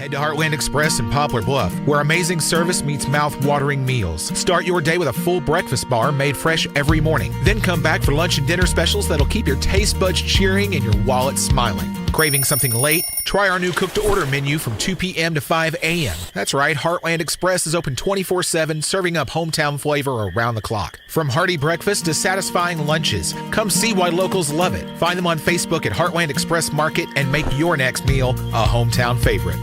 Head to Heartland Express in Poplar Bluff, where amazing service meets mouth-watering meals. Start your day with a full breakfast bar made fresh every morning. Then come back for lunch and dinner specials that'll keep your taste buds cheering and your wallet smiling. Craving something late? Try our new cook-to-order menu from 2 p.m. to 5 a.m. That's right, Heartland Express is open 24/7, serving up hometown flavor around the clock. From hearty breakfast to satisfying lunches, come see why locals love it. Find them on Facebook at Heartland Express Market and make your next meal a hometown favorite.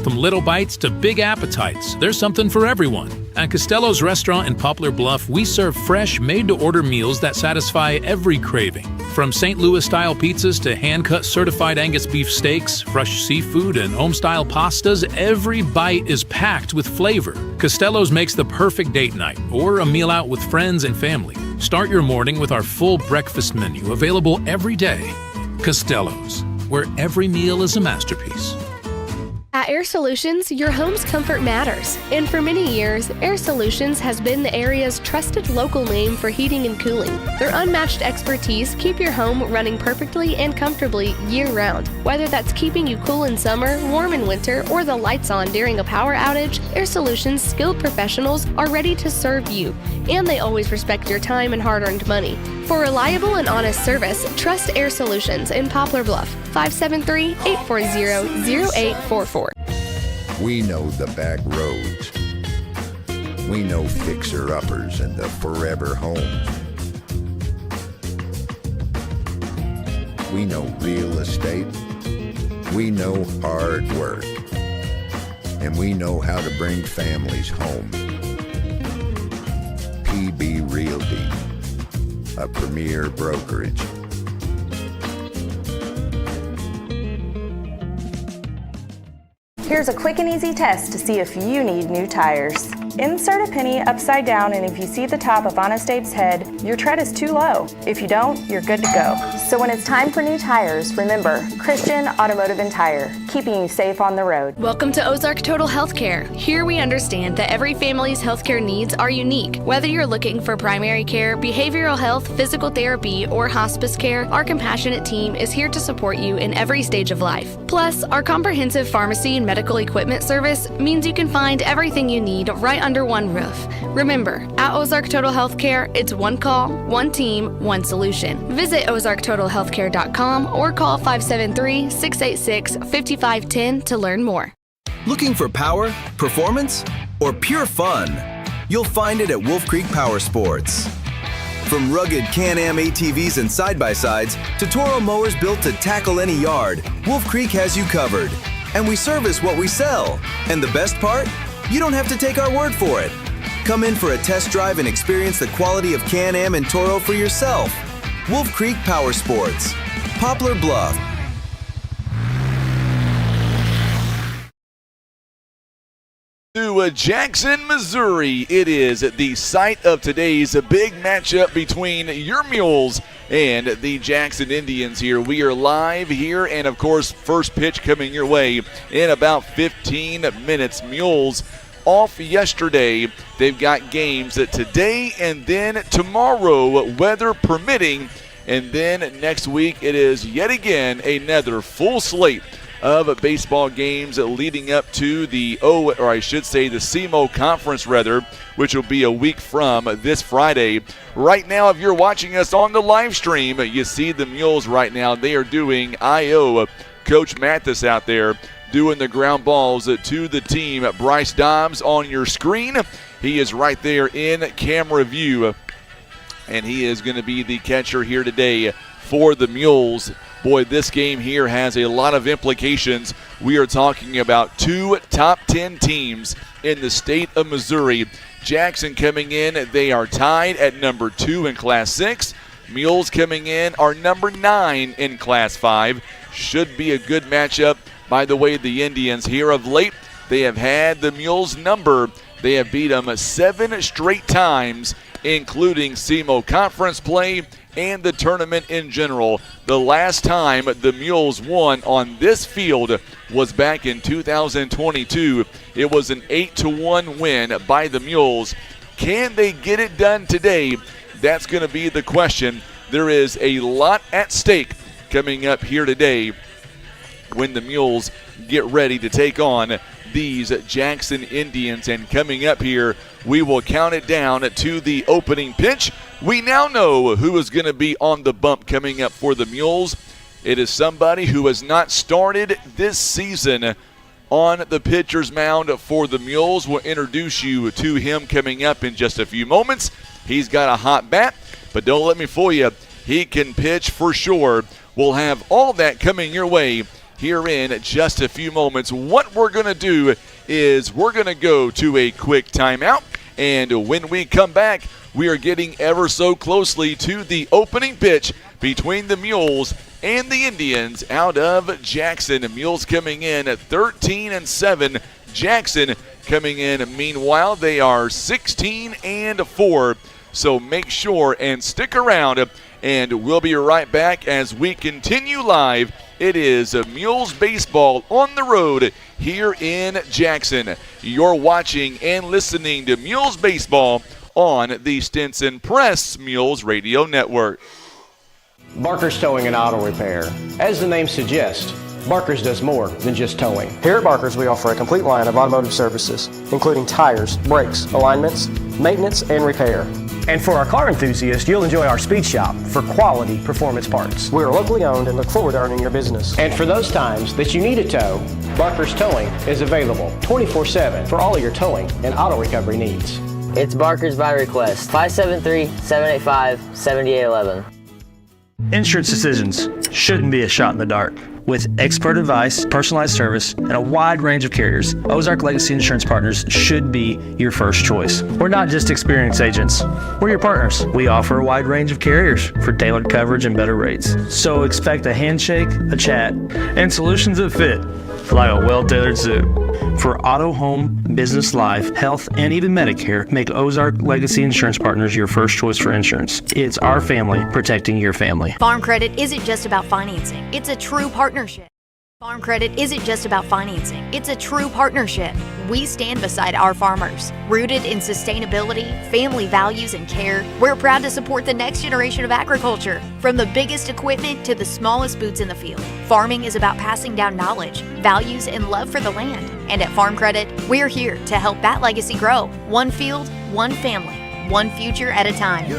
From little bites to big appetites, there's something for everyone. At Costello's Restaurant in Poplar Bluff, we serve fresh, made-to-order meals that satisfy every craving. From St. Louis-style pizzas to hand-cut certified Angus beef steaks, fresh seafood, and home-style pastas, every bite is packed with flavor. Costello's makes the perfect date night or a meal out with friends and family. Start your morning with our full breakfast menu, available every day. Costello's, where every meal is a masterpiece. At Air Solutions, your home's comfort matters. And for many years, Air Solutions has been the area's trusted local name for heating and cooling. Their unmatched expertise keep your home running perfectly and comfortably year-round. Whether that's keeping you cool in summer, warm in winter, or the lights on during a power outage, Air Solutions' skilled professionals are ready to serve you. And they always respect your time and hard-earned money. For reliable and honest service, trust Air Solutions in Poplar Bluff, 573-840-0844. We know the back roads. We know fixer-uppers and the forever homes. We know real estate. We know hard work. And we know how to bring families home. PB Realty, a premier brokerage. Here's a quick and easy test to see if you need new tires. Insert a penny upside down, and if you see the top of Honest Abe's head, your tread is too low. If you don't, you're good to go. So when it's time for new tires, remember, Christian Automotive and Tire, keeping you safe on the road. Welcome to Ozark Total Healthcare. Here we understand that every family's healthcare needs are unique. Whether you're looking for primary care, behavioral health, physical therapy, or hospice care, our compassionate team is here to support you in every stage of life. Plus, our comprehensive pharmacy and medical equipment service means you can find everything you need right under one roof. Remember, at Ozark Total Healthcare, it's one call, one team, one solution. Visit ozarktotalhealthcare.com or call 573-686-5510 to learn more. Looking for power, performance, or pure fun? You'll find it at Wolf Creek Power Sports. From rugged Can-Am ATVs and side-by-sides to Toro mowers built to tackle any yard, Wolf Creek has you covered. And we service what we sell. And the best part? You don't have to take our word for it. Come in for a test drive and experience the quality of Can-Am and Toro for yourself. Wolf Creek Power Sports, Poplar Bluff. To Jackson, Missouri. It is the site of today's big matchup between your Mules and the Jackson Indians here. We are live here, and of course, first pitch coming your way in about 15 minutes. Mules off yesterday. They've got games today and then tomorrow, weather permitting. And then next week, it is yet again another full slate of baseball games leading up to the SEMO Conference, which will be a week from this Friday. Right now, if you're watching us on the live stream, you see the Mules right now. They are doing I.O. Coach Mathis out there doing the ground balls to the team. Bryce Dobbs on your screen. He is right there in camera view, and he is going to be the catcher here today for the Mules. Boy, this game here has a lot of implications. We are talking about two top 10 teams in the state of Missouri. Jackson coming in, they are tied at number 2 in Class 6. Mules coming in are number 9 in Class 5. Should be a good matchup. By the way, the Indians here of late, they have had the Mules number. They have beat them 7 straight times, including SEMO Conference play and the tournament in general. The last time the Mules won on this field was back in 2022. It was an 8-1 win by the Mules. Can they get it done today? That's going to be the question. There is a lot at stake coming up here today when the Mules get ready to take on these Jackson Indians. And coming up here, we will count it down to the opening pitch. We now know who is going to be on the bump coming up for the Mules. It is somebody who has not started this season on the pitcher's mound for the Mules. We'll introduce you to him coming up in just a few moments. He's got a hot bat, but don't let me fool you. He can pitch for sure. We'll have all that coming your way here in just a few moments. What we're going to do is we're going to go to a quick timeout, and when we come back, we are getting ever so closely to the opening pitch between the Mules and the Indians out of Jackson. The Mules coming in at 13-7. Jackson coming in, meanwhile, they are 16-4. So make sure and stick around, and we'll be right back as we continue live. It is Mules Baseball on the road here in Jackson. You're watching and listening to Mules Baseball on the Stinson Press Mules Radio Network. Barker's Towing and Auto Repair. As the name suggests, Barker's does more than just towing. Here at Barker's, we offer a complete line of automotive services, including tires, brakes, alignments, maintenance, and repair. And for our car enthusiasts, you'll enjoy our speed shop for quality performance parts. We are locally owned and look forward to earning your business. And for those times that you need a tow, Barker's Towing is available 24/7 for all of your towing and auto recovery needs. It's Barker's by request, 573-785-7811. Insurance decisions shouldn't be a shot in the dark. With expert advice, personalized service, and a wide range of carriers, Ozark Legacy Insurance Partners should be your first choice. We're not just experienced agents. We're your partners. We offer a wide range of carriers for tailored coverage and better rates. So expect a handshake, a chat, and solutions that fit like a well-tailored suit. For auto, home, business, life, health, and even Medicare, make Ozark Legacy Insurance Partners your first choice for insurance. It's our family protecting your family. Farm Credit isn't just about financing. It's a true partnership. Farm Credit isn't just about financing. It's a true partnership. We stand beside our farmers. Rooted in sustainability, family values, and care, we're proud to support the next generation of agriculture. From the biggest equipment to the smallest boots in the field, farming is about passing down knowledge, values, and love for the land. And at Farm Credit, we're here to help that legacy grow. One field, one family, one future at a time.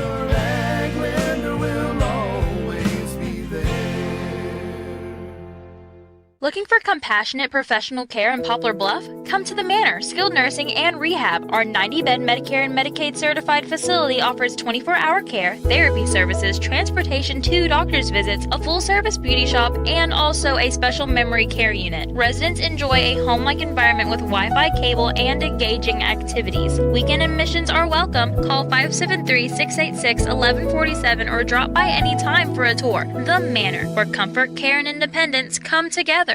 Looking for compassionate professional care in Poplar Bluff? Come to the Manor Skilled Nursing and Rehab. Our 90-bed Medicare and Medicaid certified facility offers 24-hour care, therapy services, transportation to doctor's visits, a full-service beauty shop, and also a special memory care unit. Residents enjoy a home-like environment with Wi-Fi cable and engaging activities. Weekend admissions are welcome. Call 573-686-1147 or drop by anytime for a tour. The Manor, where comfort, care, and independence come together.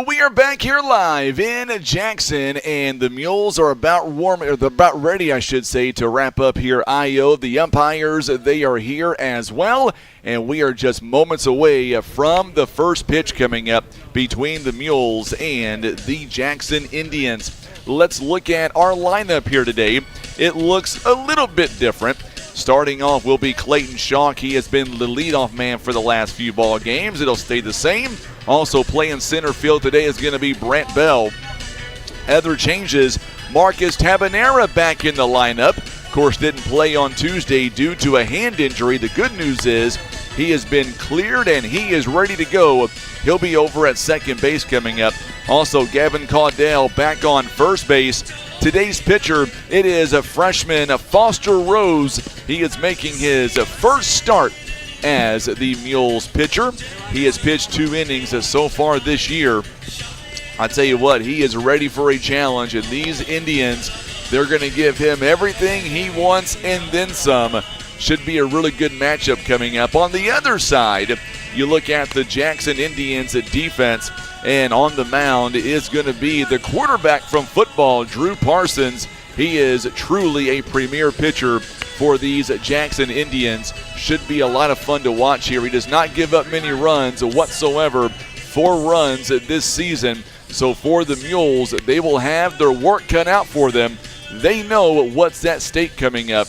We are back here live in Jackson, and the Mules are about ready, I should say, to wrap up here. IO, the umpires, they are here as well, and we are just moments away from the first pitch coming up between the Mules and the Jackson Indians. Let's look at our lineup here today. It looks a little bit different. Starting off will be Clayton Schalk. He has been the leadoff man for the last few ball games. It'll stay the same. Also playing center field today is going to be Brent Bell. Other changes, Marcus Tabanera back in the lineup. Of course, didn't play on Tuesday due to a hand injury. The good news is he has been cleared and he is ready to go. He'll be over at second base coming up. Also, Gavin Caudell back on first base. Today's pitcher, it is a freshman, Foster Rose. He is making his first start as the Mules pitcher. He has pitched 2 innings so far this year. I tell you what, he is ready for a challenge, and these Indians, they're going to give him everything he wants and then some. Should be a really good matchup coming up. On the other side, you look at the Jackson Indians at defense, and on the mound is going to be the quarterback from football, Drew Parsons. He is truly a premier pitcher for these Jackson Indians. Should be a lot of fun to watch here. He does not give up many runs whatsoever. 4 runs this season. So for the Mules, they will have their work cut out for them. They know what's at stake coming up.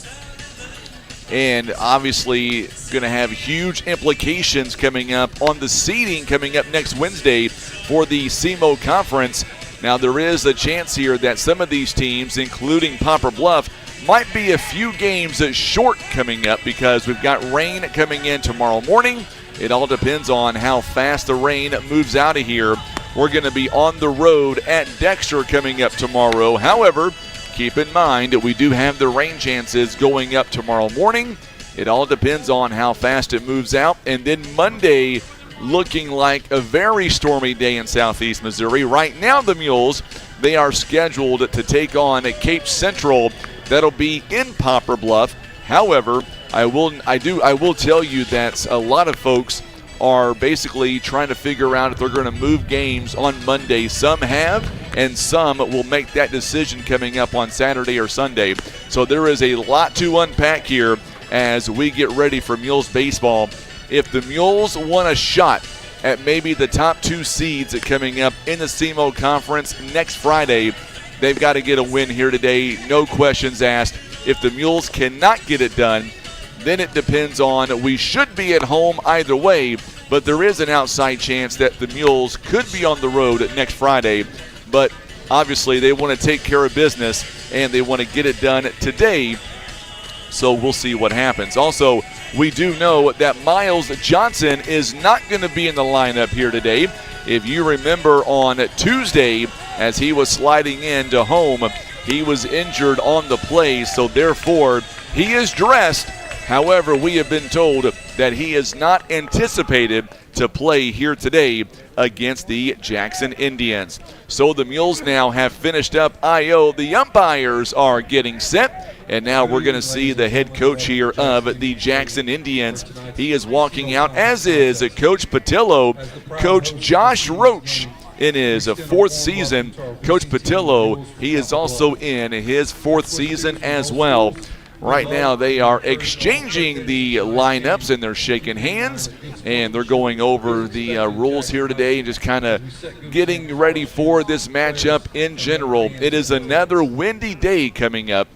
and obviously going to have huge implications coming up on the seeding coming up next Wednesday for the SEMO Conference. Now, there is a chance here that some of these teams, including Poplar Bluff, might be a few games short coming up because we've got rain coming in tomorrow morning. It all depends on how fast the rain moves out of here. We're going to be on the road at Dexter coming up tomorrow. However, keep in mind that we do have the rain chances going up tomorrow morning. It all depends on how fast it moves out. And then Monday, looking like a very stormy day in southeast Missouri. Right now, the Mules, they are scheduled to take on Cape Central. That'll be in Poplar Bluff. However, I will tell you that a lot of folks are basically trying to figure out if they're going to move games on Monday. Some have, and some will make that decision coming up on Saturday or Sunday. So there is a lot to unpack here as we get ready for Mules Baseball. If the Mules want a shot at maybe the top 2 seeds coming up in the SEMO Conference next Friday, they've got to get a win here today, no questions asked. If the Mules cannot get it done, then it depends on, we should be at home either way, but there is an outside chance that the Mules could be on the road next Friday. But obviously they want to take care of business and they want to get it done today. So we'll see what happens. Also, we do know that Miles Johnson is not going to be in the lineup here today. If you remember on Tuesday, as he was sliding into home, he was injured on the play, so therefore he is dressed. However, we have been told that he is not anticipated to play here today against the Jackson Indians. So the Mules now have finished up I.O. The umpires are getting set, and now we're going to see the head coach here of the Jackson Indians. He is walking out, as is Coach Patillo. Coach Josh Roach in his 4th season. Coach Patillo, he is also in his 4th season as well. Right now they are exchanging the lineups and they're shaking hands and they're going over the rules here today and just kind of getting ready for this matchup in general. It is another windy day coming up,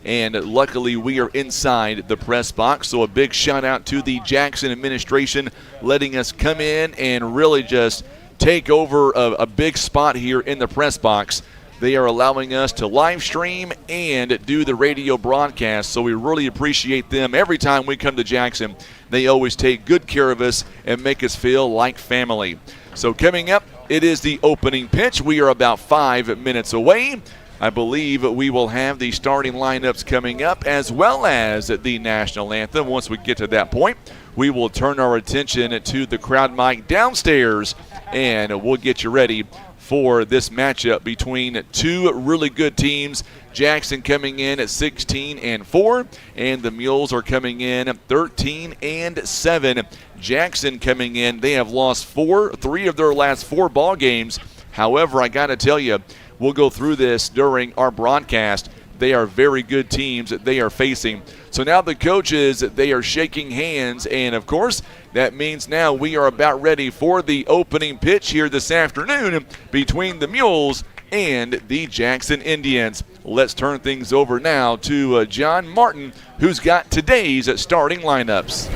and luckily we are inside the press box, so a big shout out to the Jackson administration letting us come in and really just take over a big spot here in the press box. They are allowing us to live stream and do the radio broadcast, so we really appreciate them. Every time we come to Jackson, they always take good care of us and make us feel like family. So coming up, it is the opening pitch. We are about 5 minutes away. I believe we will have the starting lineups coming up as well as the national anthem. Once we get to that point, we will turn our attention to the crowd mic downstairs and we'll get you ready for this matchup between 2 really good teams. Jackson coming in at 16-4, and the Mules are coming in 13-7. Jackson coming in, they have lost 3 of their last 4 ball games. However, I got to tell you, we'll go through this during our broadcast. They are very good teams that they are facing. So now the coaches, they are shaking hands, and of course, that means now we are about ready for the opening pitch here this afternoon between the Mules and the Jackson Indians. Let's turn things over now to John Martin, who's got today's starting lineups.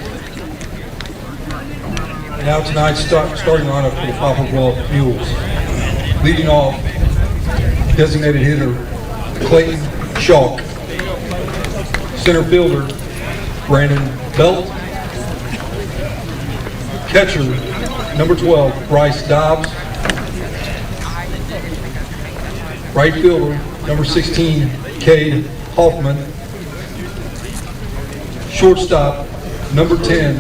Now tonight's starting lineup for the Poplar Bluff Mules. Leading off, designated hitter Clayton Chalk. Center fielder Brandon Belt. Catcher number 12 Bryce Dobbs. Right fielder number 16 Cade Hoffman. Shortstop number 10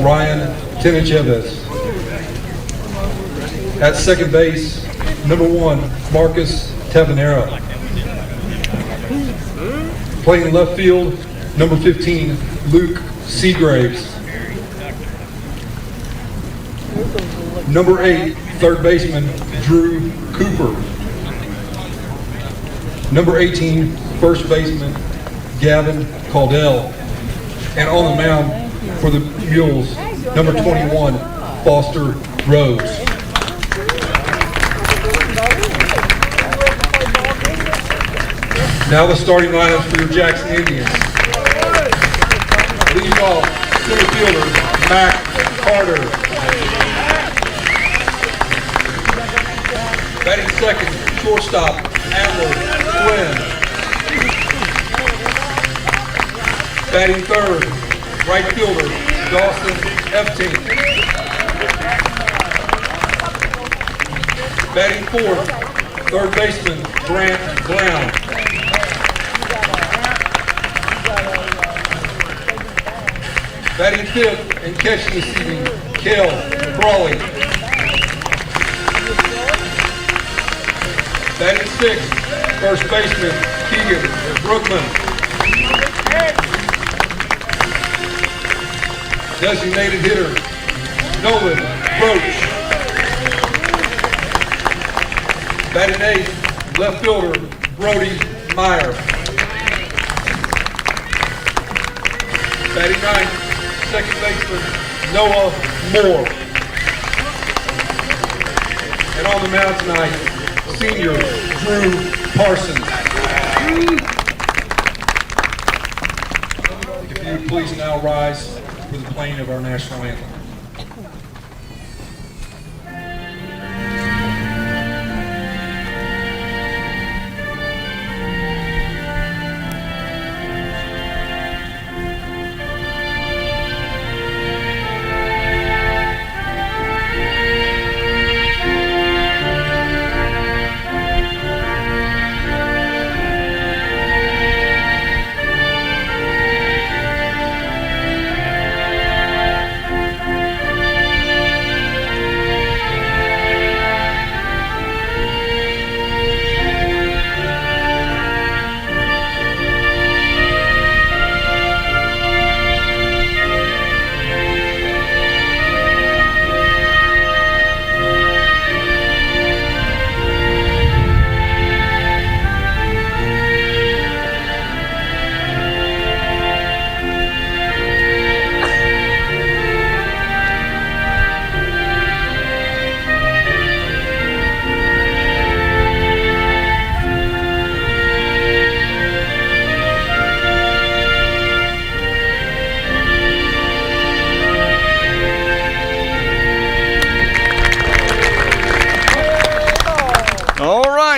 Ryan Tenicheves. At second base number 1 Marcus Tabanera. Playing left field, number 15, Luke Seagraves. Number 8, third baseman, Drew Cooper. Number 18, first baseman, Gavin Caldell. And on the mound for the Mules, number 21, Foster Rose. Now the starting lineups for your Jackson Indians. Leads off center fielder Mac Carter. Batting second, shortstop Adler Flynn. Batting third, right fielder Dawson Efting. Batting fourth, third baseman Grant Brown. Batting fifth and catching this evening, Kel Crawley. Batting sixth, first baseman Keegan Brookman. Designated hitter Nolan Roach. Batting eighth, left fielder Brody Meyer. Batting ninth, second baseman Noah Moore. And on the mound tonight, senior Drew Parsons. If you would please now rise for the playing of our national anthem.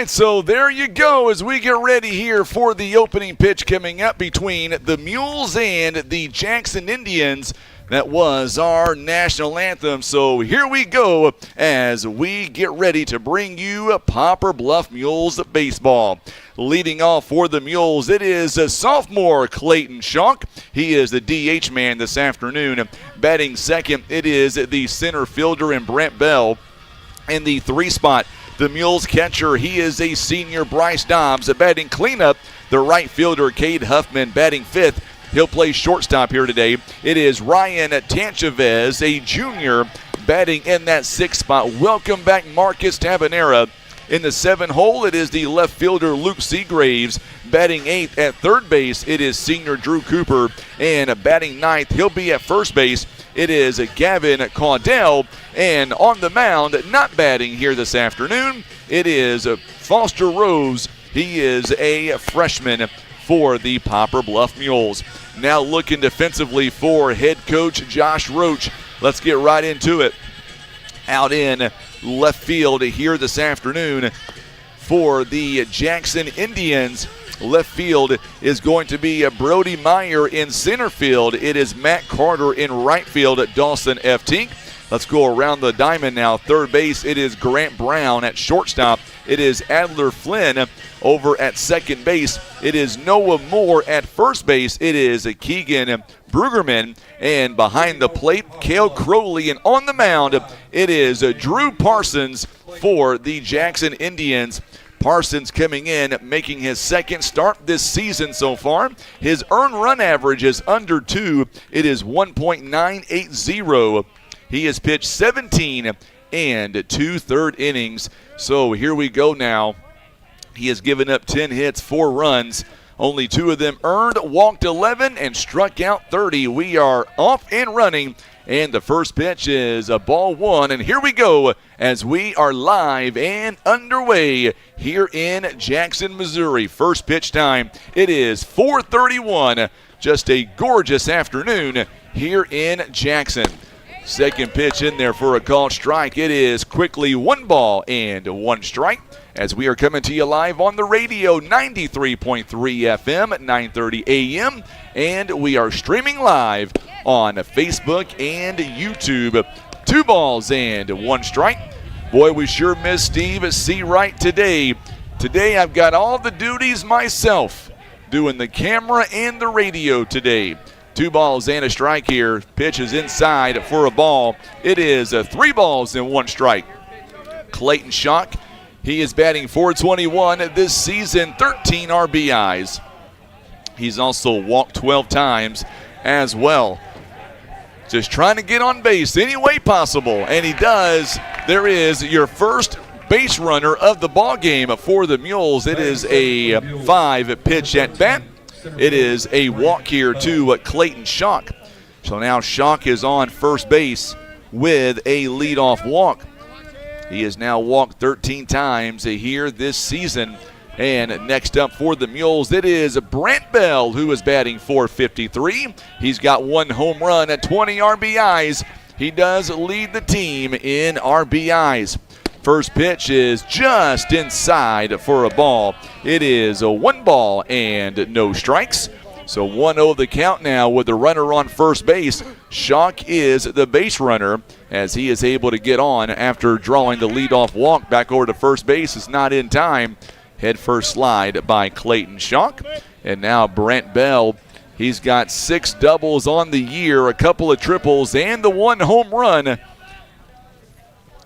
So there you go as we get ready here for the opening pitch coming up between the Mules and the Jackson Indians. That was our national anthem. So here we go as we get ready to bring you Poplar Bluff Mules baseball. Leading off for the Mules, it is sophomore Clayton Schonk. He is the DH man this afternoon. Batting second, it is the center fielder and Brent Bell. In the 3 spot, the Mules catcher, he is a senior Bryce Dobbs. Batting cleanup, the right fielder Cade Huffman. Batting 5th, he'll play shortstop here today. It is Ryan Tanchavez, a junior, batting in that 6th spot. Welcome back Marcus Tabanera. In the 7 hole, it is the left fielder Luke Seagraves. Batting 8th at third base, it is senior Drew Cooper. And batting 9th, he'll be at first base. It is Gavin Caudell. And on the mound, not batting here this afternoon, it is Foster Rose. He is a freshman for the Poplar Bluff Mules. Now looking defensively for head coach Josh Roach. Let's get right into it. Out in left field here this afternoon for the Jackson Indians. Left field is going to be Brody Meyer. In center field, it is Matt Carter. In right field, Dawson F. Tink. Let's go around the diamond now. Third base, it is Grant Brown. At shortstop, it is Adler Flynn. Over at second base, it is Noah Moore. At first base, it is Keegan Brugerman. And behind the plate, Cale Crowley. And on the mound, it is Drew Parsons for the Jackson Indians. Parsons coming in, making his second start this season so far. His earned run average is under 2. It is 1.980. He has pitched 17 and 2/3 innings. So here we go now. He has given up 10 hits, 4 runs. Only 2 of them earned, walked 11, and struck out 30. We are off and running. And the first pitch is a ball 1. And here we go as we are live and underway here in Jackson, Missouri. First pitch time. It is 4:31. just a gorgeous afternoon here in Jackson. Second pitch in there for a called strike. It is quickly 1 ball and 1 strike as we are coming to you live on the radio, 93.3 FM at 9:30 a.m. And we are streaming live on Facebook and YouTube. 2 balls and 1 strike. Boy, we sure miss Steve Seawright today. Today I've got all the duties myself, doing the camera and the radio today. 2 balls and a strike here. Pitch is inside for a ball. It is 3 balls and 1 strike. Clayton Schock, he is batting .421 this season, 13 RBIs. He's also walked 12 times as well. Just trying to get on base any way possible, and he does. There is your first base runner of the ball game for the Mules. It is a 5-pitch at bat. It is a walk here to Clayton Schock. So now Schock is on first base with a leadoff walk. He has now walked 13 times here this season. And next up for the Mules, it is Brent Bell, who is batting .453. He's got 1 home run at 20 RBIs. He does lead the team in RBIs. First pitch is just inside for a ball. It is a 1 ball and no strikes. So 1-0 the count now with the runner on first base. Schock is the base runner as he is able to get on after drawing the leadoff walk back over to first base. Is not in time. Head first slide by Clayton Schock. And now Brent Bell, he's got 6 doubles on the year, a couple of triples, and the 1 home run.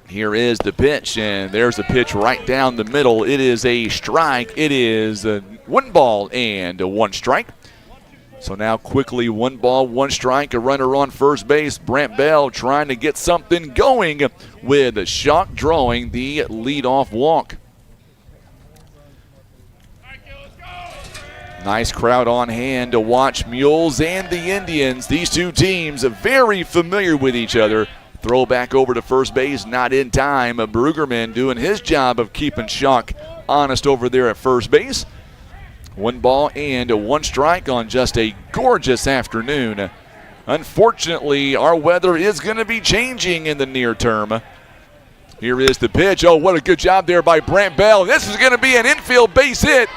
Here is the pitch, and there's a pitch right down the middle. It is a strike. It is 1 ball and 1 strike. So now quickly 1 ball, 1 strike, a runner on first base. Brent Bell trying to get something going with Schock drawing the leadoff walk. Nice crowd on hand to watch Mules and the Indians. These two teams are very familiar with each other. Throw back over to first base, not in time. Brueggerman doing his job of keeping Schock honest over there at first base. 1 ball and 1 strike on just a gorgeous afternoon. Unfortunately, our weather is going to be changing in the near term. Here is the pitch. Oh, what a good job there by Brent Bell. This is going to be an infield base hit.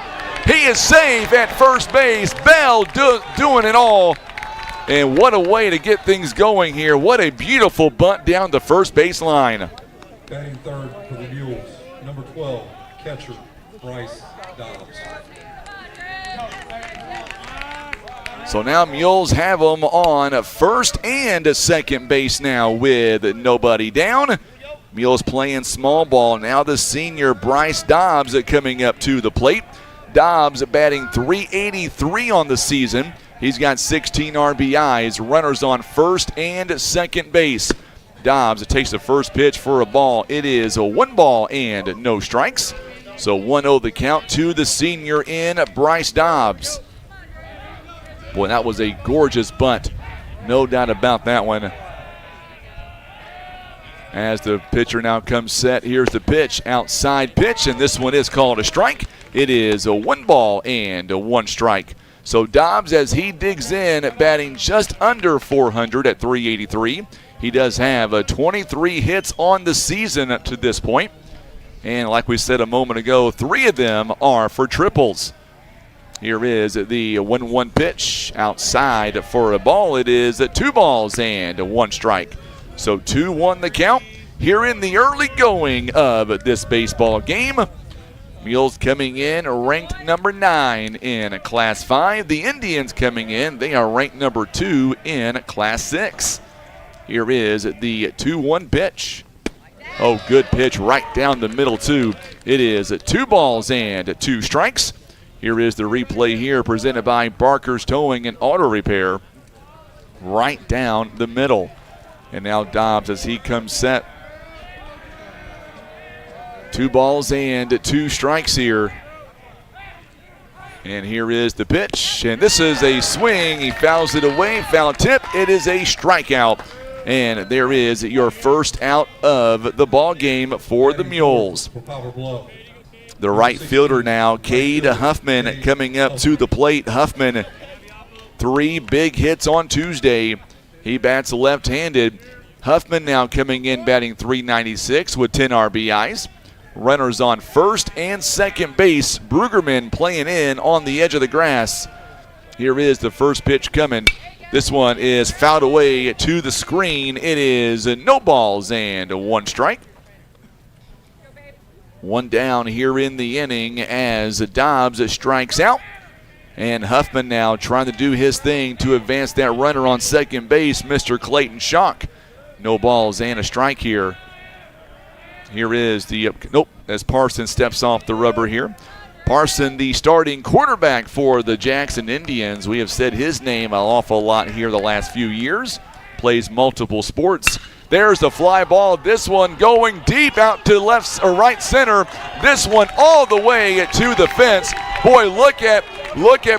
He is safe at first base. Bell doing it all. And what a way to get things going here. What a beautiful bunt down the first base line. Batting third for the Mules, number 12, catcher Bryce Dobbs. So now Mules have them on first and second base now with nobody down. Mules playing small ball. Now the senior Bryce Dobbs coming up to the plate. Dobbs batting .383 on the season. He's got 16 RBIs, runners on first and second base. Dobbs takes the first pitch for a ball. It is a 1 ball and no strikes. So 1-0 the count to the senior in Bryce Dobbs. Boy, that was a gorgeous bunt. No doubt about that one. As the pitcher now comes set, here's the pitch, outside pitch, and this one is called a strike. It is a 1 ball and 1 strike. So Dobbs, as he digs in, batting just under .400 at .383. He does have 23 hits on the season up to this point. And like we said a moment ago, 3 of them are for triples. Here is the 1-1 pitch, outside for a ball. It is 2 balls and 1 strike. So 2-1 the count here in the early going of this baseball game. Mules coming in ranked number 9 in Class 5. The Indians coming in, they are ranked number 2 in Class 6. Here is the 2-1 pitch. Oh, good pitch right down the middle too. It is 2 balls and 2 strikes. Here is the replay here presented by Barker's Towing and Auto Repair. Right down the middle. And now Dobbs as he comes set. 2 balls and 2 strikes here. And here is the pitch. And this is a swing. He fouls it away. Foul tip. It is a strikeout. And there is your first out of the ball game for the Mules. The right fielder now, Cade Huffman, coming up to the plate. Huffman, 3 big hits on Tuesday. He bats left-handed. Huffman now coming in batting .396 with 10 RBIs. Runners on first and second base. Brueggemann playing in on the edge of the grass. Here is the first pitch coming. This one is fouled away to the screen. It is no balls and 1 strike. 1 down here in the inning as Dobbs strikes out. And Huffman now trying to do his thing to advance that runner on second base, Mr. Clayton Schock. No balls and a strike here. Here is the, as Parson steps off the rubber here. Parson, the starting quarterback for the Jackson Indians. We have said his name an awful lot here the last few years. Plays multiple sports. There's the fly ball. This one going deep out to left or right center. This one all the way to the fence. Boy, look at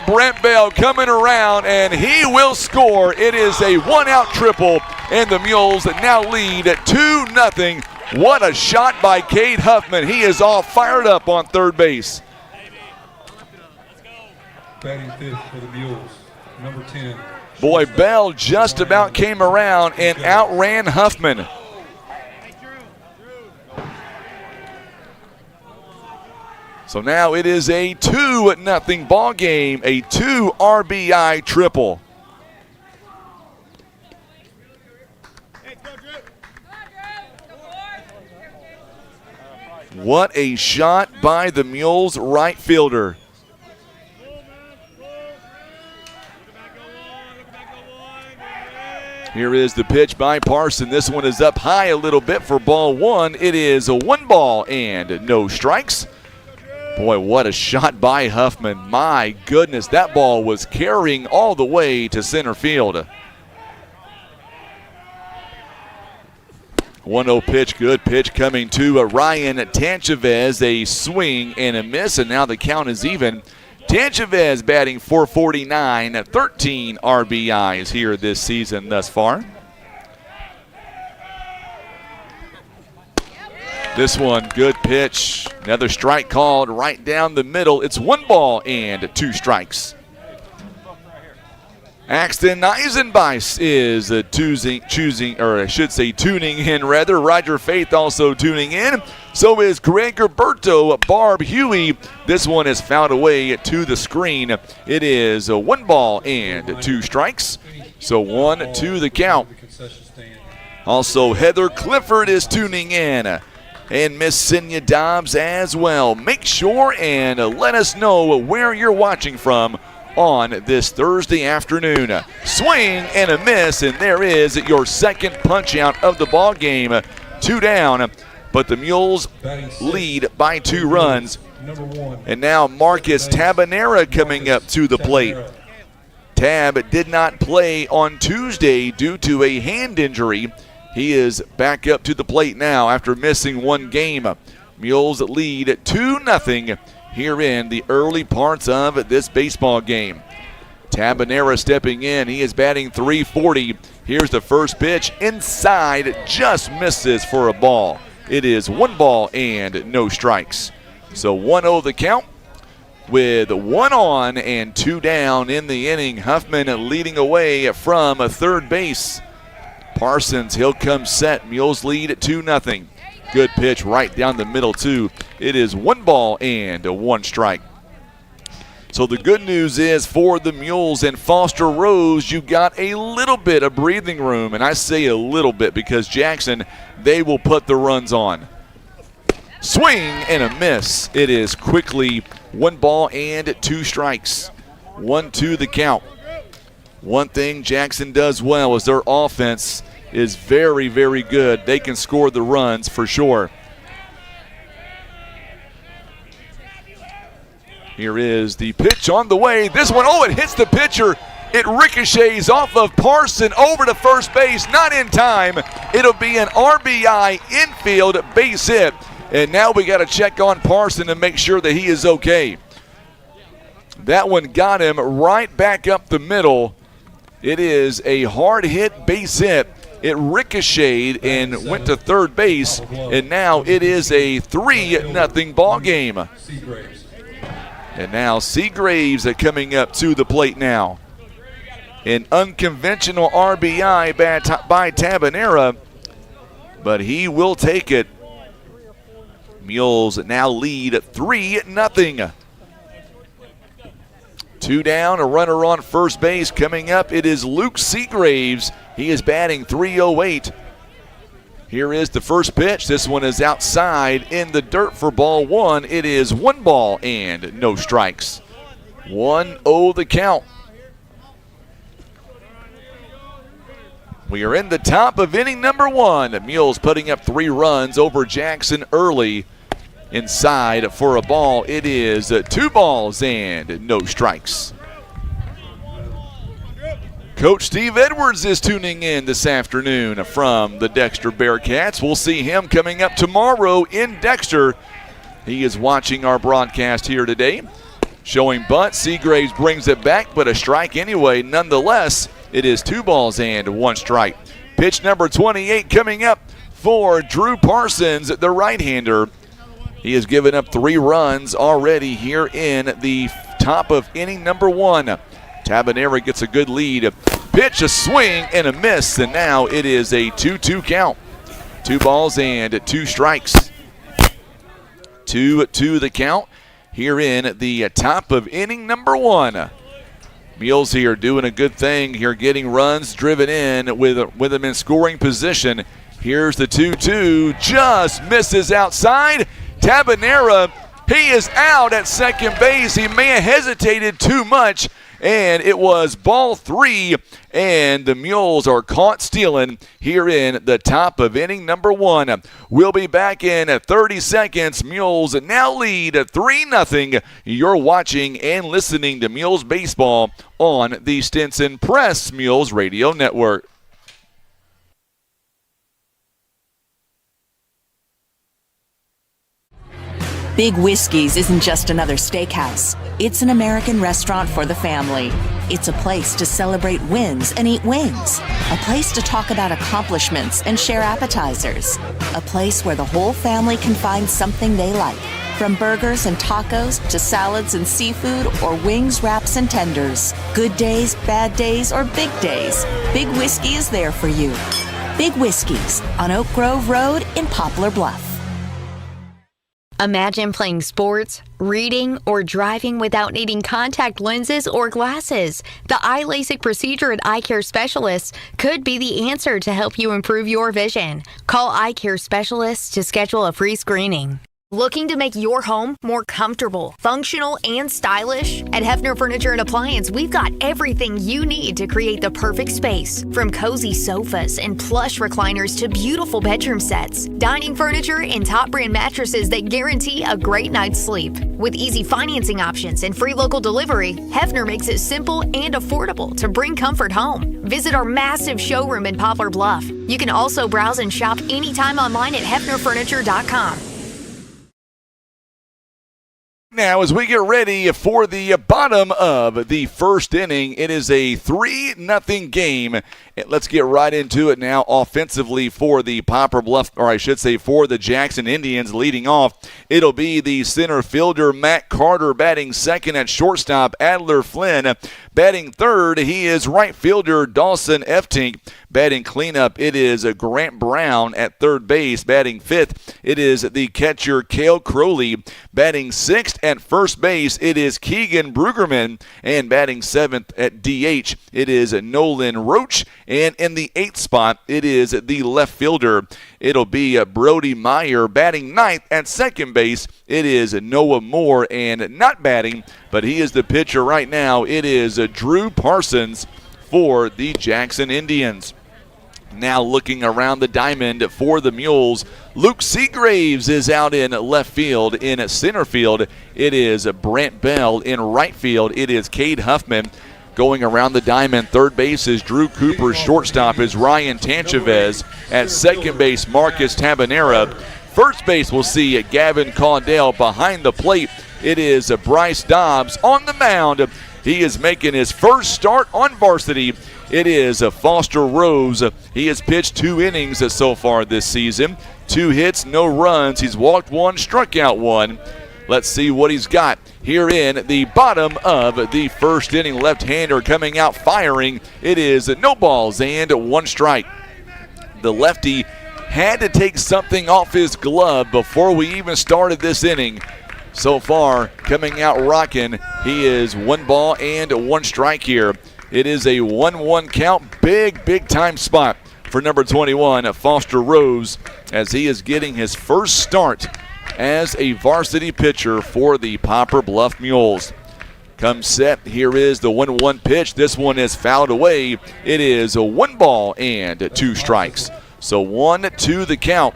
Brent Bell coming around, and he will score. It is a 1-out triple, and the Mules now lead at 2-0. What a shot by Cade Huffman. He is all fired up on third base. Batting fifth for the Mules, number 10. Boy, Bell just about came around and outran Huffman. So now it is a 2-0 ball game, a 2 RBI triple. What a shot by the Mules right fielder. Here is the pitch by Parson. This one is up high a little bit for ball 1. It is a 1 ball and no strikes. Boy, what a shot by Huffman. My goodness, that ball was carrying all the way to center field. 1-0 pitch, good pitch coming to Ryan Tanchavez. A swing and a miss, and now the count is even. Tanchavez batting .449, 13 RBIs here this season thus far. This one, good pitch. Another strike called right down the middle. It's 1 ball and 2 strikes. Axton Eisenbeis is tuning in rather. Roger Faith also tuning in. So is Greg Roberto, Barb Huey. This one is fouled away to the screen. It is a 1 ball and 2 strikes. So 1-2 the count. Also, Heather Clifford is tuning in. And Miss Cynthia Dobbs as well. Make sure and let us know where you're watching from on this Thursday afternoon. Swing and a miss, and there is your second punch out of the ball game. 2 down, but the Mules lead by 2 runs. And now Marcus Tabanera coming up to the plate. Tab did not play on Tuesday due to a hand injury. He is back up to the plate now after missing 1 game. Mules lead 2-0 here in the early parts of this baseball game. Tabanera stepping in. He is batting .340. Here's the first pitch. Inside, just misses for a ball. It is 1 ball and no strikes. So 1-0 the count with 1 on and 2 down in the inning. Huffman leading away from third base. Parsons, he'll come set. Mules lead at 2-0. Good pitch right down the middle, too. It is 1 ball and 1 strike. So the good news is for the Mules and Foster Rose, you got a little bit of breathing room. And I say a little bit because Jackson, they will put the runs on. Swing and a miss. It is quickly 1 ball and 2 strikes. 1-2 the count. One thing Jackson does well is their offense is very, very good. They can score the runs for sure. Here is the pitch on the way. This one, it hits the pitcher. It ricochets off of Parson over to first base. Not in time. It'll be an RBI infield base hit. And now we got to check on Parson to make sure that he is okay. That one got him right back up the middle. It is a hard hit base hit. It ricocheted and went to third base, and now it is a 3-0 ball game. And now Seagraves coming up to the plate now. An unconventional RBI by Tabanera, but he will take it. Mules now lead 3-0. 2 down, a runner on first base. Coming up, it is Luke Seagraves. He is batting .308. Here is the first pitch. This one is outside in the dirt for ball one. It is 1 ball and no strikes. 1-0 the count. We are in the top of inning number 1. Mules putting up 3 runs over Jackson early. Inside for a ball. It is 2 balls and no strikes. Coach Steve Edwards is tuning in this afternoon from the Dexter Bearcats. We'll see him coming up tomorrow in Dexter. He is watching our broadcast here today. Showing bunt. Seagraves brings it back, but a strike anyway. Nonetheless, it is 2 balls and 1 strike. Pitch number 28 coming up for Drew Parsons, the right-hander. He has given up 3 runs already here in the top of inning number 1. Tabanera gets a good lead. Pitch, a swing, and a miss, and now it is a 2-2 count. 2 balls and 2 strikes. 2-2 the count here in the top of inning number 1. Mules here doing a good thing here, getting runs driven in with them in scoring position. Here's the 2-2, just misses outside. Tabanera, he is out at second base. He may have hesitated too much, and it was ball 3, and the Mules are caught stealing here in the top of inning number 1. We'll be back in 30 seconds. Mules now lead 3-0. You're watching and listening to Mules Baseball on the Stinson Press Mules Radio Network. Big Whiskey's isn't just another steakhouse. It's an American restaurant for the family. It's a place to celebrate wins and eat wings. A place to talk about accomplishments and share appetizers. A place where the whole family can find something they like. From burgers and tacos to salads and seafood or wings, wraps, and tenders. Good days, bad days, or big days. Big Whiskey is there for you. Big Whiskey's on Oak Grove Road in Poplar Bluff. Imagine playing sports, reading, or driving without needing contact lenses or glasses. The eye LASIK procedure at Eye Care Specialists could be the answer to help you improve your vision. Call Eye Care Specialists to schedule a free screening. Looking to make your home more comfortable, functional, and stylish? At Hefner Furniture and Appliance, we've got everything you need to create the perfect space. From cozy sofas and plush recliners to beautiful bedroom sets, dining furniture, and top brand mattresses that guarantee a great night's sleep. With easy financing options and free local delivery, Hefner makes it simple and affordable to bring comfort home. Visit our massive showroom in Poplar Bluff. You can also browse and shop anytime online at hefnerfurniture.com. Now, as we get ready for the bottom of the first inning, it is a 3-0 game. Let's get right into it now offensively for the Poplar Bluff, or I should say for the Jackson Indians. Leading off, it'll be the center fielder, Matt Carter, batting second. At shortstop, Adler Flynn. Batting third, he is right fielder Dawson Eftink. Batting cleanup, it is Grant Brown. At third base. Batting fifth, it is the catcher Cale Crowley. Batting sixth at first base, it is Keegan Brueggemann. And batting seventh at DH, it is Nolan Roach. And in the eighth spot, it is the left fielder. It'll be Brody Meyer. Batting ninth at second base, it is Noah Moore. And not batting, but he is the pitcher right now, it is Drew Parsons for the Jackson Indians. Now looking around the diamond for the Mules, Luke Seagraves is out in left field. In center field, it is Brant Bell. In right field, it is Cade Huffman. Going around the diamond, third base is Drew Cooper. Shortstop is Ryan Tanchavez. At second base, Marcus Tabanera. First base, we'll see Gavin Caudell. Behind the plate, it is Bryce Dobbs. On the mound, he is making his first start on varsity. It is Foster Rose. He has pitched 2 innings so far this season. 2 hits, no runs. He's walked 1, struck out 1. Let's see what he's got here in the bottom of the first inning. Left-hander coming out firing. It is no balls and 1 strike. The lefty had to take something off his glove before we even started this inning. So far, coming out rocking, he is 1 ball and 1 strike here. It is a 1-1 count. Big time spot for number 21, Foster Rose, as he is getting his first start as a varsity pitcher for the Poplar Bluff Mules. Come set, here is the 1-1 pitch. This one is fouled away. It is a 1 ball and 2 strikes. So 1-2 the count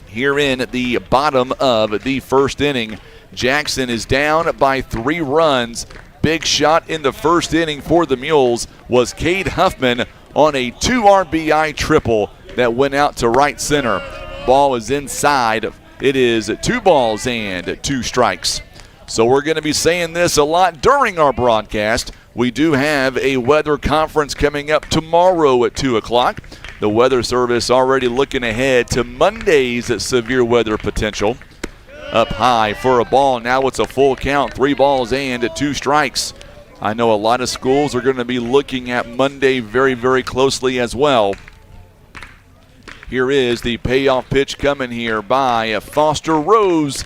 here in the bottom of the first inning. Jackson is down by 3 runs. Big shot in the first inning for the Mules was Cade Huffman on a 2 RBI triple that went out to right center. Ball is inside. It is 2 balls and 2 strikes. So we're going to be saying this a lot during our broadcast. We do have a weather conference coming up tomorrow at 2 o'clock. The Weather Service already looking ahead to Monday's severe weather potential. Up high for a ball. Now it's a full count, 3 balls and 2 strikes. I know a lot of schools are going to be looking at Monday very closely as well. Here is the payoff pitch coming here by Foster Rose.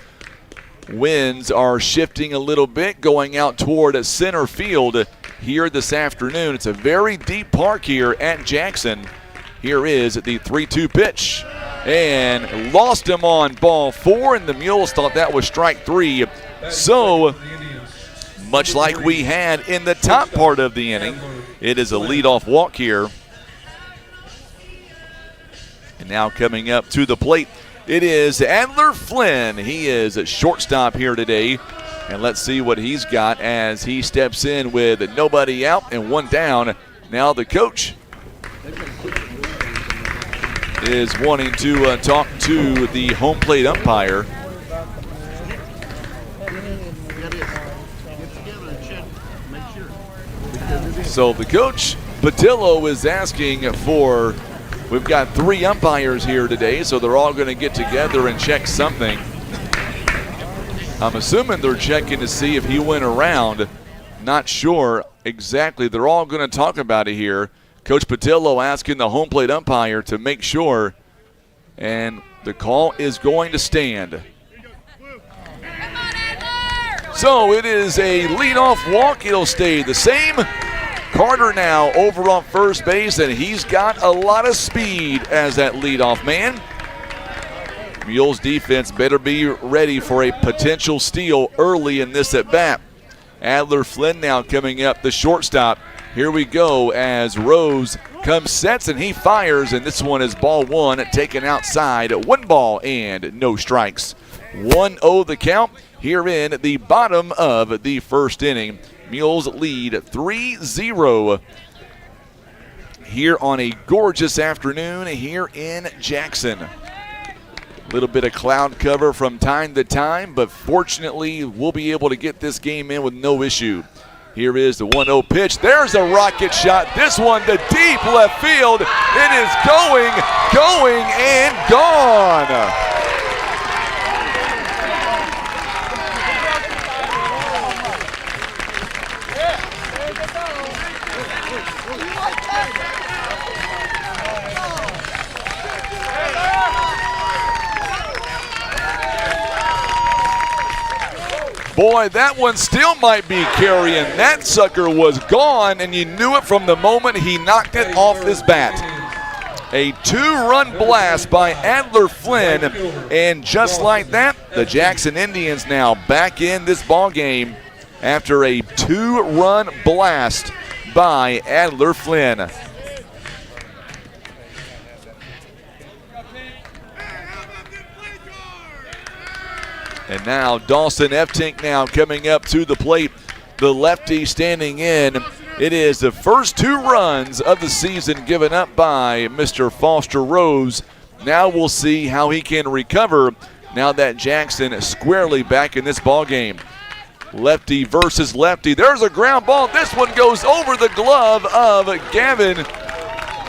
Winds are shifting a little bit, going out toward center field here this afternoon. It's a very deep park here at Jackson. Here is the 3-2 pitch. And lost him on ball 4, and the Mules thought that was strike 3. So, much like we had in the top part of the inning, it is a leadoff walk here. And now coming up to the plate, it is Adler Flynn. He is a shortstop here today. And let's see what he's got as he steps in with nobody out and 1 down. Now the coach is wanting to talk to the home plate umpire. So the coach, Patillo, is asking for, we've got 3 umpires here today, so they're all going to get together and check something. I'm assuming they're checking to see if he went around. Not sure exactly. They're all going to talk about it here. Coach Patillo asking the home plate umpire to make sure, and the call is going to stand. So it is a leadoff walk. It'll stay the same. Carter now over on first base, and he's got a lot of speed as that leadoff man. Mules defense better be ready for a potential steal early in this at bat. Adler Flynn now coming up, the shortstop. Here we go as Rose comes, sets, and he fires, and this one is ball 1, taken outside. 1 ball and no strikes. 1-0 the count here in the bottom of the first inning. Mules lead 3-0 here on a gorgeous afternoon here in Jackson. A little bit of cloud cover from time to time, but fortunately we'll be able to get this game in with no issue. Here is the 1-0 pitch. There's a rocket shot. This one to deep left field. It is going, and gone. Boy, that one still might be carrying. That sucker was gone, and you knew it from the moment he knocked it off his bat. A 2-run blast by Adler Flynn, and just like that, the Jackson Indians now back in this ball game after a 2-run blast by Adler Flynn. And now Dawson Eftink now coming up to the plate. The lefty standing in. It is the first 2 runs of the season given up by Mr. Foster Rose. Now we'll see how he can recover now that Jackson is squarely back in this ball game. Lefty versus lefty. There's a ground ball. This one goes over the glove of Gavin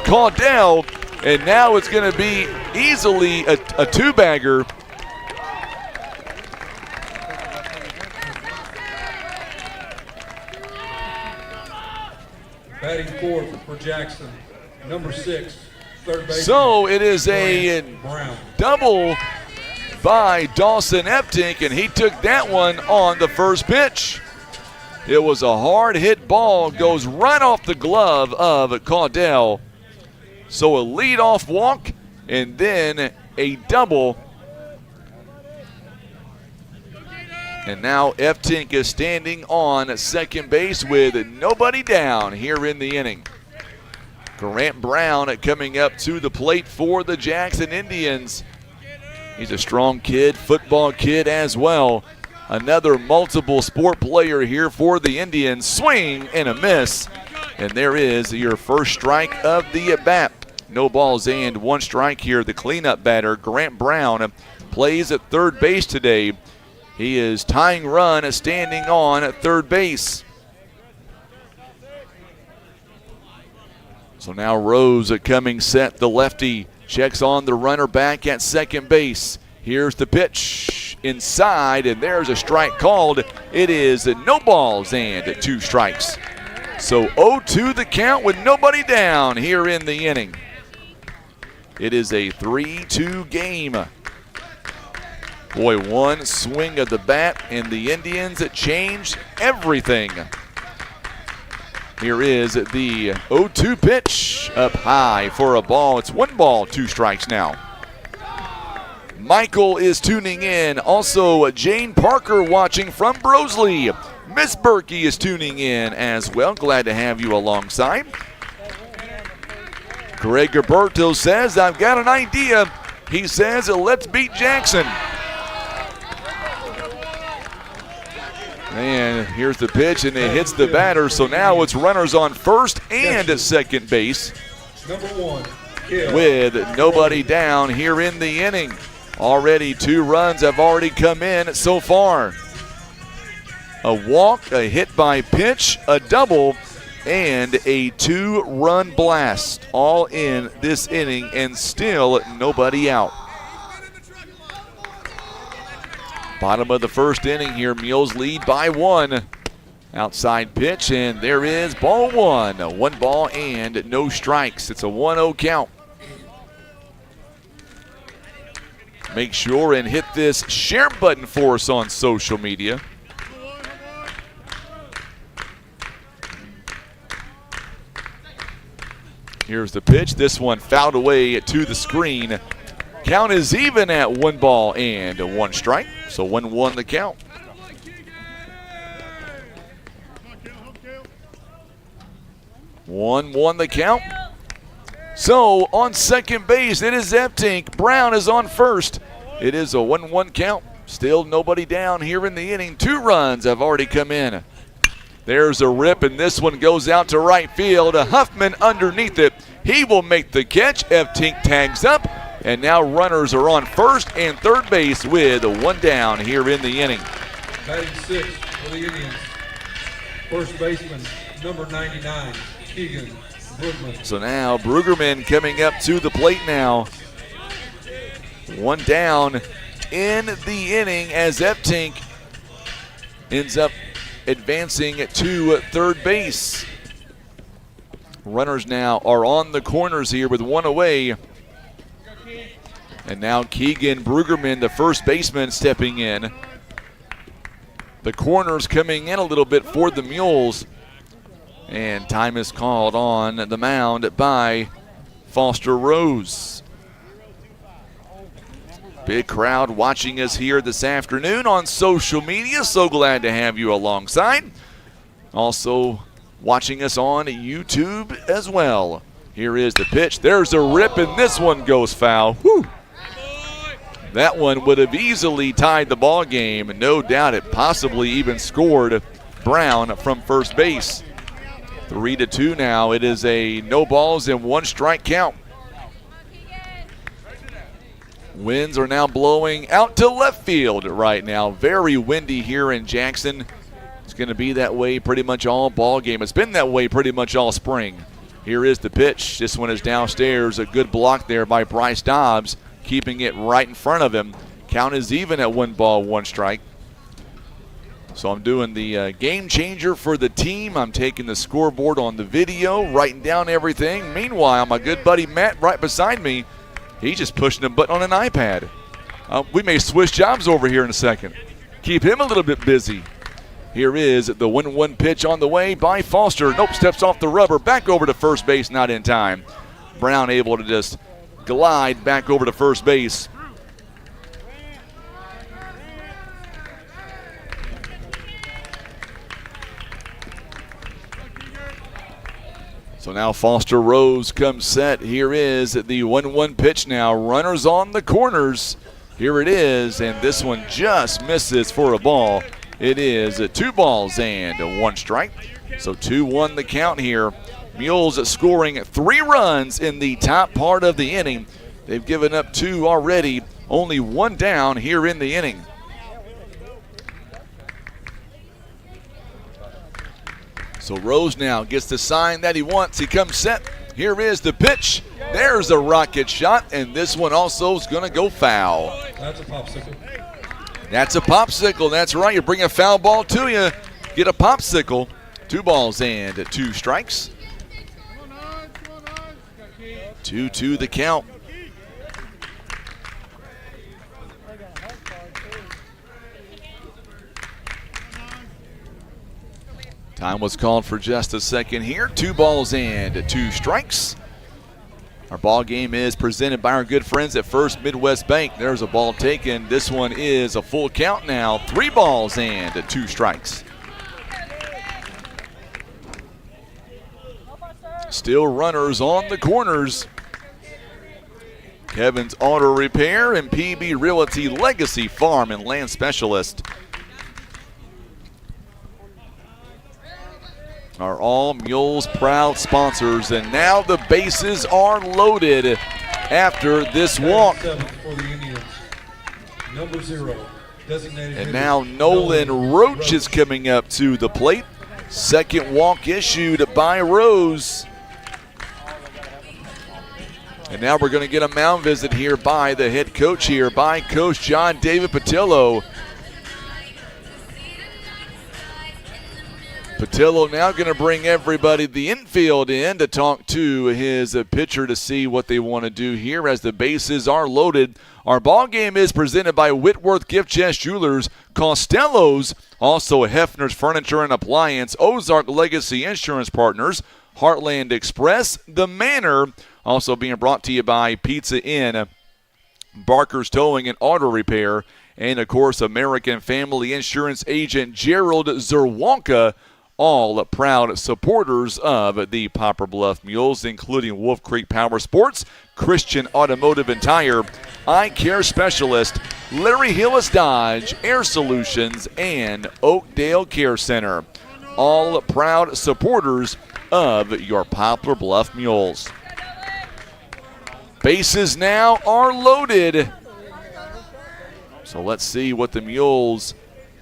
Caudell. And now it's going to be easily a 2-bagger. Batting fourth for Jackson, number 6, third baseman. So it is a Brown. double by Dawson Eptink, and he took that one on the first pitch. It was a hard hit ball, goes right off the glove of Caudell. So a leadoff walk and then a double. And now Eptink is standing on second base with nobody down here in the inning. Grant Brown coming up to the plate for the Jackson Indians. He's a strong kid, football kid as well. Another multiple sport player here for the Indians. Swing and a miss. And there is your first strike of the at-bat. No balls and one strike here. The cleanup batter, Grant Brown, plays at third base today. He is tying run, standing on at third base. So now Rose coming set. The lefty checks on the runner back at second base. Here's the pitch inside, and there's a strike called. It is no balls and 2 strikes. So 0-2 the count with nobody down here in the inning. It is a 3-2 game. Boy, one swing of the bat, and the Indians changed everything. Here is the 0-2 pitch up high for a ball. It's 1 ball, 2 strikes now. Michael is tuning in. Also, Jane Parker watching from Brosley. Miss Berkey is tuning in as well. Glad to have you alongside. Greg Gilberto says, I've got an idea. He says, let's beat Jackson. And here's the pitch, and it hits the batter. So now it's runners on first and at second base. Number 1, with nobody down here in the inning. Already 2 runs have already come in so far. A walk, a hit by pitch, a double, and a 2-run blast. All in this inning, and still nobody out. Bottom of the first inning here, Mules lead by 1. Outside pitch, and there is ball 1. 1 ball and no strikes. It's a 1-0 count. Make sure and hit this share button for us on social media. Here's the pitch. This one fouled away to the screen. Count is even at 1 ball and 1 strike. So 1-1 the count. One the count. So on second base, it is Eptink. Brown is on first. It is a 1-1 count. Still nobody down here in the inning. 2 runs have already come in. There's a rip, and this one goes out to right field. Huffman underneath it. He will make the catch. Eptink tags up, and now runners are on first and third base with 1 down here in the inning. Batting 6 for the Indians, first baseman, number 99, Keegan Brugman. So now Brueggemann coming up to the plate now. 1 down in the inning as Eptink ends up advancing to third base. Runners now are on the corners here with 1 away. And now Keegan Brueggemann, the first baseman, stepping in. The corners coming in a little bit for the Mules. And time is called on the mound by Foster Rose. Big crowd watching us here this afternoon on social media. So glad to have you alongside. Also watching us on YouTube as well. Here is the pitch. There's a rip, and this one goes foul. Whew. That one would have easily tied the ball game, and no doubt it possibly even scored Brown from first base. 3-2 now. It is a no balls and 1 strike count. Winds are now blowing out to left field right now. Very windy here in Jackson. It's going to be that way pretty much all ball game. It's been that way pretty much all spring. Here is the pitch. This one is downstairs. A good block there by Bryce Dobbs, keeping it right in front of him. Count is even at 1 ball, 1 strike. So I'm doing the game changer for the team. I'm taking the scoreboard on the video, writing down everything. Meanwhile, my good buddy Matt right beside me, he's just pushing a button on an iPad. We may switch jobs over here in a second. Keep him a little bit busy. Here is the 1-1 pitch on the way by Foster. Nope, steps off the rubber. Back over to first base, not in time. Brown able to just glide back over to first base. So now Foster Rose comes set. Here is the 1-1 pitch now. Runners on the corners. Here it is, and this one just misses for a ball. It is 2 balls and 1 strike. So 2-1 the count here. Mules scoring 3 runs in the top part of the inning. They've given up 2 already. Only 1 down here in the inning. So Rose now gets the sign that he wants. He comes set. Here is the pitch. There's a rocket shot, and this one also is going to go foul. That's a popsicle. That's a popsicle. That's right. You bring a foul ball to you, get a popsicle. 2 balls and 2 strikes. 2-2 the count. Time was called for just a second here. 2 balls and 2 strikes. Our ball game is presented by our good friends at First Midwest Bank. There's a ball taken. This one is a full count now. 3 balls and 2 strikes. Still runners on the corners. Kevin's Auto Repair and PB Realty Legacy Farm and Land Specialist are all Mules proud sponsors, and now the bases are loaded after this walk. For the Indians, number 0, designated and now Nolan Roach is coming up to the plate. Second walk issued by Rose. And now we're going to get a mound visit here by the head coach here, by Coach John David Patillo. Patillo now going to bring everybody the infield in to talk to his pitcher to see what they want to do here as the bases are loaded. Our ball game is presented by Whitworth Gift Chest Jewelers, Costello's, also Hefner's Furniture and Appliance, Ozark Legacy Insurance Partners, Heartland Express, The Manor, also being brought to you by Pizza Inn, Barker's Towing and Auto Repair, and of course American Family Insurance agent Gerald Zerwanka, all proud supporters of the Poplar Bluff Mules, including Wolf Creek Power Sports, Christian Automotive and Tire, Eye Care Specialist, Larry Hillis Dodge, Air Solutions, and Oakdale Care Center. All proud supporters of your Poplar Bluff Mules. Bases now are loaded. So let's see what the Mules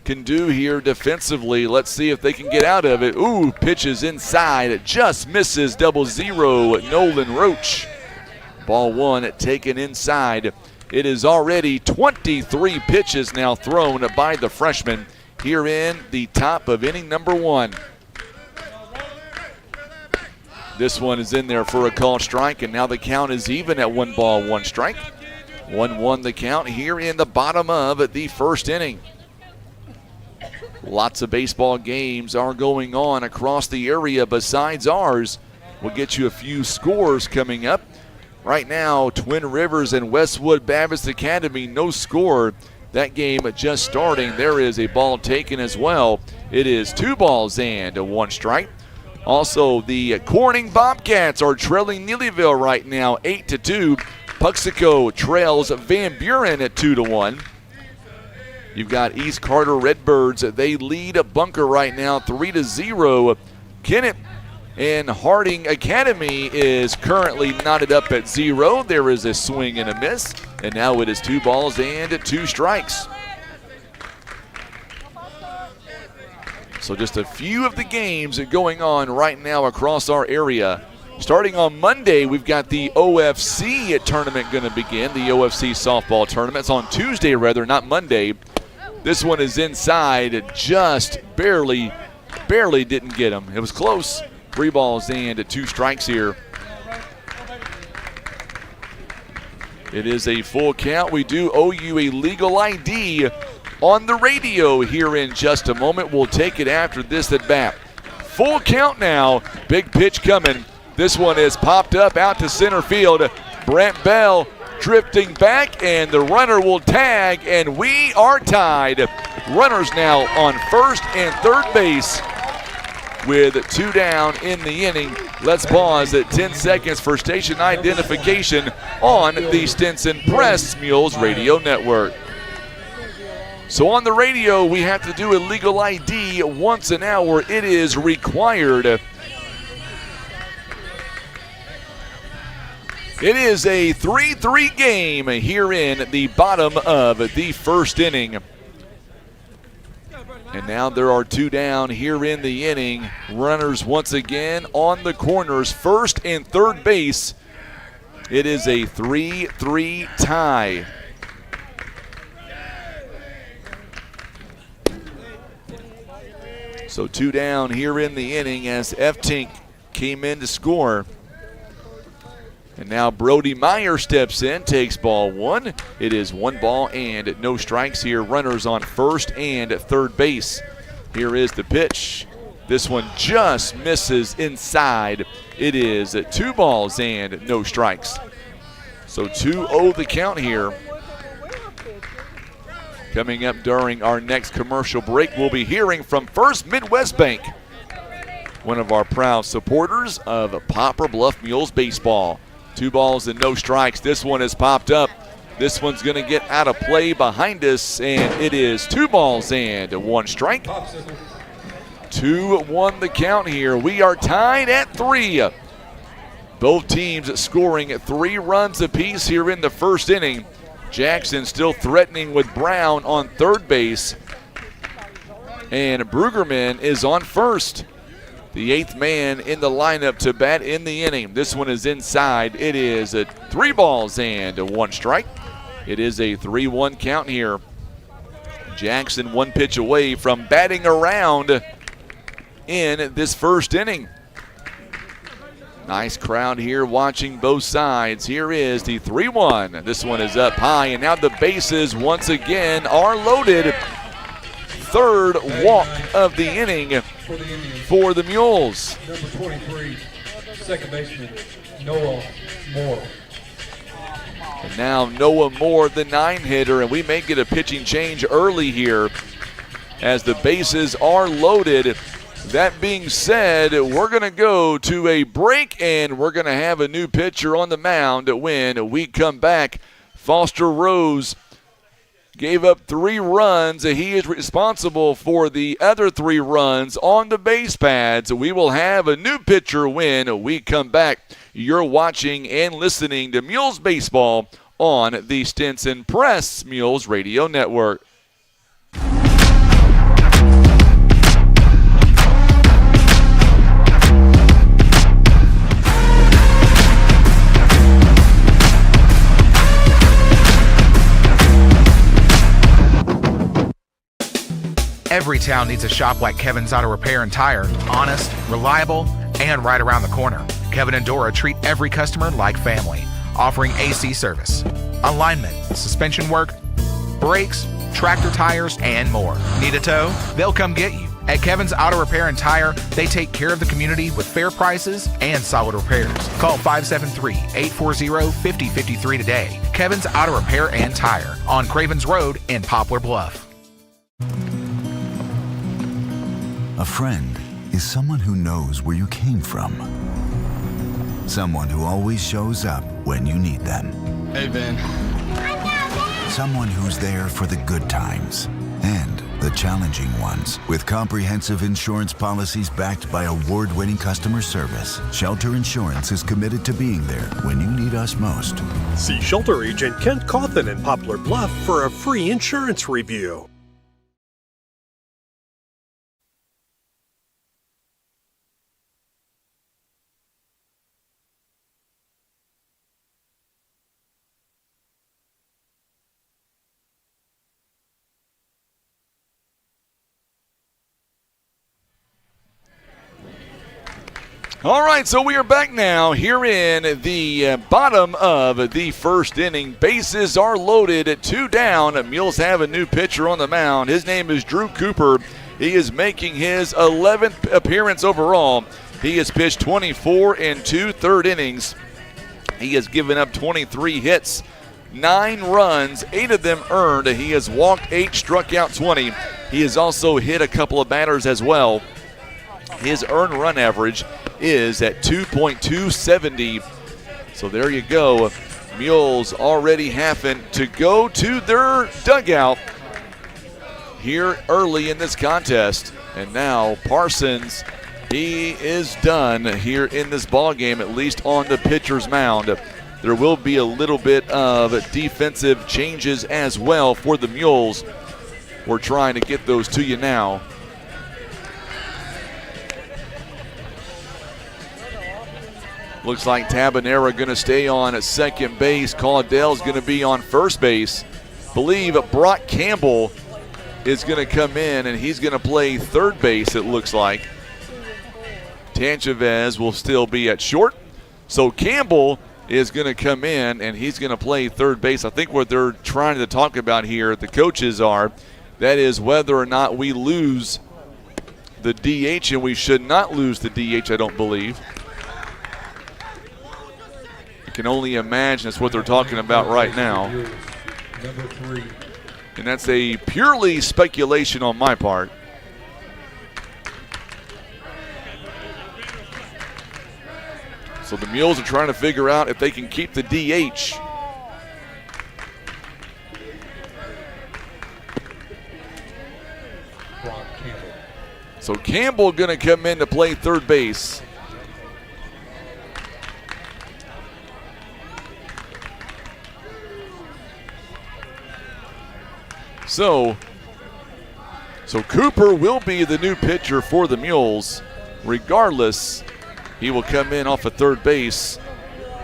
can do here defensively. Let's see if they can get out of it. Ooh, pitches inside. It just misses. 0-0 Nolan Roach. Ball 1 taken inside. It is already 23 pitches now thrown by the freshman here in the top of inning number 1. This one is in there for a called strike, and now the count is even at 1 ball, 1 strike. 1-1 the count here in the bottom of the first inning. Lots of baseball games are going on across the area besides ours. We'll get you a few scores coming up. Right now, Twin Rivers and Westwood Baptist Academy, no score. That game just starting. There is a ball taken as well. It is 2 balls and 1 strike. Also, the Corning Bobcats are trailing Neelyville right now, 8-2. Puxico trails Van Buren at 2-1. You've got East Carter Redbirds. They lead a Bunker right now, 3-0. Kennett and Harding Academy is currently knotted up at 0. There is a swing and a miss, and now it is 2 balls and 2 strikes. So just a few of the games going on right now across our area. Starting on Monday, we've got the OFC tournament going to begin, the OFC softball tournament. It's on Tuesday, rather, not Monday. This one is inside, just barely didn't get him. It was close. 3 balls and 2 strikes here. It is a full count. We do owe you a legal ID on the radio here in just a moment. We'll take it after this at bat. Full count now. Big pitch coming. This one is popped up out to center field. Brent Bell drifting back, and the runner will tag, and we are tied. Runners now on first and third base with 2 down in the inning. Let's pause at 10 seconds for station identification on the Stinson Press Mules Radio Network. So on the radio, we have to do a legal ID once an hour. It is required. It is a 3-3 game here in the bottom of the first inning. And now there are 2 down here in the inning. Runners once again on the corners, first and third base. It is a 3-3 tie. So 2 down here in the inning as F-Tink came in to score. And now Brody Meyer steps in, takes ball 1. It is 1 ball and no strikes here. Runners on first and third base. Here is the pitch. This one just misses inside. It is 2 balls and no strikes. So 2-0 the count here. Coming up during our next commercial break, we'll be hearing from First Midwest Bank, one of our proud supporters of Poplar Bluff Mules Baseball. 2 balls and no strikes. This one is popped up. This one's going to get out of play behind us, and it is 2 balls and 1 strike. 2-1 the count here. We are tied at 3. Both teams scoring 3 runs apiece here in the first inning. Jackson still threatening with Brown on third base. And Brueggerman is on first. The 8th man in the lineup to bat in the inning. This one is inside. It is 3 balls and 1 strike. It is a 3-1 count here. Jackson 1 pitch away from batting around in this first inning. Nice crowd here watching both sides. Here is the 3-1. This one is up high, and now the bases once again are loaded. 3rd walk of the inning for the Mules. Number 23, second baseman, Noah Moore. And now Noah Moore, the 9-hitter, and we may get a pitching change early here as the bases are loaded. That being said, we're going to go to a break, and we're going to have a new pitcher on the mound when we come back. Foster Rose gave up 3 runs. He is responsible for the other 3 runs on the base pads. We will have a new pitcher when we come back. You're watching and listening to Mules Baseball on the Stinson Press Mules Radio Network. Every town needs a shop like Kevin's Auto Repair and Tire. Honest, reliable, and right around the corner. Kevin and Dora treat every customer like family, offering AC service, alignment, suspension work, brakes, tractor tires, and more. Need a tow? They'll come get you. At Kevin's Auto Repair and Tire, they take care of the community with fair prices and solid repairs. Call 573-840-5053 today. Kevin's Auto Repair and Tire on Cravens Road in Poplar Bluff. A friend is someone who knows where you came from. Someone who always shows up when you need them. Hey, Ben. Someone who's there for the good times and the challenging ones. With comprehensive insurance policies backed by award-winning customer service, Shelter Insurance is committed to being there when you need us most. See Shelter Agent Kent Cawthon in Poplar Bluff for a free insurance review. All right, so we are back now here in the bottom of the first inning. Bases are loaded, 2 down. Mules have a new pitcher on the mound. His name is Drew Cooper. He is making his 11th appearance overall. He has pitched 24 and 2/3 innings. He has given up 23 hits, 9 runs, 8 of them earned. He has walked 8, struck out 20. He has also hit a couple of batters as well. His earned run average is at 2.270. So there you go. Mules already having to go to their dugout here early in this contest. And now Parsons, he is done here in this ball game, at least on the pitcher's mound. There will be a little bit of defensive changes as well for the Mules. We're trying to get those to you now. Looks like Tabanera going to stay on at second base. Caudell's going to be on first base. Believe Brock Campbell is going to come in, and he's going to play third base, it looks like. Tanchavez will still be at short. So Campbell is going to come in, and he's going to play third base. I think what they're trying to talk about here, the coaches are, that is whether or not we lose the DH, and we should not lose the DH, I don't believe. Can only imagine that's what they're talking about right now. Number 3. And that's a purely speculation on my part. So the Mules are trying to figure out if they can keep the DH. So Campbell going to come in to play third base. So Cooper will be the new pitcher for the Mules. Regardless, he will come in off of third base.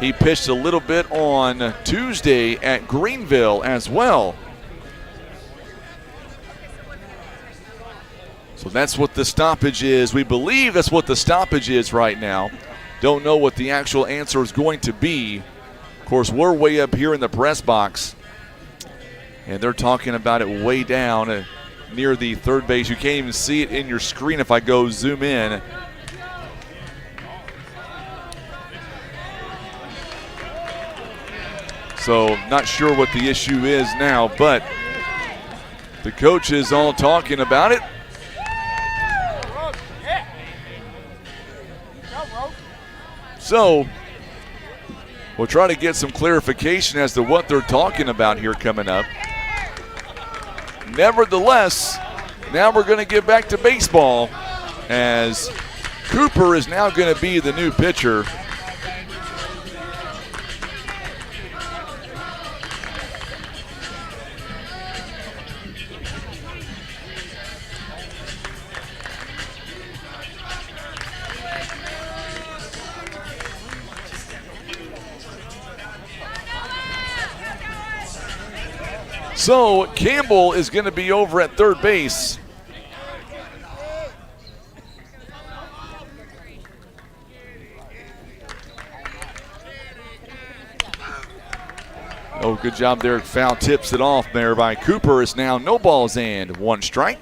He pitched a little bit on Tuesday at Greenville as well. So that's what the stoppage is. We believe that's what the stoppage is right now. Don't know what the actual answer is going to be. Of course, we're way up here in the press box. And they're talking about it way down near the third base. You can't even see it in your screen if I go zoom in. So not sure what the issue is now, but the coach is all talking about it. So we'll try to get some clarification as to what they're talking about here coming up. Nevertheless, now we're going to get back to baseball as Cooper is now going to be the new pitcher. So Campbell is going to be over at third base. Oh, good job there. Foul tips it off there by Cooper. It's now no balls and 1 strike.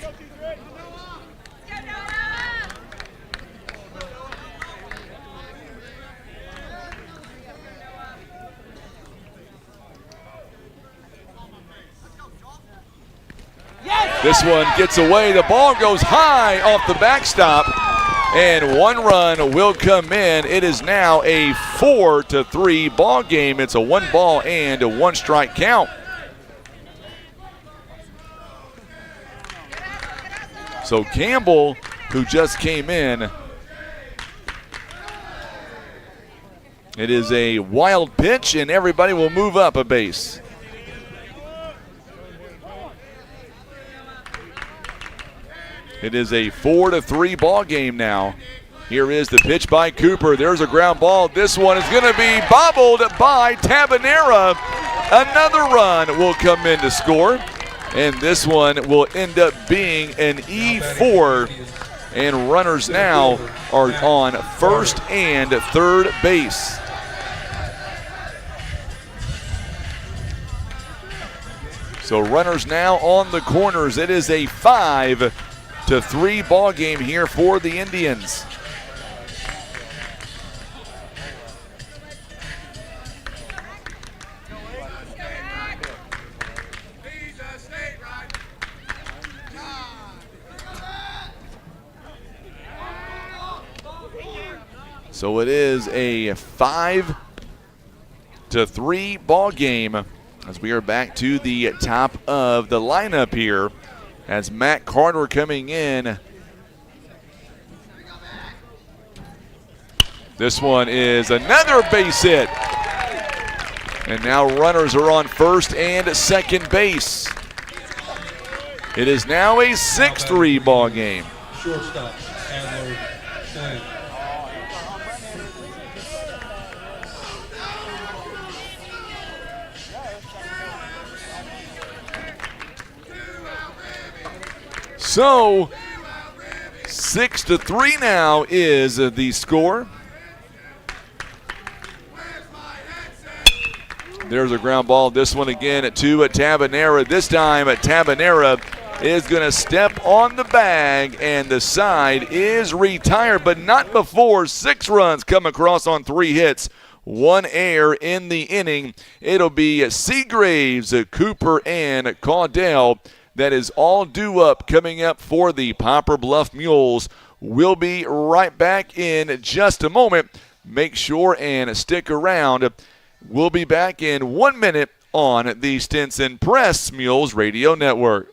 This one gets away. The ball goes high off the backstop, and 1 run will come in. It is now a 4-3 ball game. It's a 1 ball and a 1 strike count. So Campbell, who just came in, it is a wild pitch, and everybody will move up a base. It is a 4-3 ball game now. Here is the pitch by Cooper. There's a ground ball. This one is going to be bobbled by Tabanera. Another run will come in to score, and this one will end up being an E4 and runners now are on first and third base. So runners now on the corners. It is a 5-3 ball game here for the Indians. So it is a 5-3 ball game as we are back to the top of the lineup here as Matt Carter coming in. This one is another base hit. And now runners are on first and second base. It is now a 6-3 ball game. Shortstop, Adler, Slam. So 6-3 now is the score. There's a ground ball. This one again to Tabanera. This time Tabanera is going to step on the bag, and the side is retired, but not before 6 runs come across on 3 hits. 1 error in the inning. It'll be Seagraves, Cooper, and Caudell. That is all due up coming up for the Poplar Bluff Mules. We'll be right back in just a moment. Make sure and stick around. We'll be back in 1 minute on the Stinson Press Mules Radio Network.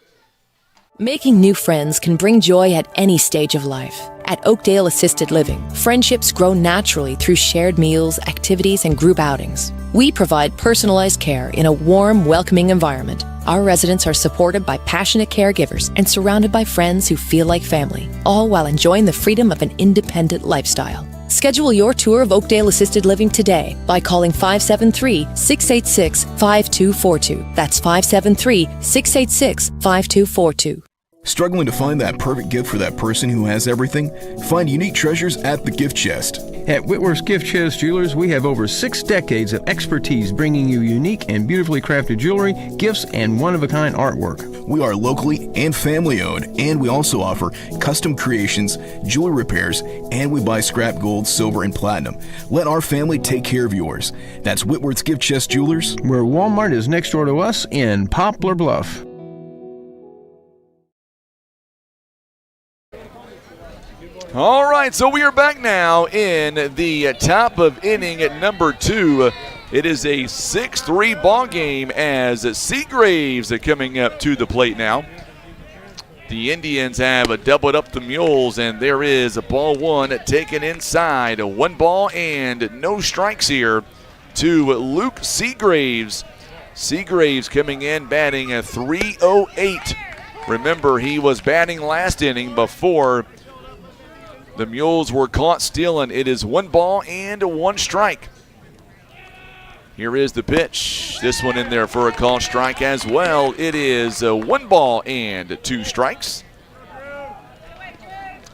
Making new friends can bring joy at any stage of life. At Oakdale Assisted Living, friendships grow naturally through shared meals, activities, and group outings. We provide personalized care in a warm, welcoming environment. Our residents are supported by passionate caregivers and surrounded by friends who feel like family, all while enjoying the freedom of an independent lifestyle. Schedule your tour of Oakdale Assisted Living today by calling 573-686-5242. That's 573-686-5242. Struggling to find that perfect gift for that person who has everything? Find unique treasures at the Gift Chest. At Whitworth's Gift Chest Jewelers, we have over 6 decades of expertise bringing you unique and beautifully crafted jewelry, gifts, and one-of-a-kind artwork. We are locally and family-owned, and we also offer custom creations, jewelry repairs, and we buy scrap gold, silver, and platinum. Let our family take care of yours. That's Whitworth's Gift Chest Jewelers, where Walmart is next door to us in Poplar Bluff. All right, so we are back now in the top of inning at number 2. It is a 6-3 ball game as Seagraves are coming up to the plate now. The Indians have doubled up the Mules, and there is a ball 1 taken inside. 1 ball and no strikes here to Luke Seagraves. Seagraves coming in batting a .308. Remember, he was batting last inning before the Mules were caught stealing. It is 1 ball and 1 strike. Here is the pitch. This one in there for a called strike as well. It is 1 ball and 2 strikes.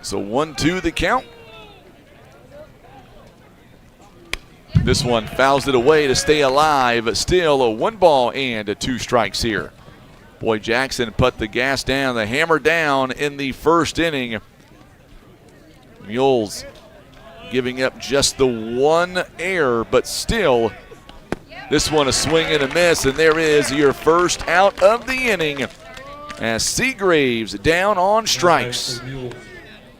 So 1-2 the count. This one fouls it away to stay alive. Still a 1 ball and 2 strikes here. Boy, Jackson put the gas down, the hammer down in the first inning. Mules giving up just the 1 error, but still this one a swing and a miss, and there is your first out of the inning as Seagraves down on strikes.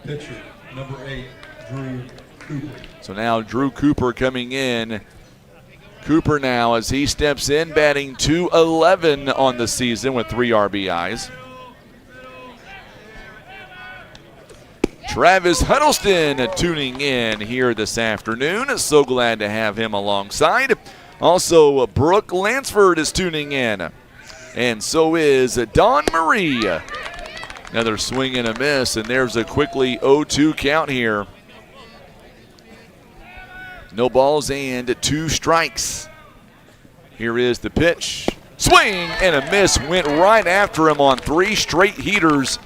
Pitcher, number 8, Drew Cooper. So now Drew Cooper coming in. Cooper now as he steps in batting .211 on the season with 3 RBIs. Travis Huddleston tuning in here this afternoon. So glad to have him alongside. Also, Brooke Lansford is tuning in. And so is Don Marie. Another swing and a miss, and there's a quickly 0-2 count here. No balls and 2 strikes. Here is the pitch. Swing and a miss, went right after him on 3 straight heaters.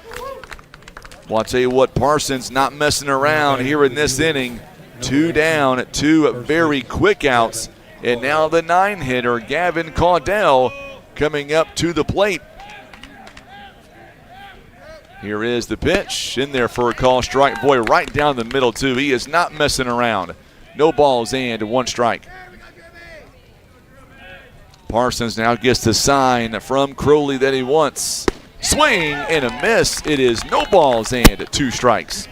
Well, I'll tell you what, Parsons not messing around here in this inning. 2 down, 2 very quick outs. And now the 9-hitter, Gavin Caudell, coming up to the plate. Here is the pitch. In there for a call strike. Boy, right down the middle, too. He is not messing around. No balls and 1 strike. Parsons now gets the sign from Crowley that he wants. Swing and a miss. It is no balls and 2 strikes.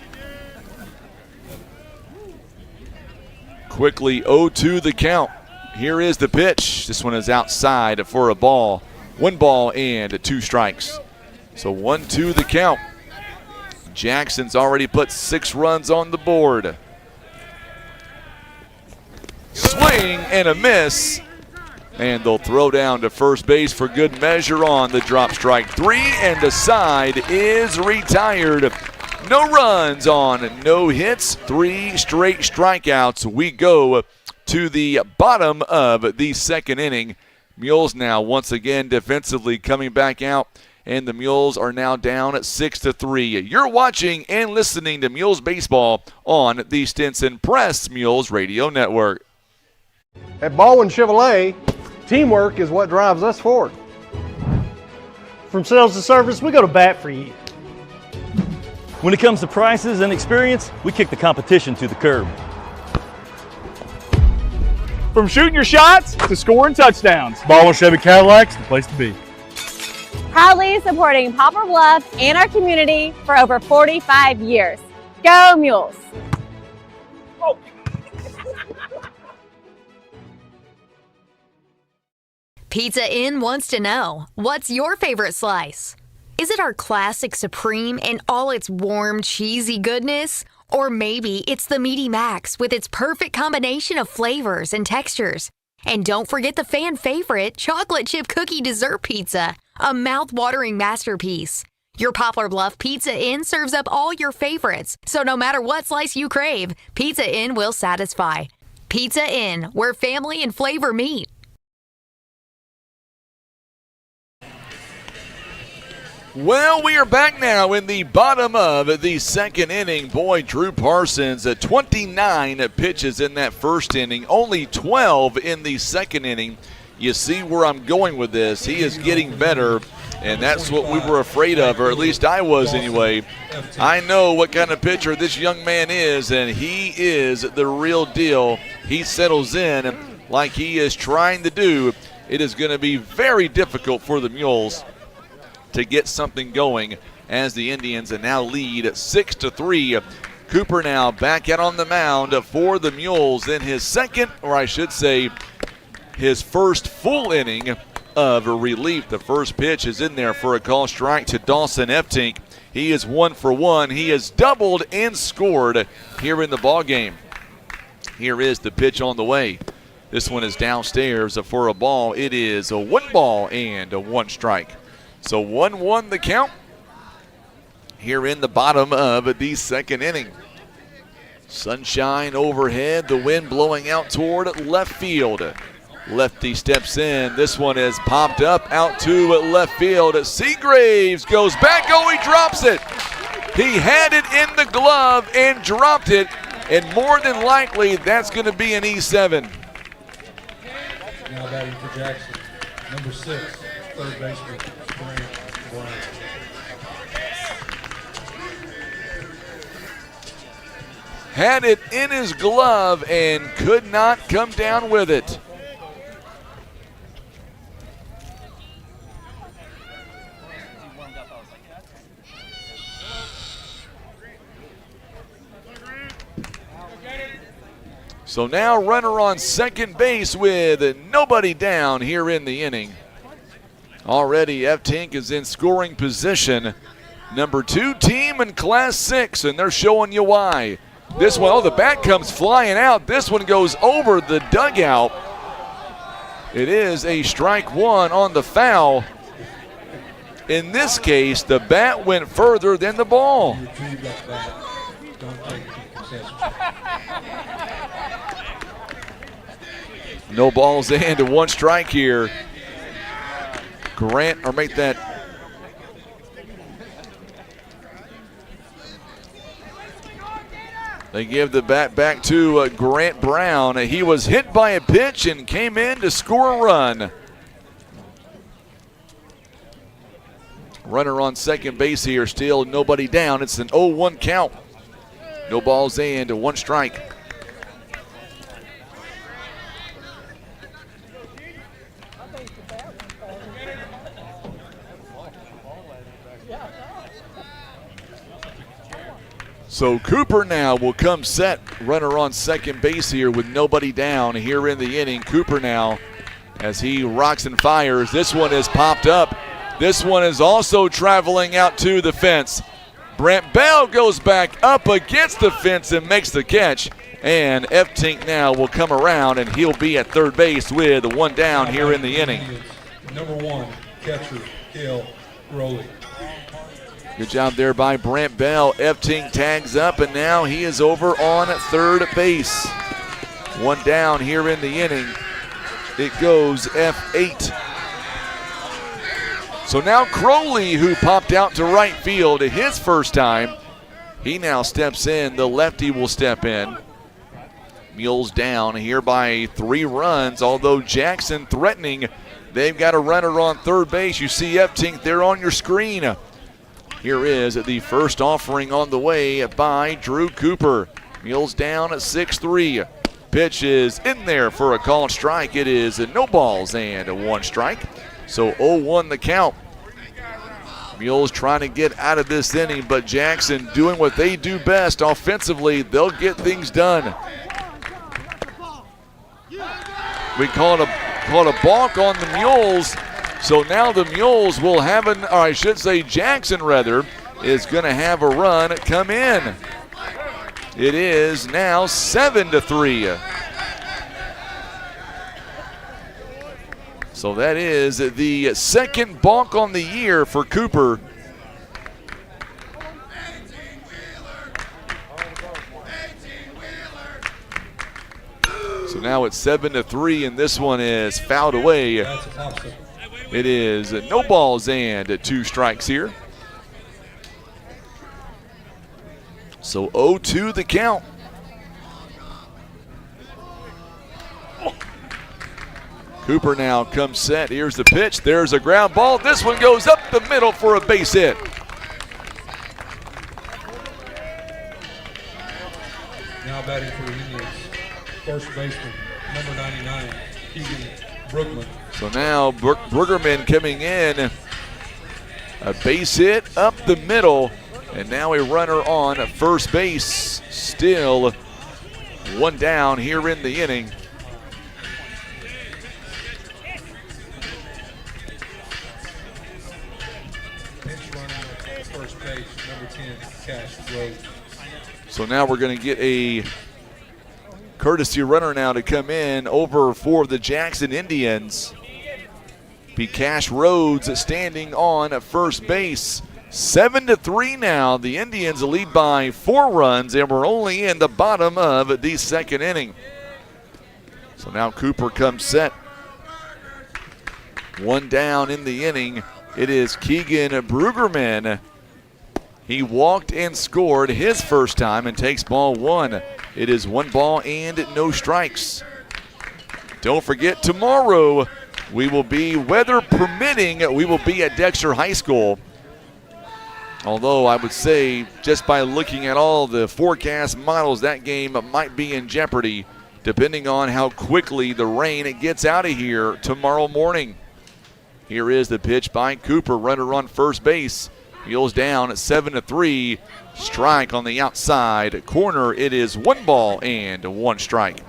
Quickly 0-2 the count. Here is the pitch. This one is outside for a ball. 1 ball and 2 strikes. So 1-2 the count. Jackson's already put 6 runs on the board. Swing and a miss. And they'll throw down to first base for good measure on the drop strike 3. And the side is retired. No runs on no hits. 3 straight strikeouts. We go to the bottom of the 2nd inning. Mules now once again defensively coming back out. And the Mules are now down at 6-3. You're watching and listening to Mules Baseball on the Stinson Press Mules Radio Network. At Baldwin Chevrolet, teamwork is what drives us forward. From sales to service, we go to bat for you. When it comes to prices and experience, we kick the competition to the curb. From shooting your shots to scoring touchdowns, Baldwin Chevy Cadillac's the place to be. Proudly supporting Poplar Bluff and our community for over 45 years. Go Mules! Pizza Inn wants to know, what's your favorite slice? Is it our classic Supreme in all its warm, cheesy goodness? Or maybe it's the Meaty Max with its perfect combination of flavors and textures. And don't forget the fan favorite chocolate chip cookie dessert pizza, a mouth-watering masterpiece. Your Poplar Bluff Pizza Inn serves up all your favorites, so no matter what slice you crave, Pizza Inn will satisfy. Pizza Inn, where family and flavor meet. Well, we are back now in the bottom of the 2nd inning. Boy, Drew Parsons at 29 pitches in that first inning, only 12 in the 2nd inning. You see where I'm going with this. He is getting better, and that's what we were afraid of, or at least I was anyway. I know what kind of pitcher this young man is, and he is the real deal. He settles in like he is trying to do. It is going to be very difficult for the Mules to get something going as the Indians now lead 6-3. Cooper now back out on the mound for the Mules in his second, or I should say his first full inning of relief. The first pitch is in there for a call strike to Dawson Eftink. He is 1 for 1. He has doubled and scored here in the ball game. Here is the pitch on the way. This one is downstairs for a ball. It is a 1 ball and 1 strike. So 1-1 the count here in the bottom of the 2nd inning. Sunshine overhead, the wind blowing out toward left field. Lefty steps in. This one is popped up out to left field. Seagraves goes back. Oh, he drops it. He had it in the glove and dropped it. And more than likely, that's going to be an E7. Now batting for Jackson, number 6, third baseman, Brand Bryant. Had it in his glove and could not come down with it. So now runner on second base with nobody down here in the inning. Already Eftink is in scoring position. Number 2 team in Class 6, and they're showing you why. This one, oh, the bat comes flying out. This one goes over the dugout. It is a strike 1 on the foul. In this case, the bat went further than the ball. No balls and 1 strike here. Grant, or make that. They give the bat back to Grant Brown. He was hit by a pitch and came in to score a run. Runner on second base here, still nobody down. It's an 0-1 count. No balls and 1 strike. So Cooper now will come set. Runner on second base here with nobody down here in the inning. Cooper now as he rocks and fires. This one is popped up. This one is also traveling out to the fence. Brent Bell goes back up against the fence and makes the catch. And F-Tink now will come around and he'll be at third base with 1 down here in the inning. Number 1, catcher, Cale Rowley. Good job there by Brent Bell. F-Tink tags up, and now he is over on third base. 1 down here in the inning. It goes F8. So now Crowley, who popped out to right field his first time, he now steps in. The lefty will step in. Mules down here by 3 runs, although Jackson threatening. They've got a runner on third base. You see F-Tink there on your screen. Here is the first offering on the way by Drew Cooper. Mules down at 6-3. Pitch is in there for a called strike. It is no balls and 1 strike. So 0-1 the count. Mules trying to get out of this inning, but Jackson doing what they do best offensively. They'll get things done. We call it a balk on the Mules. So now the Mules will have or I should say Jackson rather, is going to have a run come in. It is now 7-3. So that is the second balk on the year for Cooper. So now it's 7-3, and this one is fouled away. It is no balls and 2 strikes here. So 0-2 the count. Cooper now comes set. Here's the pitch. There's a ground ball. This one goes up the middle for a base hit. Now batting for the Indians, first baseman, number 99, Keegan Brookman. So now Bruggerman coming in. A base hit up the middle. And now a runner on first base. Still 1 down here in the inning. Pinch runner at first base, number 10, Cash Rhodes. So now we're going to get a courtesy runner now to come in over for the Jackson Indians. Be Cash Rhodes standing on first base. 7-3 now. The Indians lead by 4 runs, and we're only in the bottom of the second inning. So now Cooper comes set. 1 down in the inning. It is Keegan Bruggerman. He walked and scored his first time and takes ball 1. It is 1 ball and no strikes. Don't forget, tomorrow we will be, weather permitting, we will be at Dexter High School. Although I would say, just by looking at all the forecast models, that game might be in jeopardy depending on how quickly the rain gets out of here tomorrow morning. Here is the pitch by Cooper, runner on first base. Mules down at 7-3. Strike on the outside corner. It is 1 ball and 1 strike.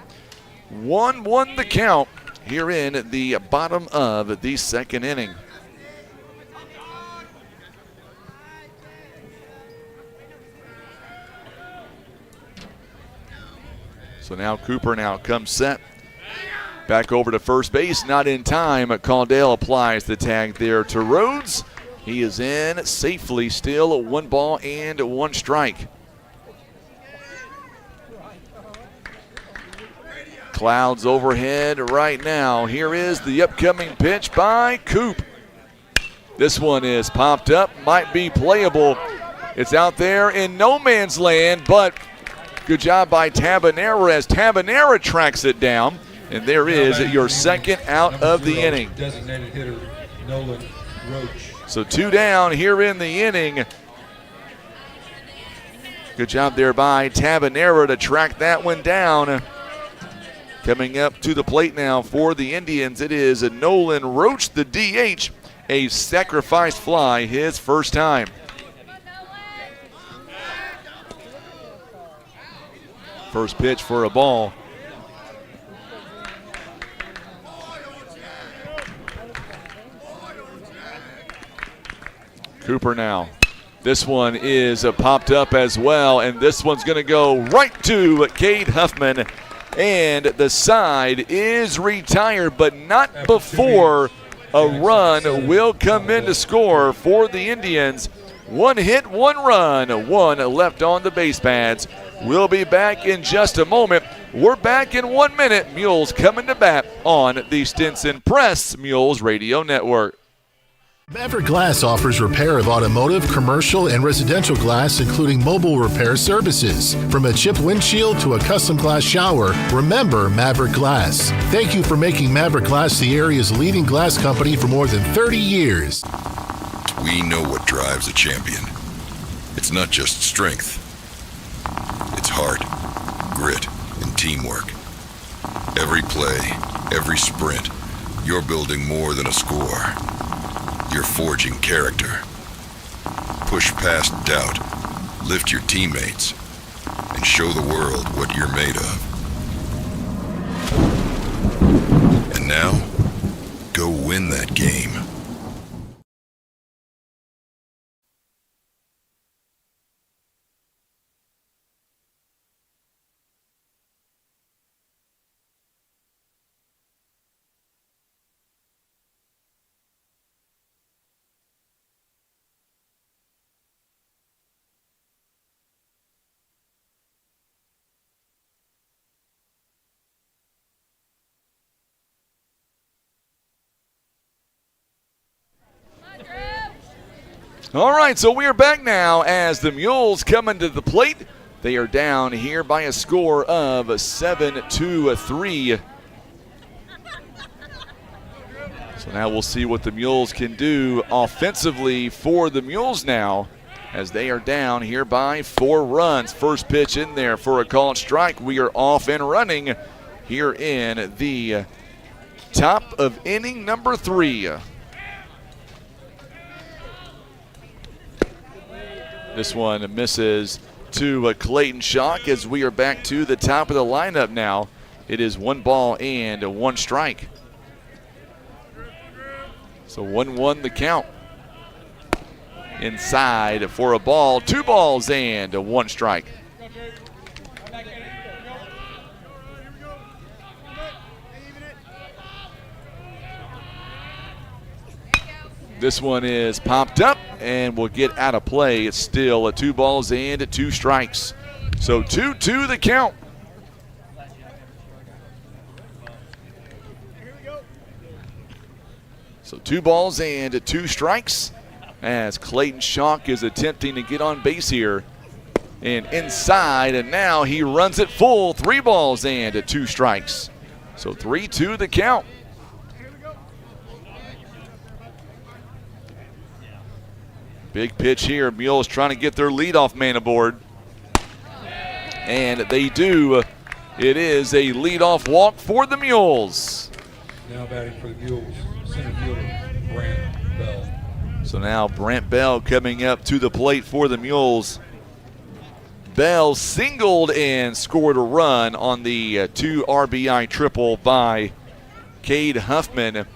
1-1 the count here in the bottom of the second inning. So now Cooper now comes set. Back over to first base, not in time. Caldell applies the tag there to Rhodes. He is in safely still, 1 ball and 1 strike. Clouds overhead right now. Here is the upcoming pitch by Coop. This one is popped up, might be playable. It's out there in no man's land, but Good job by Tabanera as Tabanera tracks it down. And there is your second out of the inning. Designated hitter Nolan Roach. So 2 down here in the inning. Good job there by Tabanera to track that one down. Coming up to the plate now for the Indians, it is Nolan Roach, the DH, a sacrifice fly, his first time. First pitch for a ball. Cooper now. This one is popped up as well, and this one's going to go right to Cade Huffman. And the side is retired, but not before a run will come in to score for the Indians. 1 hit, 1 run, 1 left on the base pads. We'll be back in just a moment. We're back in 1 minute. Mules coming to bat on the Stinson Press Mules Radio Network. Maverick Glass offers repair of automotive, commercial, and residential glass, including mobile repair services. From a chipped windshield to a custom glass shower, remember Maverick Glass. Thank you for making Maverick Glass the area's leading glass company for more than 30 years. We know what drives a champion. It's not just strength. It's heart, grit, and teamwork. Every play, every sprint, you're building more than a score. You're forging character. Push past doubt, lift your teammates, and show the world what you're made of. And now, go win that game. All right, so we are back now as the Mules come into the plate. They are down here by a score of 7-3. So now we'll see what the Mules can do offensively for the Mules now as they are down here by 4 runs. First pitch in there for a called strike. We are off and running here in the top of inning number 3. This one misses to Clayton Schock as we are back to the top of the lineup now. It is 1 ball and 1 strike. So 1-1 the count. Inside for a ball, 2 balls and 1 strike. This one is popped up and will get out of play. It's still 2 balls and 2 strikes. So 2-2 the count. So 2 balls and 2 strikes as Clayton Schock is attempting to get on base here. And inside, and now he runs it full. 3 balls and 2 strikes. So 3-2 the count. Big pitch here. Mules trying to get their leadoff man aboard. And they do. It is a leadoff walk for the Mules. Now batting for the Mules, center fielder Brant Bell. So now Brant Bell coming up to the plate for the Mules. Bell singled and scored a run on the 2 RBI triple by Cade Huffman.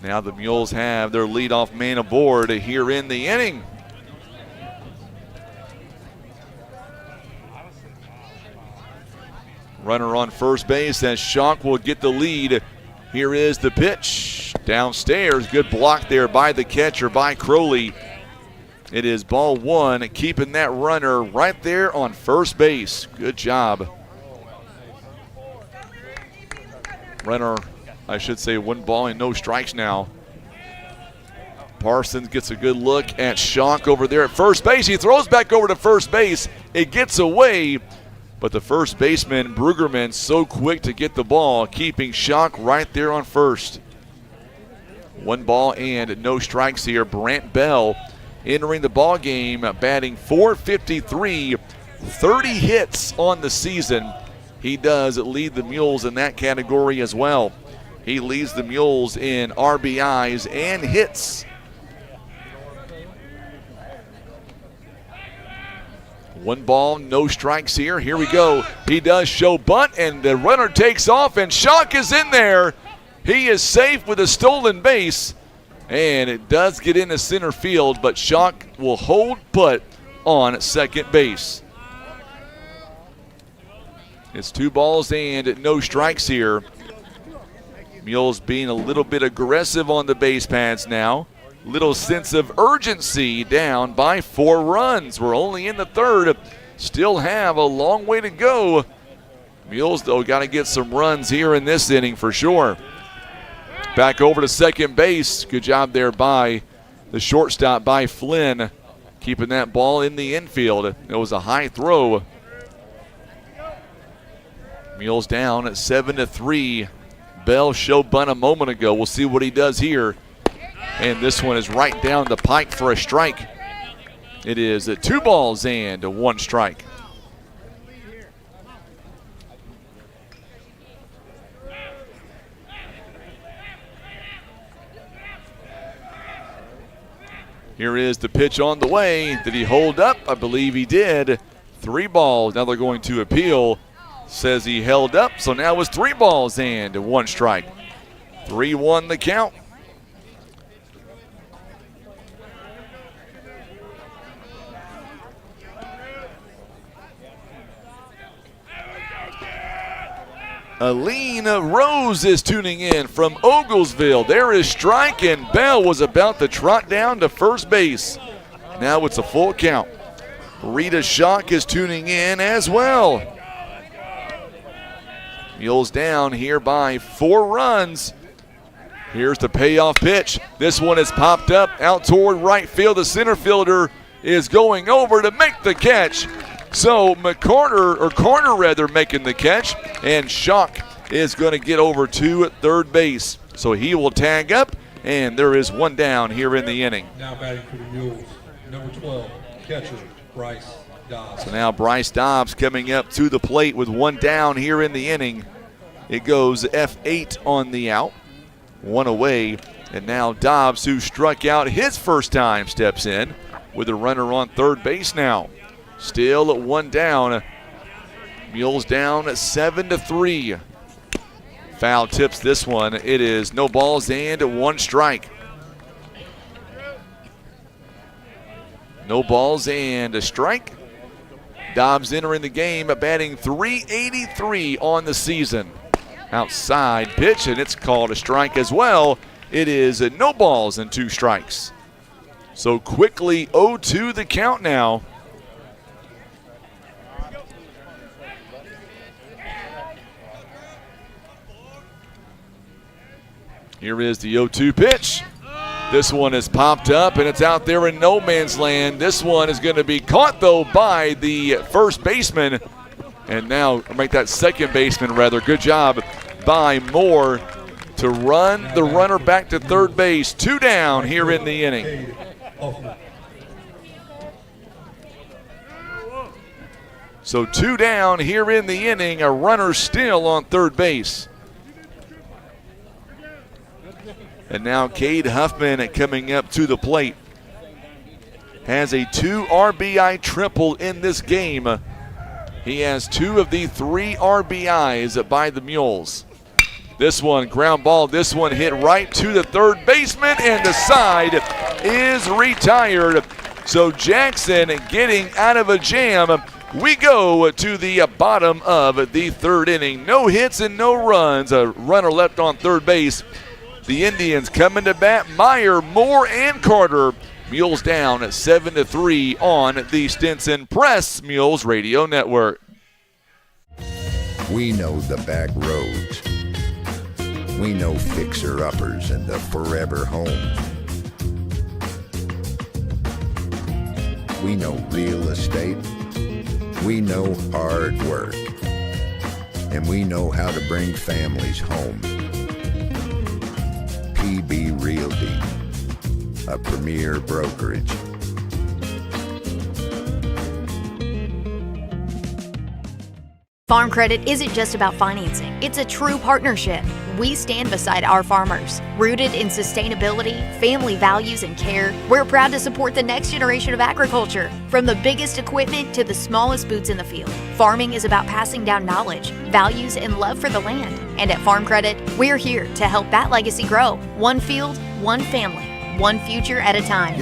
Now the Mules have their leadoff man aboard here in the inning. Runner on first base as Schock will get the lead. Here is the pitch. Downstairs, good block there by the catcher, by Crowley. It is ball 1, keeping that runner right there on first base. Good job. Runner, I should say, 1 ball and no strikes now. Parsons gets a good look at Schock over there at first base. He throws back over to first base. It gets away, but the first baseman, Brueggemann, so quick to get the ball, keeping Schock right there on first. 1 ball and no strikes here. Brant Bell entering the ball game, batting .453, 30 hits on the season. He does lead the Mules in that category as well. He leads the Mules in RBIs and hits. 1 ball, no strikes here. Here we go. He does show bunt, and the runner takes off, and Schock is in there. He is safe with a stolen base, and it does get into center field, but Schock will hold put on second base. It's 2 balls and no strikes here. Mules being a little bit aggressive on the base paths now. Little sense of urgency, down by 4 runs. We're only in the third. Still have a long way to go. Mules, though, got to get some runs here in this inning for sure. Back over to second base. Good job there by the shortstop, by Flynn, keeping that ball in the infield. It was a high throw. Mules down at 7-3. Bell showed bunt a moment ago. We'll see what he does here. And this one is right down the pike for a strike. It is 2 balls and 1 strike. Here is the pitch on the way. Did he hold up? I believe he did. 3 balls. Now they're going to appeal. Says he held up, so now it's 3 balls and 1 strike. 3-1 the count. Aline Rose is tuning in from Oglesville. There is strike, and Bell was about to trot down to first base. Now it's a full count. Rita Schock is tuning in as well. Mules down here by 4 runs. Here's the payoff pitch. This one is popped up out toward right field. The center fielder is going over to make the catch. So Carter making the catch, and Schock is going to get over to third base. So he will tag up, and there is 1 down here in the inning. Now batting for the Mules, number 12, catcher Bryce Dobbs. So now Bryce Dobbs coming up to the plate with 1 down here in the inning. It goes F8 on the out, 1 away, and now Dobbs, who struck out his first time, steps in with a runner on third base now. Still at 1 down. Mules down at 7-3. Foul tips this one. It is no balls and 1 strike. No balls and a strike. Dobbs entering the game, batting .383 on the season. Outside pitch, and it's called a strike as well. It is no balls and 2 strikes. So quickly 0-2 the count now. Here is the 0-2 pitch. This one is popped up, and it's out there in no man's land. This one is going to be caught, though, by the first baseman. And now, make that second baseman, rather. Good job by Moore to run the runner back to third base. 2 down here in the inning. So 2 down here in the inning. A runner still on third base. And now Cade Huffman coming up to the plate. Has a 2 RBI triple in this game. He has 2 of the 3 RBIs by the Mules. This one, ground ball. This one hit right to the third baseman, and the side is retired. So Jackson getting out of a jam. We go to the bottom of the third inning. No hits and no runs. A runner left on third base. The Indians coming to bat. Meyer, Moore, and Carter. Mules down at 7-3 on the Stinson Press Mules Radio Network. We know the back roads. We know fixer-uppers and the forever home. We know real estate. We know hard work. And we know how to bring families home. PB Realty, a premier brokerage. Farm credit isn't just about financing, it's a true partnership. We stand beside our farmers. Rooted in sustainability, family values, and care, we're proud to support the next generation of agriculture. From the biggest equipment to the smallest boots in the field, farming is about passing down knowledge, values, and love for the land. And at Farm Credit, we're here to help that legacy grow. One field, one family, one future at a time.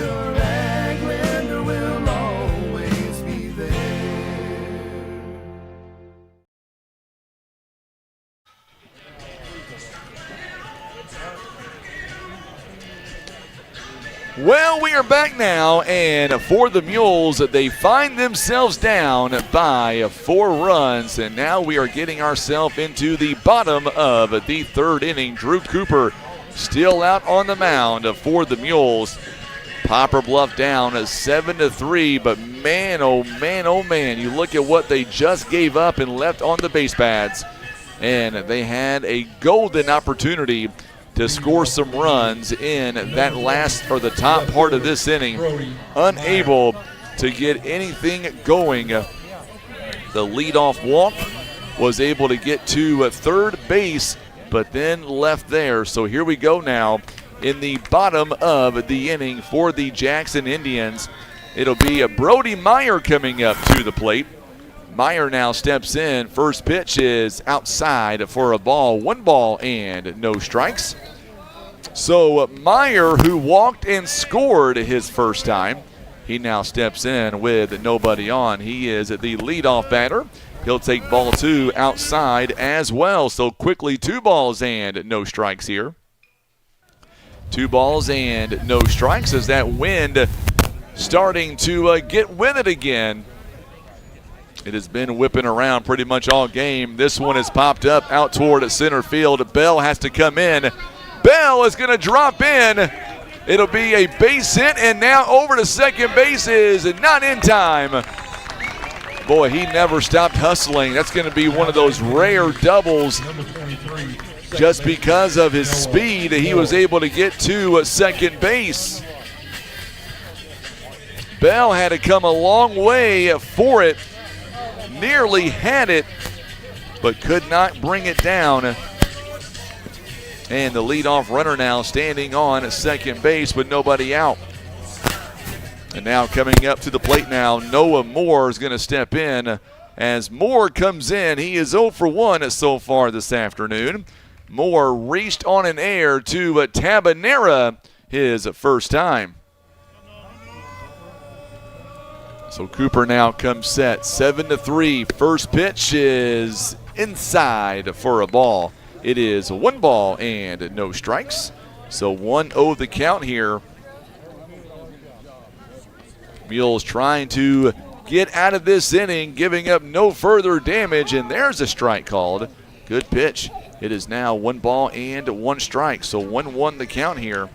Well, we are back now, and for the Mules, they find themselves down by 4 runs, and now we are getting ourselves into the bottom of the 3rd inning. Drew Cooper still out on the mound for the Mules. Poplar Bluff down 7-3, but man, oh man, you look at what they just gave up and left on the base pads, and they had a golden opportunity to score some runs in that last or the top part of this inning. Unable to get anything going. The leadoff walk was able to get to 3rd base, but then left there. So here we go now in the bottom of the inning for the Jackson Indians. It'll be a Brody Meyer coming up to the plate. Meyer now steps in. First pitch is outside for a ball. 1 ball and no strikes. So Meyer, who walked and scored his first time, he now steps in with nobody on. He is the leadoff batter. He'll take ball 2 outside as well. So quickly 2 balls and no strikes here. 2 balls and no strikes as that wind starting to get with it again. It has been whipping around pretty much all game. This one has popped up out toward center field. Bell has to come in. Bell is going to drop in. It'll be a base hit, and now over to second base is not in time. Boy, he never stopped hustling. That's going to be one of those rare doubles. Just because of his speed, he was able to get to second base. Bell had to come a long way for it. Nearly had it, but could not bring it down. And the leadoff runner now standing on second base with nobody out. And now coming up to the plate now, Noah Moore is going to step in. As Moore comes in, he is 0 for 1 so far this afternoon. Moore reached on an air to Tabanera his first time. So Cooper now comes set, 7-3. First pitch is inside for a ball. It is 1 ball and no strikes. So 1-0 the count here. Mules trying to get out of this inning, giving up no further damage, and there's a strike called. Good pitch. It is now 1 ball and 1 strike. So 1-1 the count here.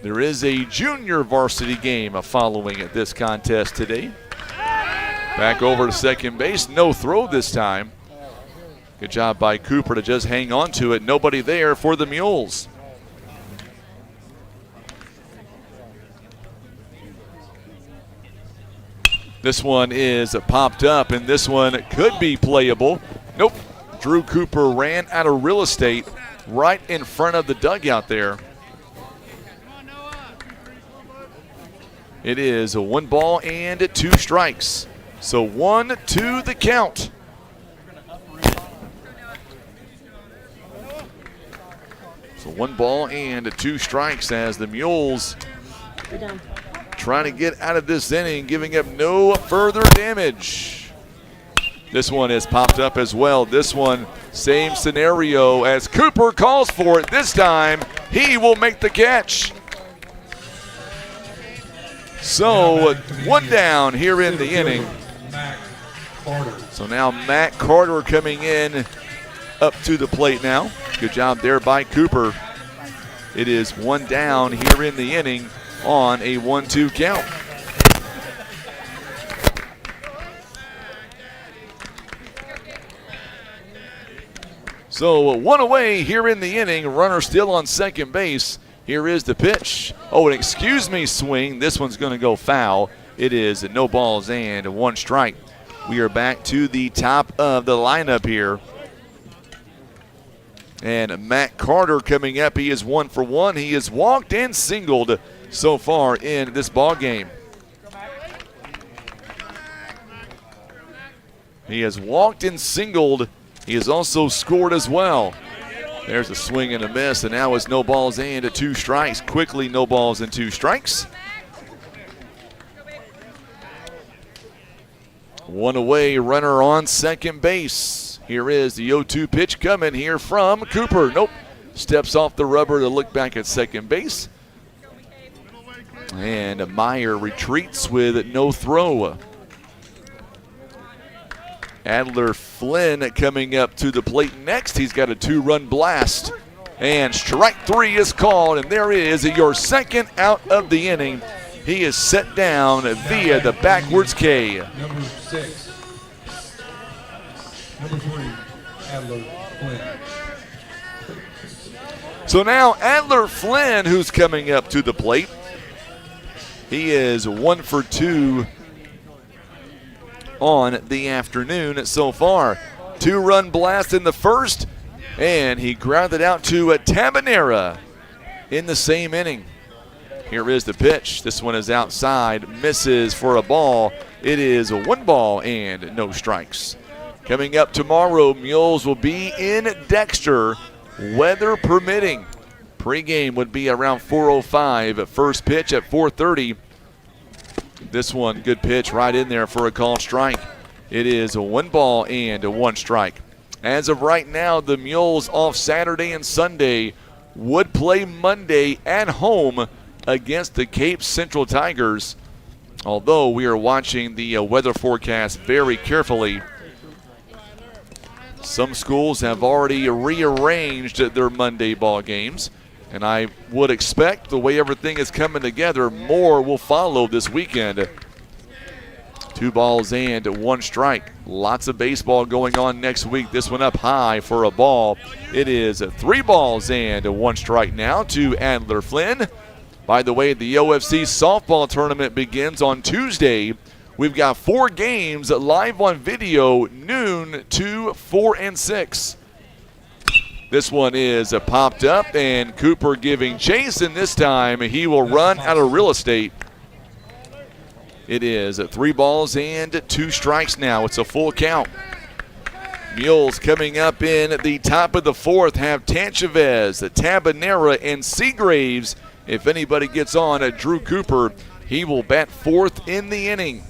There is a junior varsity game following at this contest today. Back over to second base. No throw this time. Good job by Cooper to just hang on to it. Nobody there for the Mules. This one is popped up, and this one could be playable. Nope. Drew Cooper ran out of real estate right in front of the dugout there. It is a 1 ball and 2 strikes. So 1-2 the count. So 1 ball and 2 strikes as the Mules trying to get out of this inning, giving up no further damage. This one has popped up as well. This one, same scenario as Cooper calls for it. This time, he will make the catch. So 1 down here in the inning. So now Matt Carter coming in up to the plate now. Good job there by Cooper. It is 1 down here in the inning on a 1-2 count. So one away here in the inning. Runner still on second base. Here is the pitch. Oh, an excuse me swing. This one's going to go foul. It is no balls and 1 strike. We are back to the top of the lineup here. And Matt Carter coming up. He is 1 for 1. He has walked and singled so far in this ball game. He has walked and singled. He has also scored as well. There's a swing and a miss, and now it's no balls and 2 strikes. Quickly, no balls and 2 strikes. 1 away, runner on second base. Here is the 0-2 pitch coming here from Cooper. Nope, steps off the rubber to look back at second base. And Meyer retreats with no throw. Adler Flynn coming up to the plate next. He's got a 2-run blast. And strike 3 is called, and there is your second out of the inning. He is set down via the backwards K. Number 6. Number 3, Adler Flynn. So now Adler Flynn, who's coming up to the plate. He is 1 for 2 on the afternoon so far. 2-run blast in the first, and he grounded out to Tabanera in the same inning. Here is the pitch. This one is outside, misses for a ball. It is 1 ball and no strikes. Coming up tomorrow, Mules will be in Dexter, weather permitting. Pre-game would be around 4:05. First pitch at 4:30. This one, good pitch right in there for a called strike. It is 1 ball and 1 strike. As of right now, the Mules off Saturday and Sunday would play Monday at home against the Cape Central Tigers. Although we are watching the weather forecast very carefully, some schools have already rearranged their Monday ball games. And I would expect the way everything is coming together, more will follow this weekend. 2 balls and 1 strike. Lots of baseball going on next week. This one up high for a ball. It is 3 balls and 1 strike now to Adler Flynn. By the way, the OFC softball tournament begins on Tuesday. We've got 4 games live on video, noon, 2, 4, and 6. This one is popped up, and Cooper giving chase, and this time he will run out of real estate. It is 3 balls and 2 strikes now. It's a full count. Mules coming up in the top of the 4th have Tanchavez, Tabanera, and Seagraves. If anybody gets on Drew Cooper, he will bat 4th in the inning.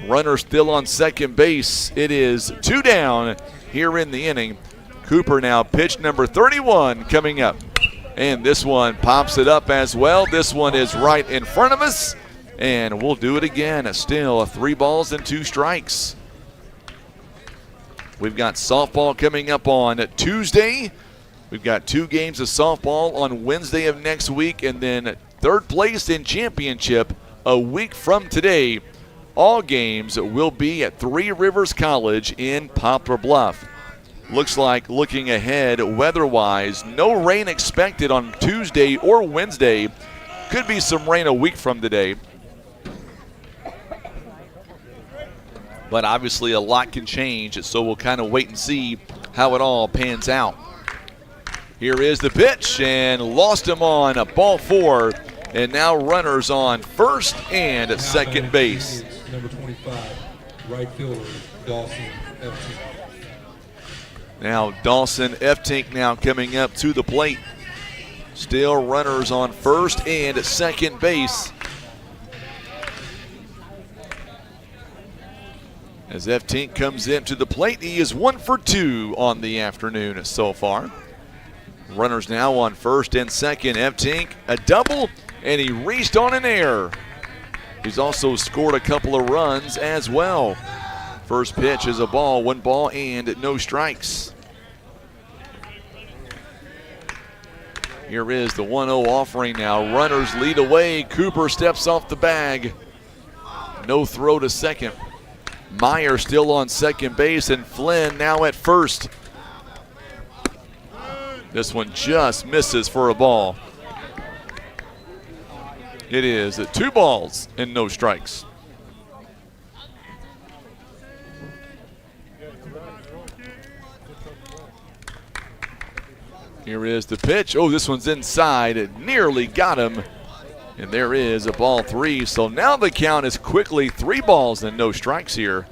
Runner still on second base. It is 2 down here in the inning. Cooper now pitch number 31 coming up. And this one pops it up as well. This one is right in front of us. And we'll do it again. Still 3 balls and 2 strikes. We've got softball coming up on Tuesday. We've got 2 games of softball on Wednesday of next week. And then 3rd place in championship a week from today. All games will be at Three Rivers College in Poplar Bluff. Looks like, looking ahead weather-wise, no rain expected on Tuesday or Wednesday. Could be some rain a week from today. But obviously a lot can change, so we'll kind of wait and see how it all pans out. Here is the pitch, and lost him on a ball 4. And now runners on first and second base. Number 25, right fielder, Dawson Eftink. Now Dawson Eftink now coming up to the plate. Still runners on first and second base. As Eftink comes into the plate, he is 1 for 2 on the afternoon so far. Runners now on first and second. Eftink a double, and he reached on an error. He's also scored a couple of runs as well. First pitch is a ball, 1 ball and no strikes. Here is the 1-0 offering now. Runners lead away. Cooper steps off the bag. No throw to second. Meyer still on second base, and Flynn now at first. This one just misses for a ball. It is 2 balls and no strikes. Here is the pitch. Oh, this one's inside. It nearly got him. And there is a ball 3. So now the count is quickly 3 balls and no strikes here.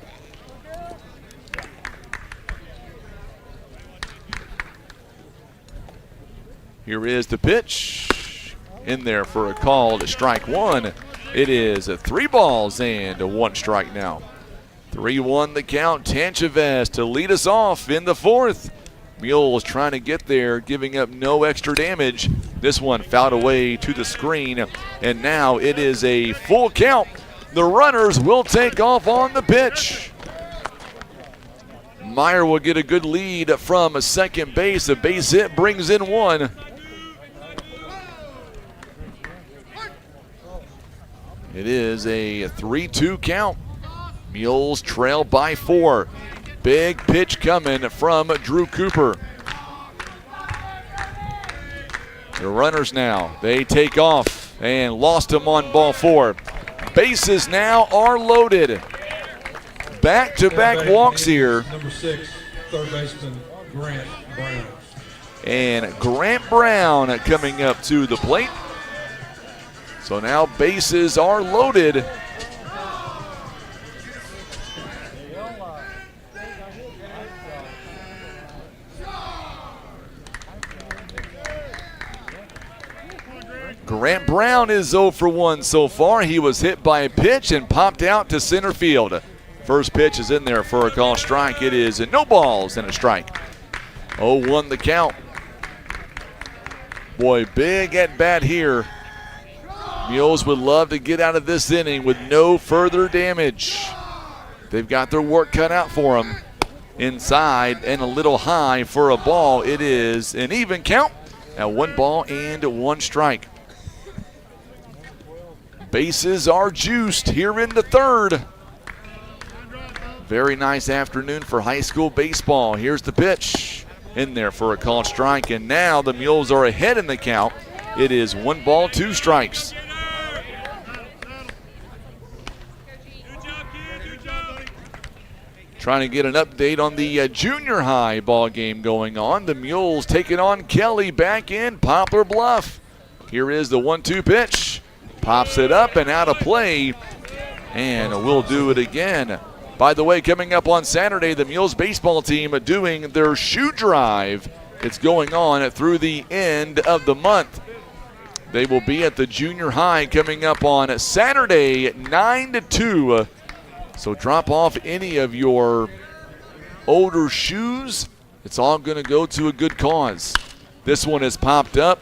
Here is the pitch. In there for a call to strike 1. It is 3 balls and 1 strike now. 3-1 the count. Tanchavez to lead us off in the 4th. Mules trying to get there, giving up no extra damage. This one fouled away to the screen, and now it is a full count. The runners will take off on the pitch. Meyer will get a good lead from second base. A base hit brings in 1. It is a 3-2 count. Mules trail by 4. Big pitch coming from Drew Cooper. The runners now, they take off and lost him on ball 4. Bases now are loaded. Back-to-back walks here. Number 6, third baseman Grant Brown. And Grant Brown coming up to the plate. So now bases are loaded. Grant Brown is 0 for 1 so far. He was hit by a pitch and popped out to center field. First pitch is in there for a call strike. It is no balls and a strike. 0-1 the count. Boy, big at bat here. Mules would love to get out of this inning with no further damage. They've got their work cut out for them. Inside and a little high for a ball. It is an even count at 1 ball and 1 strike. Bases are juiced here in the 3rd. Very nice afternoon for high school baseball. Here's the pitch. In there for a called strike, and now the Mules are ahead in the count. It is 1 ball, 2 strikes. Trying to get an update on the junior high ball game going on. The Mules taking on Kelly back in Poplar Bluff. Here is the 1-2 pitch. Pops it up and out of play, and we'll do it again. By the way, coming up on Saturday, the Mules baseball team doing their shoe drive. It's going on through the end of the month. They will be at the junior high coming up on Saturday at 9 to 2. So drop off any of your older shoes. It's all going to go to a good cause. This one is popped up.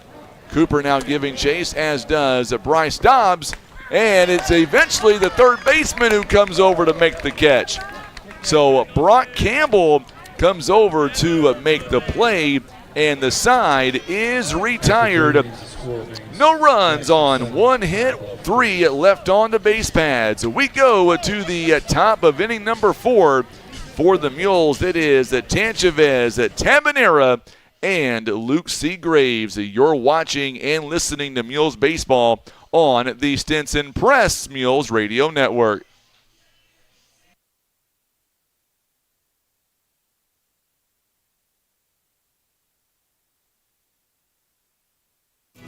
Cooper now giving chase, as does Bryce Dobbs. And it's eventually the third baseman who comes over to make the catch. So Brock Campbell comes over to make the play, and the side is retired. No runs on 1 hit, 3 left on the base pads. We go to the top of inning number 4 for the Mules. It is Tanchavez, Tabanera, and Luke C. Graves. You're watching and listening to Mules Baseball on the Stinson Press Mules Radio Network.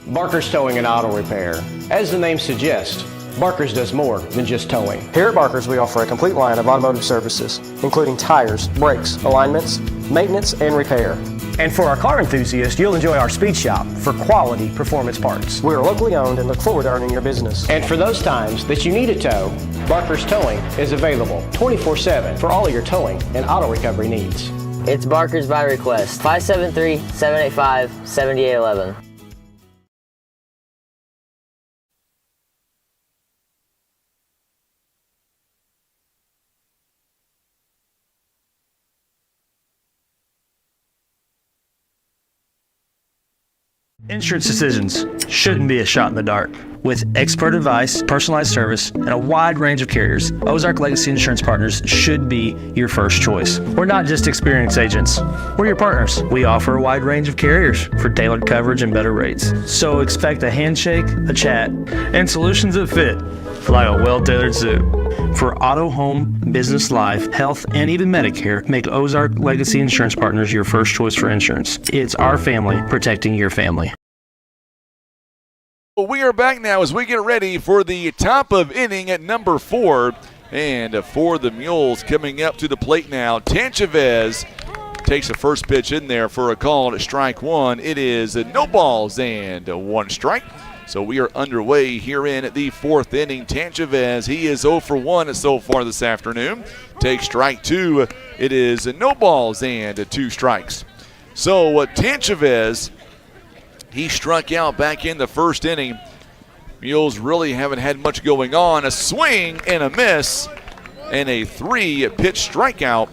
Barker's Towing and Auto Repair. As the name suggests, Barker's does more than just towing. Here at Barker's, we offer a complete line of automotive services, including tires, brakes, alignments, maintenance, and repair. And for our car enthusiasts, you'll enjoy our speed shop for quality performance parts. We are locally owned and look forward to earning your business. And for those times that you need a tow, Barker's Towing is available 24/7 for all of your towing and auto recovery needs. It's Barker's by request. 573-785-7811. Insurance decisions shouldn't be a shot in the dark. With expert advice, personalized service, and a wide range of carriers, Ozark Legacy Insurance Partners should be your first choice. We're not just experienced agents. We're your partners. We offer a wide range of carriers for tailored coverage and better rates. So expect a handshake, a chat, and solutions that fit like a well-tailored suit. For auto, home, business, life, health, and even Medicare, make Ozark Legacy Insurance Partners your first choice for insurance. It's our family protecting your family. Well, we are back now as we get ready for the top of inning at number 4. And for the Mules coming up to the plate now, Tanchavez takes the first pitch in there for a call at strike 1. It is no balls and 1 strike. So we are underway here in the 4th inning. Tanchavez, he is 0 for 1 so far this afternoon. Takes strike 2. It is no balls and 2 strikes. So Tanchavez, he struck out back in the first inning. Mules really haven't had much going on. A swing and a miss and a 3-pitch strikeout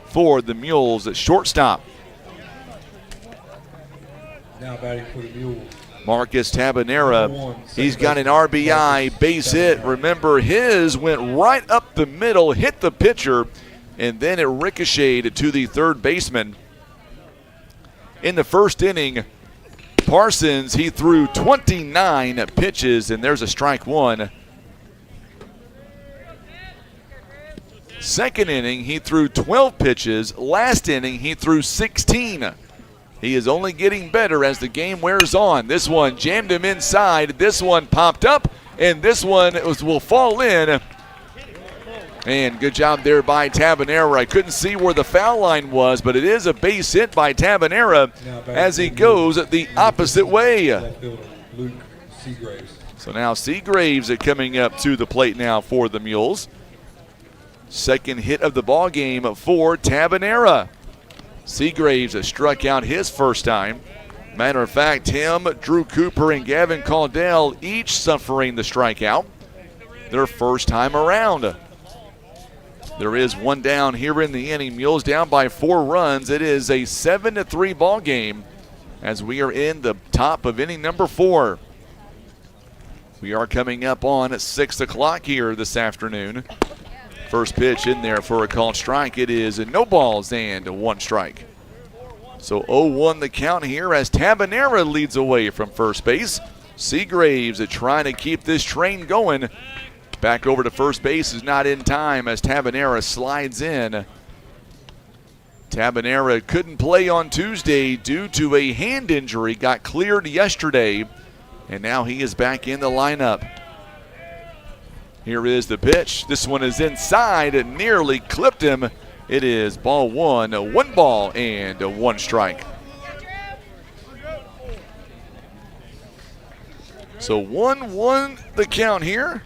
for the Mules at shortstop. Now batting for the Mules, Marcus Tabanera, he's got an RBI base hit. Remember, his went right up the middle, hit the pitcher, and then it ricocheted to the third baseman. In the first inning, Parsons, he threw 29 pitches, and there's a strike 1. Second inning, he threw 12 pitches. Last inning, he threw 16. He is only getting better as the game wears on. This one jammed him inside. This one popped up, and this one will fall in. And good job there by Tabanera. I couldn't see where the foul line was, but it is a base hit by Tabanera as he goes the opposite way. So now Seagraves coming up to the plate now for the Mules. Second hit of the ball game for Tabanera. Seagraves struck out his first time. Matter of fact, him, Drew Cooper, and Gavin Caudill each suffering the strikeout their first time around. There is one down here in the inning. Mules down by 4 runs. It is a 7-3 ball game as we are in the top of inning number 4. We are coming up on 6 o'clock here this afternoon. First pitch in there for a called strike. It is no balls and 1 strike. So 0-1 the count here as Tabanera leads away from first base. Seagraves trying to keep this train going. Back over to first base is not in time as Tabanera slides in. Tabanera couldn't play on Tuesday due to a hand injury. Got cleared yesterday, and now he is back in the lineup. Here is the pitch. This one is inside. It nearly clipped him. It is ball 1. 1 ball and 1 strike. So 1-1 the count here.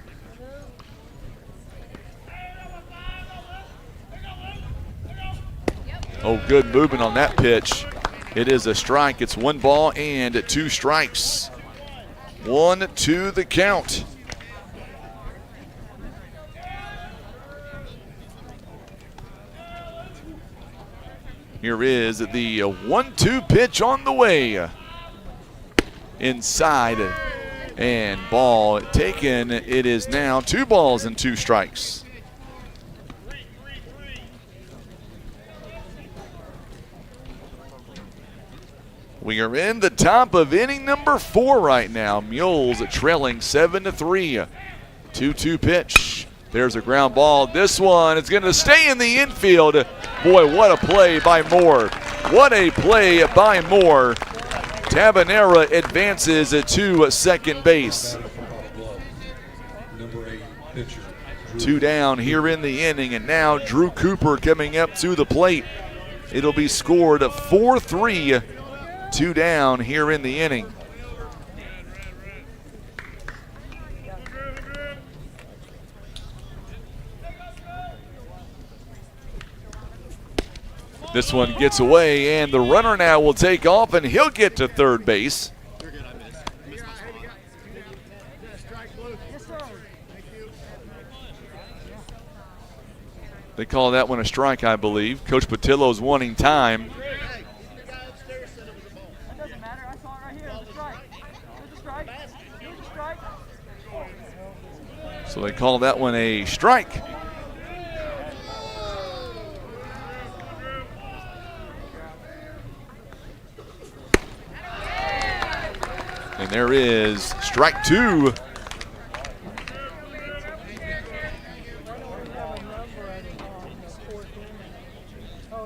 Oh, good movement on that pitch. It is a strike. It's 1 ball and 2 strikes. 1-2 the count. Here is the 1-2 pitch on the way. Inside and ball taken. It is now 2 balls and 2 strikes. We are in the top of inning number 4 right now. Mules trailing 7-3. 2-2 pitch. There's a ground ball. This one is going to stay in the infield. Boy, what a play by Moore. What a play by Moore. Tabanera advances to second base. 2 down here in the inning, and now Drew Cooper coming up to the plate. It'll be scored 4-3. 2 down here in the inning. This one gets away, and the runner now will take off, and he'll get to third base. They call that one a strike, I believe. Coach Patillo's wanting time. So they call that one a strike. And there is strike 2.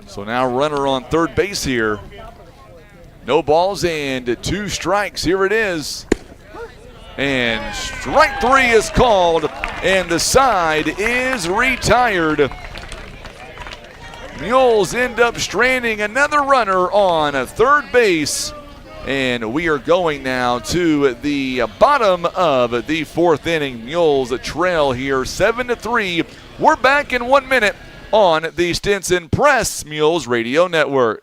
So now runner on third base here. No balls and 2 strikes. Here it is. And strike 3 is called, and the side is retired. Mules end up stranding another runner on third base. And we are going now to the bottom of the 4th inning. Mules trail here 7-3. We're back in 1 minute on the Stinson Press Mules Radio Network.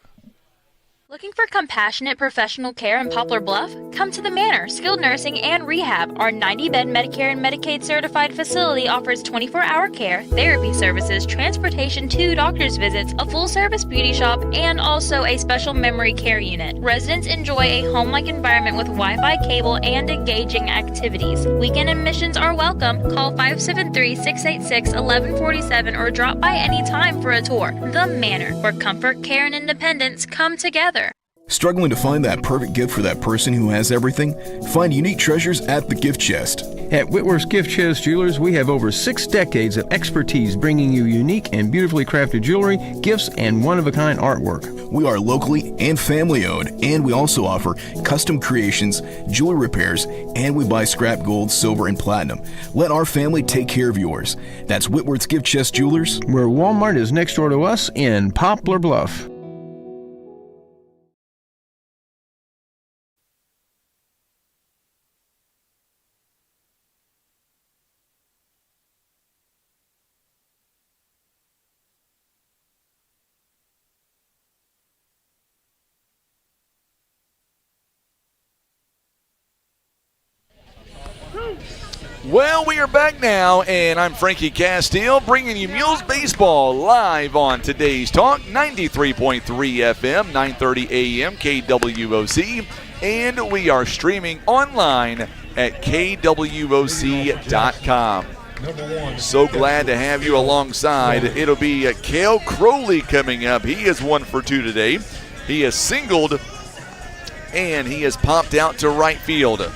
Looking for compassionate professional care in Poplar Bluff? Come to the Manor Skilled Nursing and Rehab. Our 90-bed Medicare and Medicaid certified facility offers 24-hour care, therapy services, transportation to doctor's visits, a full-service beauty shop, and also a special memory care unit. Residents enjoy a home-like environment with Wi-Fi cable and engaging activities. Weekend admissions are welcome. Call 573-686-1147 or drop by anytime for a tour. The Manor, where comfort, care, and independence come together. Struggling to find that perfect gift for that person who has everything? Find unique treasures at the gift chest. At Whitworth's Gift Chest Jewelers, we have over 6 decades of expertise bringing you unique and beautifully crafted jewelry, gifts, and one-of-a-kind artwork. We are locally and family-owned, and we also offer custom creations, jewelry repairs, and we buy scrap gold, silver, and platinum. Let our family take care of yours. That's Whitworth's Gift Chest Jewelers, where Walmart is next door to us in Poplar Bluff. Well, we are back now, and I'm Frankie Castile bringing you Mules Baseball live on today's talk, 93.3 FM, 9:30 AM, KWOC, and we are streaming online at KWOC.com. So glad to have you alongside. It'll be Cale Crowley coming up. He is 1 for 2 today. He has singled, and he has popped out to right field.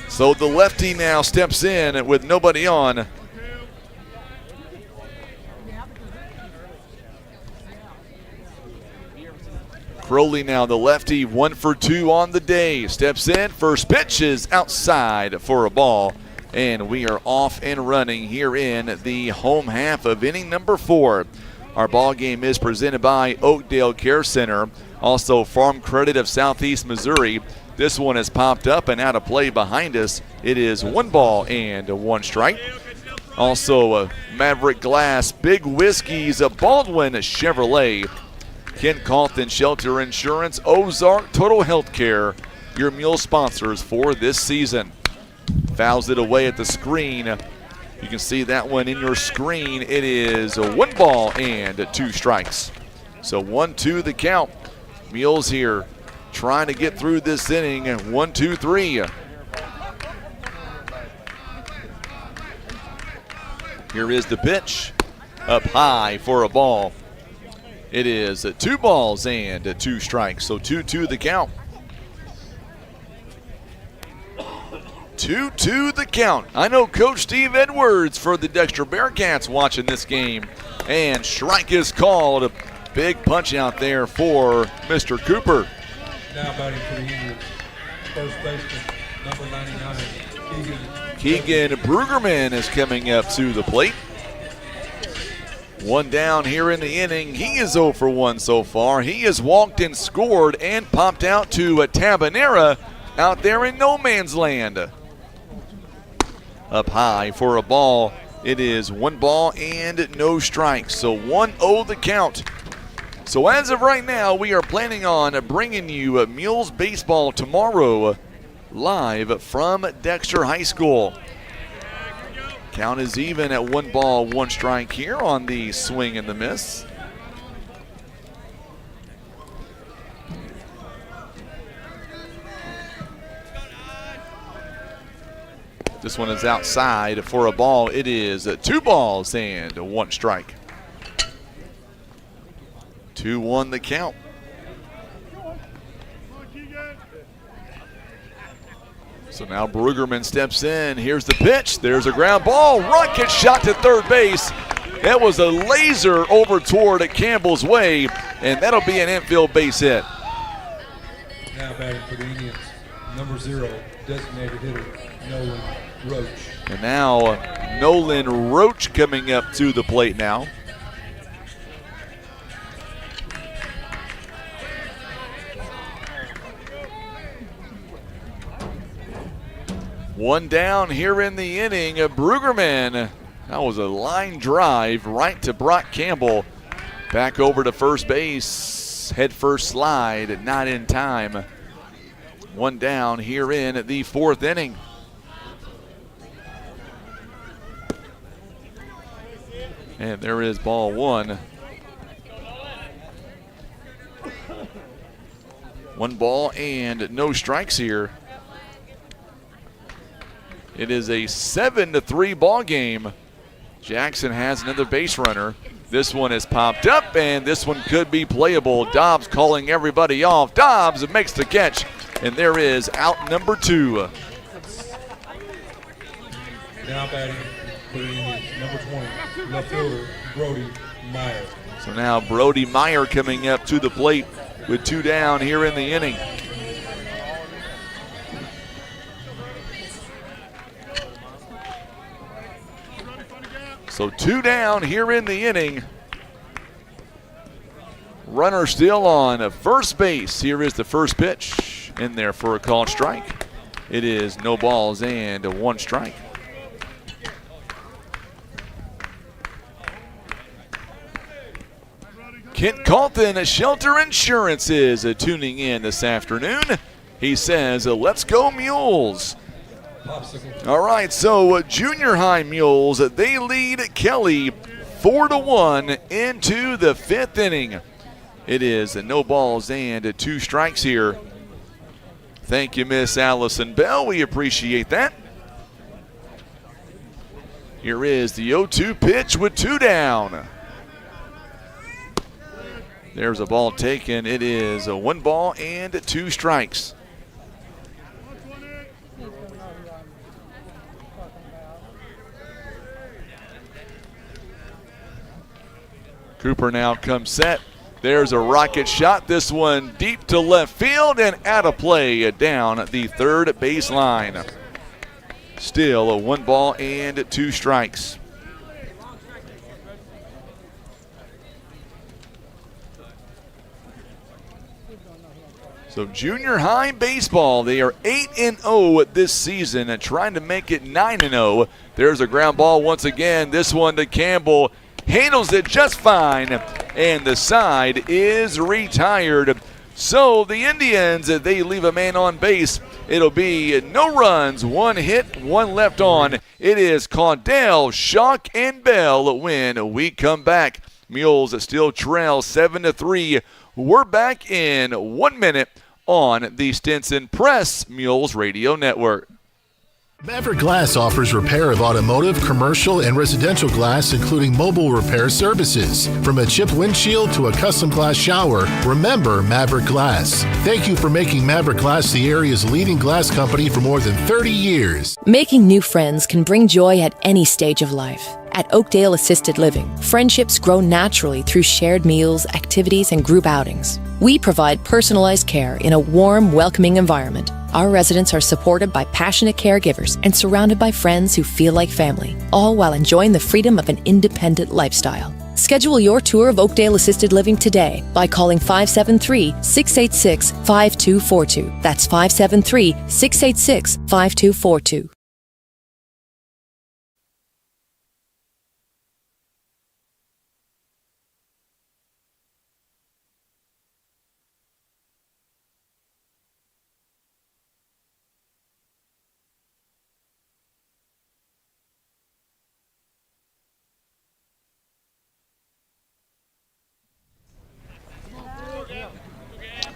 So the lefty now steps in with nobody on. Crowley now, the lefty, 1 for 2 on the day. Steps in, first pitch is outside for a ball. And we are off and running here in the home half of inning number 4. Our ball game is presented by Oakdale Care Center, also Farm Credit of Southeast Missouri. This one has popped up and out of play behind us. It is 1 ball and 1 strike. Also, Maverick Glass, Big Whiskey's, Baldwin Chevrolet, Ken Calton Shelter Insurance, Ozark Total Healthcare, your mule sponsors for this season. Fouls it away at the screen. You can see that one in your screen. It is 1 ball and 2 strikes. So 1-2 the count. Mules here trying to get through this inning. 1-2-3. Here is the pitch. Up high for a ball. It is 2 balls and 2 strikes. So 2-2 the count. 2-2 the count. I know Coach Steve Edwards for the Dexter Bearcats watching this game. And strike is called. Big punch out there for Mr. Cooper. Now batting for the Indians, first baseman, number 99, Keegan Brugerman is coming up to the plate. 1 down here in the inning. He is 0 for 1 so far. He has walked and scored and popped out to Tabanera out there in no man's land. Up high for a ball. It is 1 ball and no strikes. So 1-0 the count. So as of right now, we are planning on bringing you Mules Baseball tomorrow live from Dexter High School. Count is even at 1 ball, 1 strike here on the swing and the miss. This one is outside for a ball. It is 2 balls and 1 strike. 2-1 the count. So now Brueggemann steps in. Here's the pitch. There's a ground ball. Rocket shot to third base. That was a laser over toward Campbell's way, and that'll be an infield base hit. Now batting for the Indians, number 0, designated hitter, Nolan Roach. And now Nolan Roach coming up to the plate now. One down here in the inning. Brueggemann. That was a line drive right to Brock Campbell. Back over to first base. Head first slide, not in time. One down here in the 4th inning. And there is ball 1. 1 ball and no strikes here. It is a 7-3 ball game. Jackson has another base runner. This one is popped up, and this one could be playable. Dobbs calling everybody off. Dobbs makes the catch, and there is out number 2. Now batting for the Indians, number 20, left fielder, Brody Meyer. So now Brody Meyer coming up to the plate with 2 down here in the inning. So 2 down here in the inning. Runner still on first base. Here is the first pitch in there for a called strike. It is no balls and 1 strike. Kent Colton, Shelter Insurance, is tuning in this afternoon. He says, let's go Mules. All right, so junior high Mules, they lead Kelly 4-1 into the 5th inning. It is no balls and 2 strikes here. Thank you, Miss Allison Bell. We appreciate that. Here is the 0-2 pitch with 2 down. There's a ball taken. It is a 1 ball and 2 strikes. Cooper now comes set. There's a rocket shot. This one deep to left field and out of play down the 3rd baseline. Still a 1 ball and 2 strikes. So junior high baseball, they are 8-0 this season and trying to make it 9-0. There's a ground ball once again. This one to Campbell. Handles it just fine, and the side is retired. So the Indians, they leave a man on base. It'll be no runs, 1 hit, 1 left on. It is Caudell, Schock, and Bell when we come back. Mules still trail 7-3. We're back in 1 minute on the Stinson Press Mules Radio Network. Maverick Glass offers repair of automotive, commercial, and residential glass, including mobile repair services. From a chipped windshield to a custom glass shower, remember Maverick Glass. Thank you for making Maverick Glass the area's leading glass company for more than 30 years. Making new friends can bring joy at any stage of life. At Oakdale Assisted Living, friendships grow naturally through shared meals, activities, and group outings. We provide personalized care in a warm, welcoming environment. Our residents are supported by passionate caregivers and surrounded by friends who feel like family, all while enjoying the freedom of an independent lifestyle. Schedule your tour of Oakdale Assisted Living today by calling 573-686-5242. That's 573-686-5242.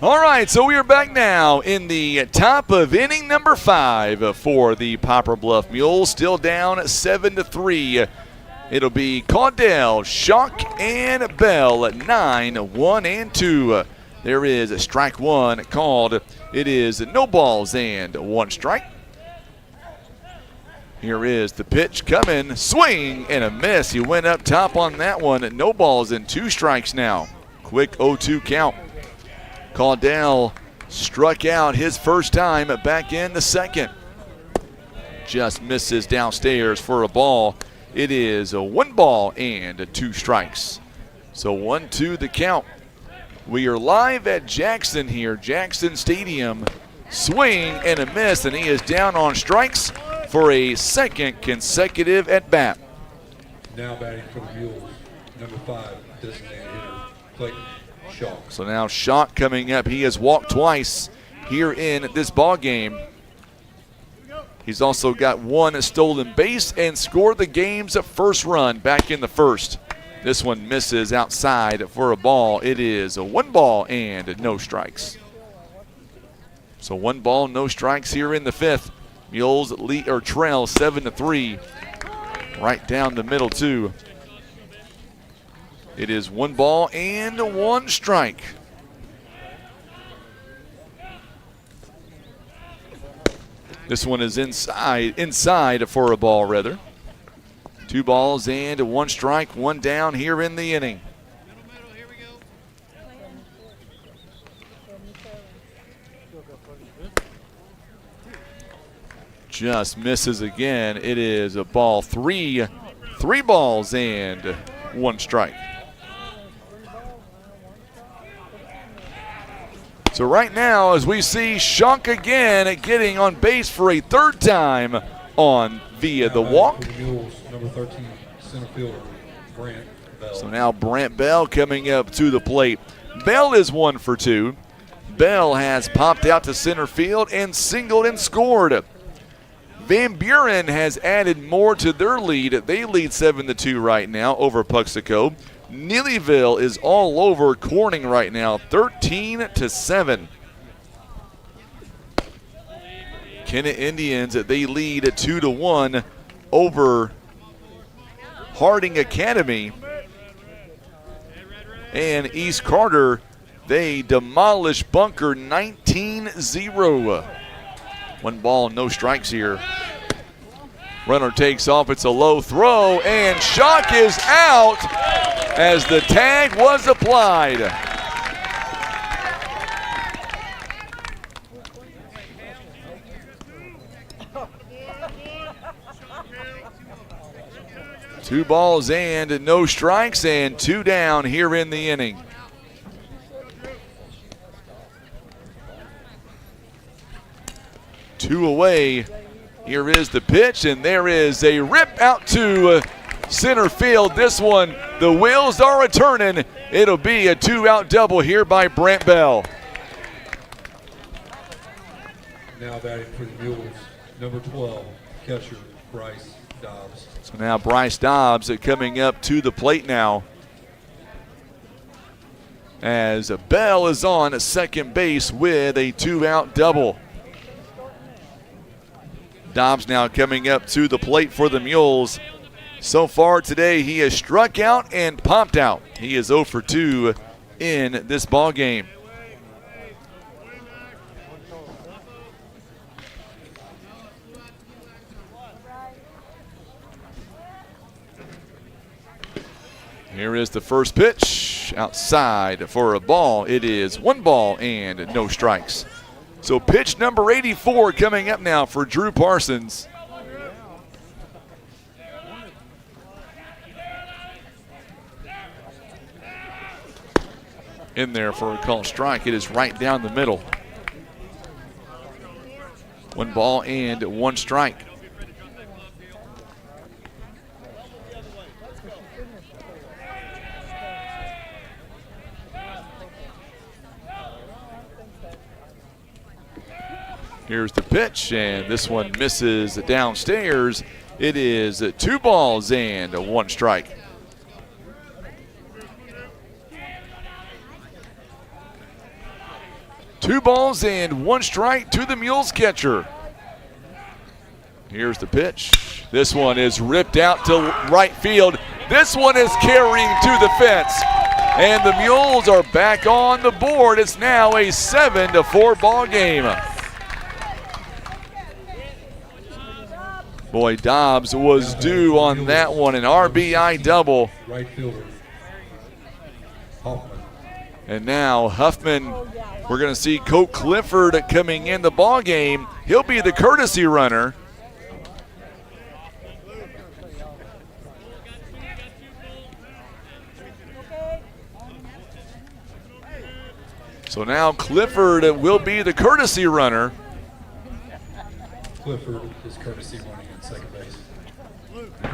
All right, so we are back now in the top of inning number 5 for the Poplar Bluff Mules. Still down 7-3. It'll be Caudell, Shock, and Bell at 9, 1, and 2. There is a strike 1 called. It is no balls and 1 strike. Here is the pitch coming. Swing and a miss. He went up top on that one. No balls and 2 strikes now. Quick 0-2 count. Caudell struck out his first time back in the second. Just misses downstairs for a ball. It is a 1 ball and 2 strikes. So 1-2 the count. We are live at Jackson here, Jackson Stadium. Swing and a miss, and he is down on strikes for a second consecutive at bat. Now batting for the Mules, number 5, designated hitter, Clayton Shock. So now Shock coming up. He has walked twice here in this ball game. He's also got 1 stolen base and scored the game's first run back in the first. This one misses outside for a ball. It is a 1 ball and no strikes. So 1 ball, no strikes here in the 5th. Mules lead or trail 7-3. Right down the middle too. It is 1 ball and 1 strike. This one is inside for a ball rather. 2 balls and 1 strike, 1 down here in the inning. Just misses again. It is a ball 3. 3 balls and 1 strike. So right now, as we see Shock again getting on base for a 3rd time on via the walk. Mules, number 13, center fielder, Brant Bell. So now Brant Bell coming up to the plate. Bell is 1 for 2. Bell has popped out to center field and singled and scored. Van Buren has added more to their lead. They lead 7-2 right now over Puxico. Neelyville is all over Corning right now, 13-7. Kennett Indians, they lead 2-1 over Harding Academy. And East Carter, they demolish Bunker 19-0. 1 ball, no strikes here. Runner takes off, it's a low throw, and Shock is out as the tag was applied. Two balls and no strikes, and 2 down here in the inning. Two away. Here is the pitch, and there is a rip out to center field. This one, the wheels are returning. It'll be a 2-out double here by Brant Bell. Now batting for the Mules, number 12, catcher Bryce Dobbs. So now Bryce Dobbs coming up to the plate now, as Bell is on second base with a 2-out double. Dobbs now coming up to the plate for the Mules. So far today, he has struck out and popped out. He is 0 for 2 in this ball game. Here is the first pitch, outside for a ball. It is 1 ball and no strikes. So pitch number 84 coming up now for Drew Parsons. In there for a called strike. It is right down the middle. 1 ball and 1 strike. Here's the pitch, and this one misses downstairs. It is 2 balls and 1 strike. 2 balls and 1 strike to the Mules catcher. Here's the pitch. This one is ripped out to right field. This one is carrying to the fence. And the Mules are back on the board. It's now a 7-4 ball game. Boy, Dobbs was due on that one, an RBI double. Right fielder. Hoffman. And now Huffman, we're going to see Colt Clifford coming in the ball game. He'll be the courtesy runner. So now Clifford will be the courtesy runner. Clifford is courtesy running at second base.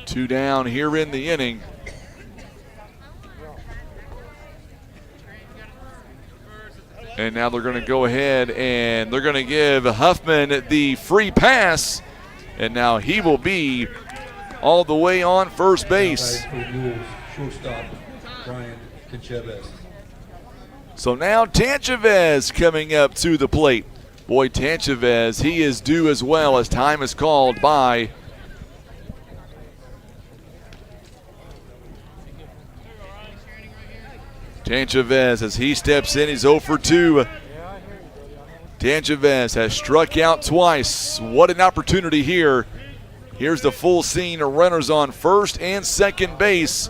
2 down here in the inning. And now they're going to go ahead and they're going to give Huffman the free pass. And now he will be all the way on first base. Shortstop Brian Chavez. So now Tanchavez coming up to the plate. Boy, Tanchavez, he is due as well as time is called by Tanchavez as he steps in. He's 0 for 2. Tanchavez has struck out twice. What an opportunity here. Here's the full scene of runners on first and second base.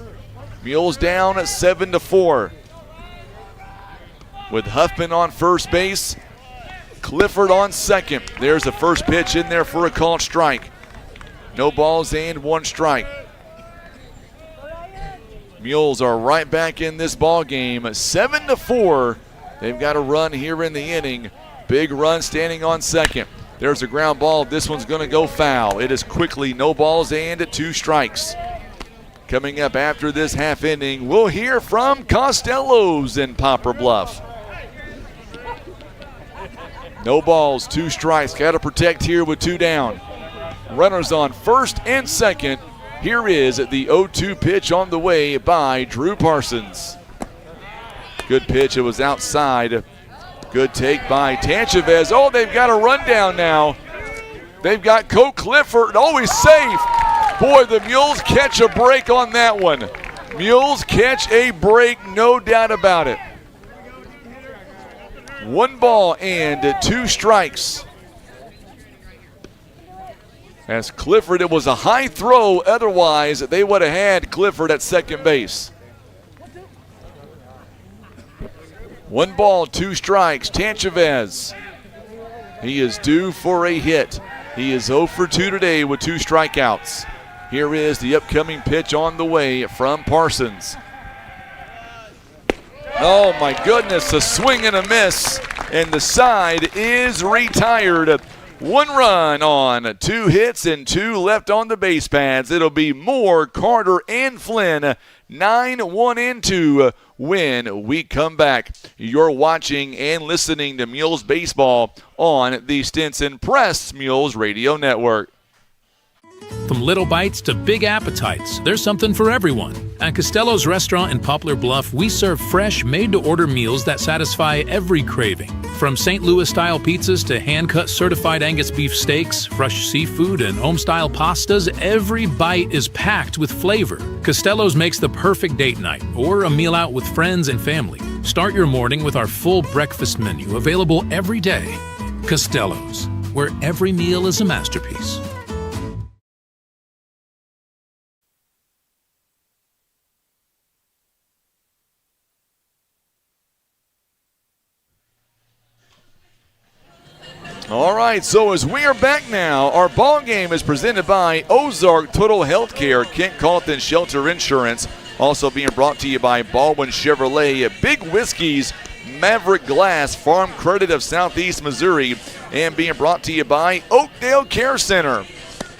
Mules down at 7-4. With Huffman on first base, Clifford on second. There's the first pitch in there for a called strike. No balls and 1 strike. Mules are right back in this ball game, 7-4. They've got a run here in the inning. Big run standing on second. There's a ground ball. This one's going to go foul. It is quickly no balls and 2 strikes. Coming up after this half inning, we'll hear from Costello's in Poplar Bluff. No balls, 2 strikes. Got to protect here with 2 down. Runners on first and second. Here is the 0-2 pitch on the way by Drew Parsons. Good pitch. It was outside. Good take by Tanchavez. Oh, they've got a rundown now. They've got Colt Clifford. Oh, he's safe. Boy, the Mules catch a break on that one. Mules catch a break, no doubt about it. 1 ball and 2 strikes. As Clifford, it was a high throw. Otherwise, they would have had Clifford at second base. 1 ball, 2 strikes. Tanchavez. He is due for a hit. He is 0 for 2 today with 2 strikeouts. Here is the upcoming pitch on the way from Parsons. Oh my goodness, a swing and a miss, and the side is retired. 1 run on 2 hits and 2 left on the base pads. It'll be Moore, Carter, and Flynn. 9-1-2 when we come back. You're watching and listening to Mules Baseball on the Stinson Press Mules Radio Network. From little bites to big appetites, there's something for everyone. At Costello's Restaurant in Poplar Bluff, we serve fresh, made-to-order meals that satisfy every craving. From St. Louis-style pizzas to hand-cut certified Angus beef steaks, fresh seafood, and home-style pastas, every bite is packed with flavor. Costello's makes the perfect date night or a meal out with friends and family. Start your morning with our full breakfast menu, available every day. Costello's, where every meal is a masterpiece. All right, so as we are back now, our ball game is presented by Ozark Total Healthcare, Kent Carlton Shelter Insurance, also being brought to you by Baldwin Chevrolet, Big Whiskey's, Maverick Glass, Farm Credit of Southeast Missouri, and being brought to you by Oakdale Care Center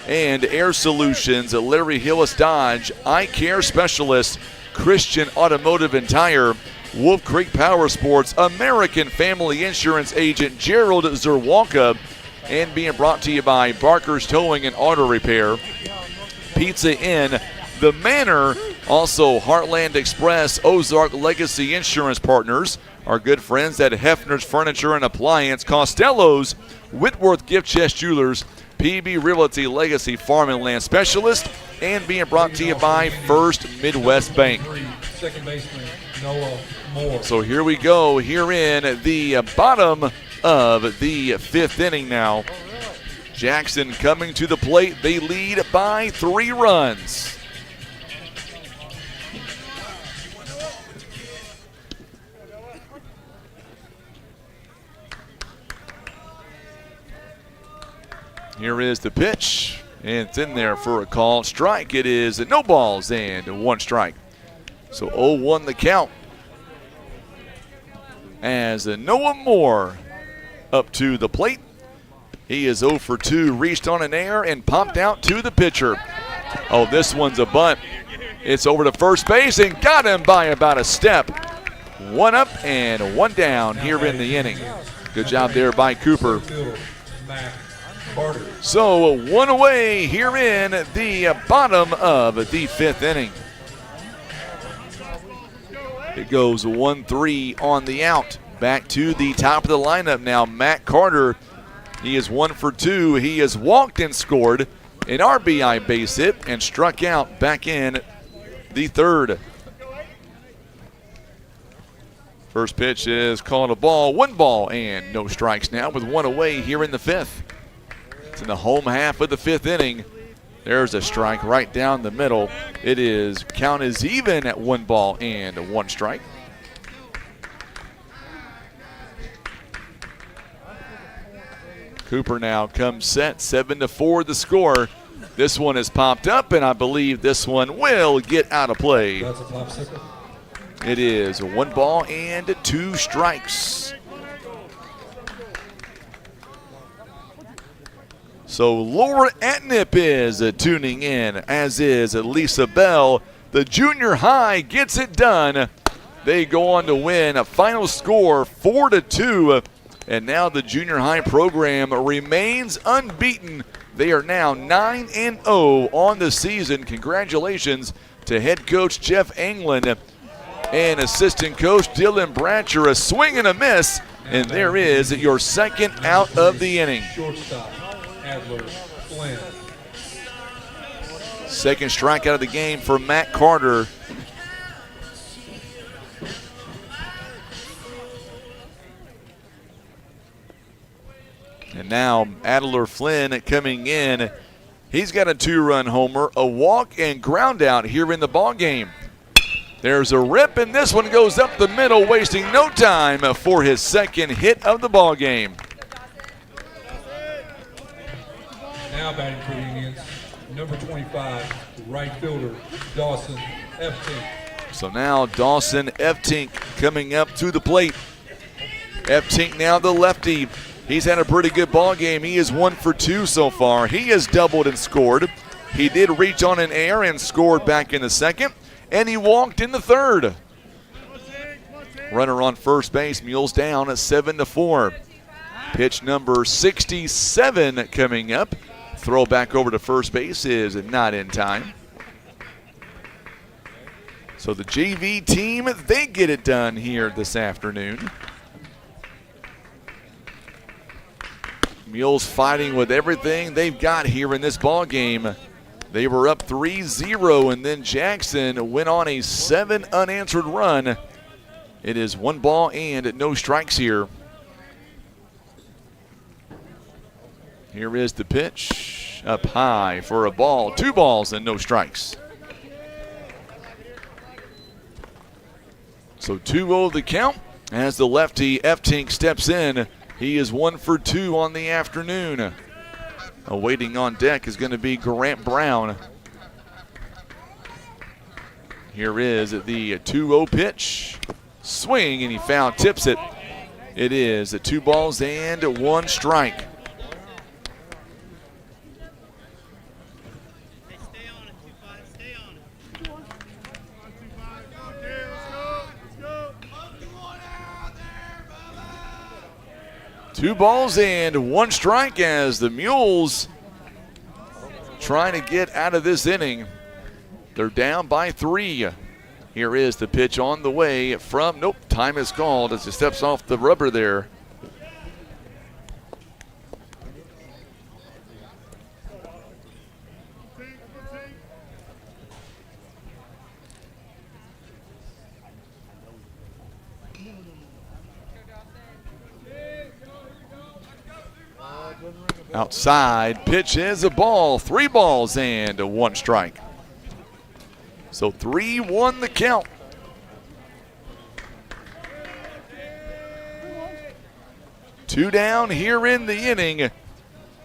and Air Solutions, Larry Hillis Dodge, Eye Care Specialist, Christian Automotive and Tire, Wolf Creek Power Sports, American Family Insurance Agent Gerald Zerwalka, and being brought to you by Barker's Towing and Auto Repair, Pizza Inn, The Manor, also Heartland Express, Ozark Legacy Insurance Partners, our good friends at Hefner's Furniture and Appliance, Costello's, Whitworth Gift Chest Jewelers, PB Realty Legacy Farm and Land Specialist, and being brought to you by First Midwest Bank. Second baseman, Noah Moore. So here we go, here in the bottom of the fifth inning now. Jackson coming to the plate. They lead by 3 runs. Here is the pitch, and it's in there for a call. Strike. It is no balls and 1 strike. So 0-1 the count as Noah Moore up to the plate. He is 0 for 2, reached on an air and popped out to the pitcher. Oh, this one's a bunt. It's over to first base and got him by about a step. 1 up and 1 down here in the inning. Good job there by Cooper. So 1 away here in the bottom of the fifth inning. It goes 1-3 on the out. Back to the top of the lineup now, Matt Carter. He is 1 for 2. He has walked and scored an RBI base hit and struck out back in the third. First pitch is called a ball. 1 ball and no strikes now with 1 away here in the fifth. It's in the home half of the fifth inning. There's a strike right down the middle. It is, count is even at 1 ball and 1 strike. Cooper now comes set, 7-4 the score. This one is popped up, and I believe this one will get out of play. That's a popsicle. It is 1 ball and 2 strikes. So Laura Atnip is tuning in, as is Lisa Bell. The junior high gets it done. They go on to win a final score 4-2. And now the junior high program remains unbeaten. They are now 9-0 on the season. Congratulations to head coach Jeff Anglin and assistant coach Dylan Bratcher. A swing and a miss, and there is your second out of the inning. Shortstop, Adler Flynn. Second strikeout of the game for Matt Carter. And now Adler Flynn coming in. He's got a 2-run homer, a walk, and ground out here in the ball game. There's a rip, and this one goes up the middle, wasting no time for his second hit of the ball game. Now batting for the Indians, number 25, right fielder, Dawson Eftink. So now Dawson Eftink coming up to the plate. Eftink now the lefty. He's had a pretty good ball game. He is 1 for 2 so far. He has doubled and scored. He did reach on an air and scored back in the second, and he walked in the third. Runner on first base. Mules down at 7-4. Pitch number 67 coming up. Throw back over to first base is not in time. So the JV team, they get it done here this afternoon. Mules fighting with everything they've got here in this ball game. They were up 3-0, and then Jackson went on a 7 unanswered run. It is 1 ball and no strikes here. Here is the pitch, up high for a ball. 2 balls and no strikes. So 2-0 the count as the lefty Eftink steps in. He is 1 for 2 on the afternoon. Awaiting on deck is going to be Grant Brown. Here is the 2-0 pitch. Swing, and he foul tips it. It is 2 balls and 1 strike. Two balls and 1 strike as the Mules trying to get out of this inning. They're down by 3 Here is the pitch on the way from, nope, time is called as he steps off the rubber there. Outside, pitch is a ball, 3 balls and 1 strike. So 3-1 the count. Two down here in the inning.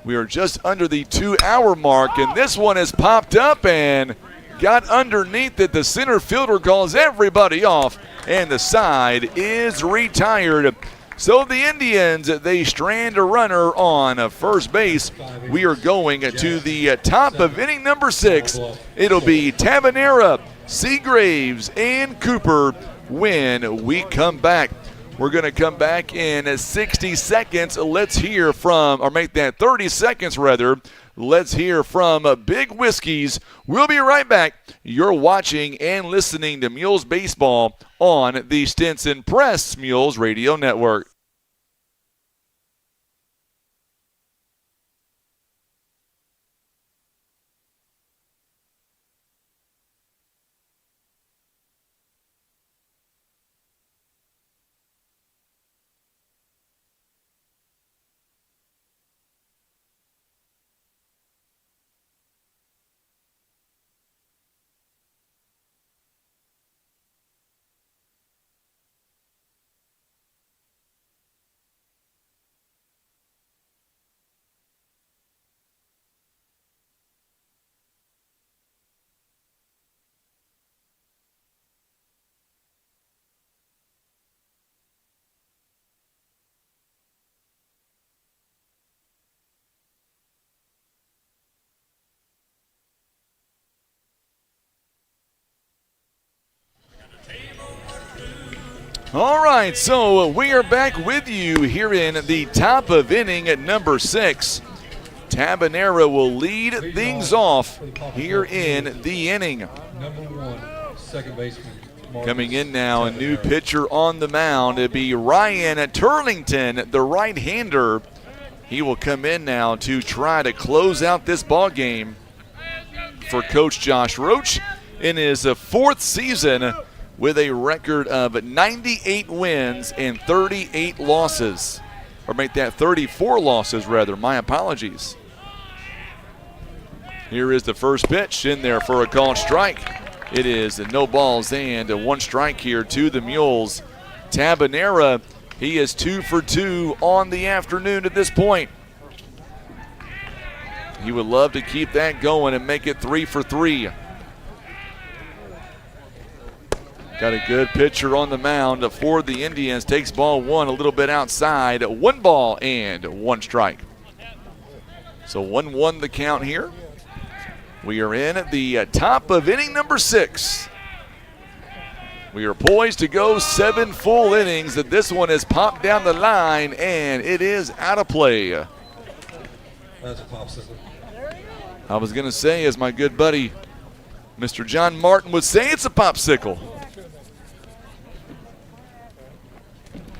We are just under the 2-hour mark, and this one has popped up and got underneath it. The center fielder calls everybody off, and the side is retired. So the Indians, they strand a runner on first base. We are going to the top of inning number 6. It'll be Tabanera, Seagraves, and Cooper when we come back. We're going to come back in 60 seconds. Let's hear from, or make that 30 seconds rather. Let's hear from Big Whiskies. We'll be right back. You're watching and listening to Mules Baseball on the Stinson Press Mules Radio Network. All right, so we are back with you here in the top of inning at number 6. Tabanera will lead things off here in the inning. Number 1, second baseman. Coming in now, a new pitcher on the mound. It'll be Ryan Turlington, the right-hander. He will come in now to try to close out this ball game for Coach Josh Roach in his 4th season, with a record of 98 wins and 38 losses. Or make that 34 losses, rather. My apologies. Here is the first pitch in there for a called strike. It is no balls and 1 strike here to the Mules. Tabanera, he is 2 for 2 on the afternoon at this point. He would love to keep that going and make it 3 for 3. Got a good pitcher on the mound for the Indians. Takes ball 1 a little bit outside. 1 ball and 1 strike. So 1-1 the count here. We are in at the top of inning number 6. We are poised to go 7 full innings. This one has popped down the line, and it is out of play. That's a popsicle. I was going to say, as my good buddy Mr. John Martin would say, it's a popsicle.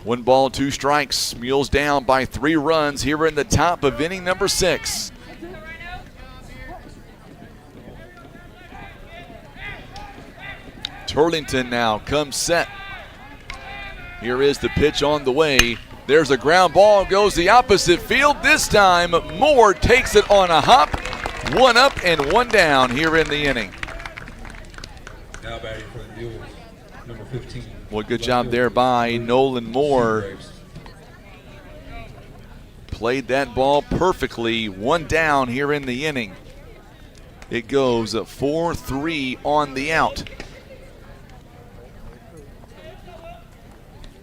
1 ball, 2 strikes. Mules down by 3 runs here in the top of inning number 6. Turlington now comes set. Here is the pitch on the way. There's a ground ball, goes the opposite field. This time, Moore takes it on a hop. 1 up and 1 down here in the inning. Now batting for the Mules, number 15. Well, good job there by Nolan Moore. Played that ball perfectly. 1 down here in the inning. It goes 4-3 on the out.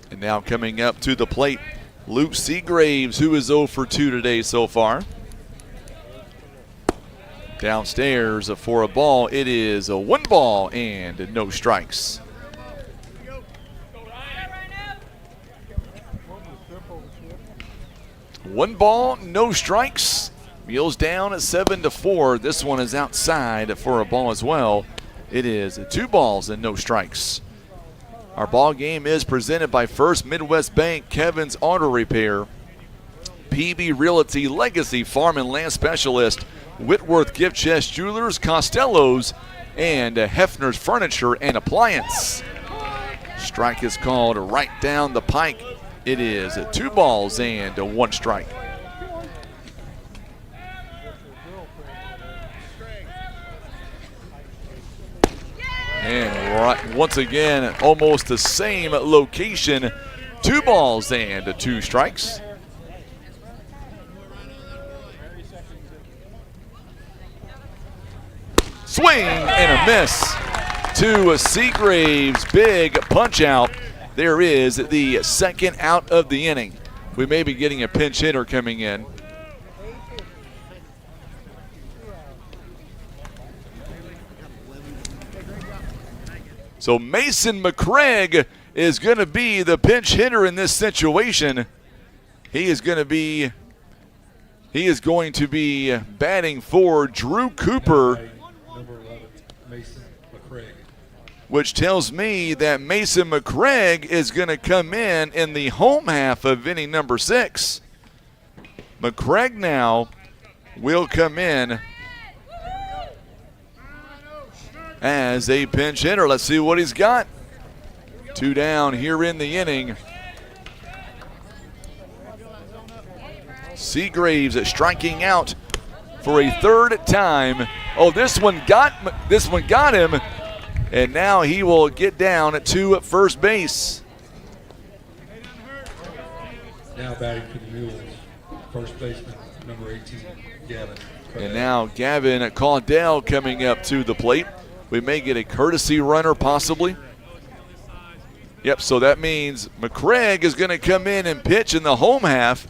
And now coming up to the plate, Luke Seagraves, who is 0 for 2 today so far. Downstairs for a ball. It is a 1 ball and no strikes. One ball, no strikes. Mules down at 7-4. This one is outside for a ball as well. It is 2 balls and no strikes. Our ball game is presented by First Midwest Bank, Kevin's Auto Repair, PB Realty, Legacy Farm and Land Specialist, Whitworth Gift Chest Jewelers, Costello's, and Hefner's Furniture and Appliance. Strike is called right down the pike. It is 2 balls and 1 strike. And right, once again, almost the same location. 2 balls and 2 strikes. Swing and a miss to Seagraves. Big punch out. There is the second out of the inning. We may be getting a pinch hitter coming in. So Mason McCraig is going to be the pinch hitter in this situation. He is going to be batting for Drew Cooper, which tells me that Mason McCraig is going to come in the home half of inning number 6. McCraig now will come in as a pinch hitter. Let's see what he's got. 2 down here in the inning. Seagraves striking out for a 3rd time. Oh, this one got him, and now he will get down to first base. Now batting for the Mules, first baseman, number 18, Gavin. And now Gavin Caudell coming up to the plate. We may get a courtesy runner possibly. Yep, so that means McCraig is going to come in and pitch in the home half.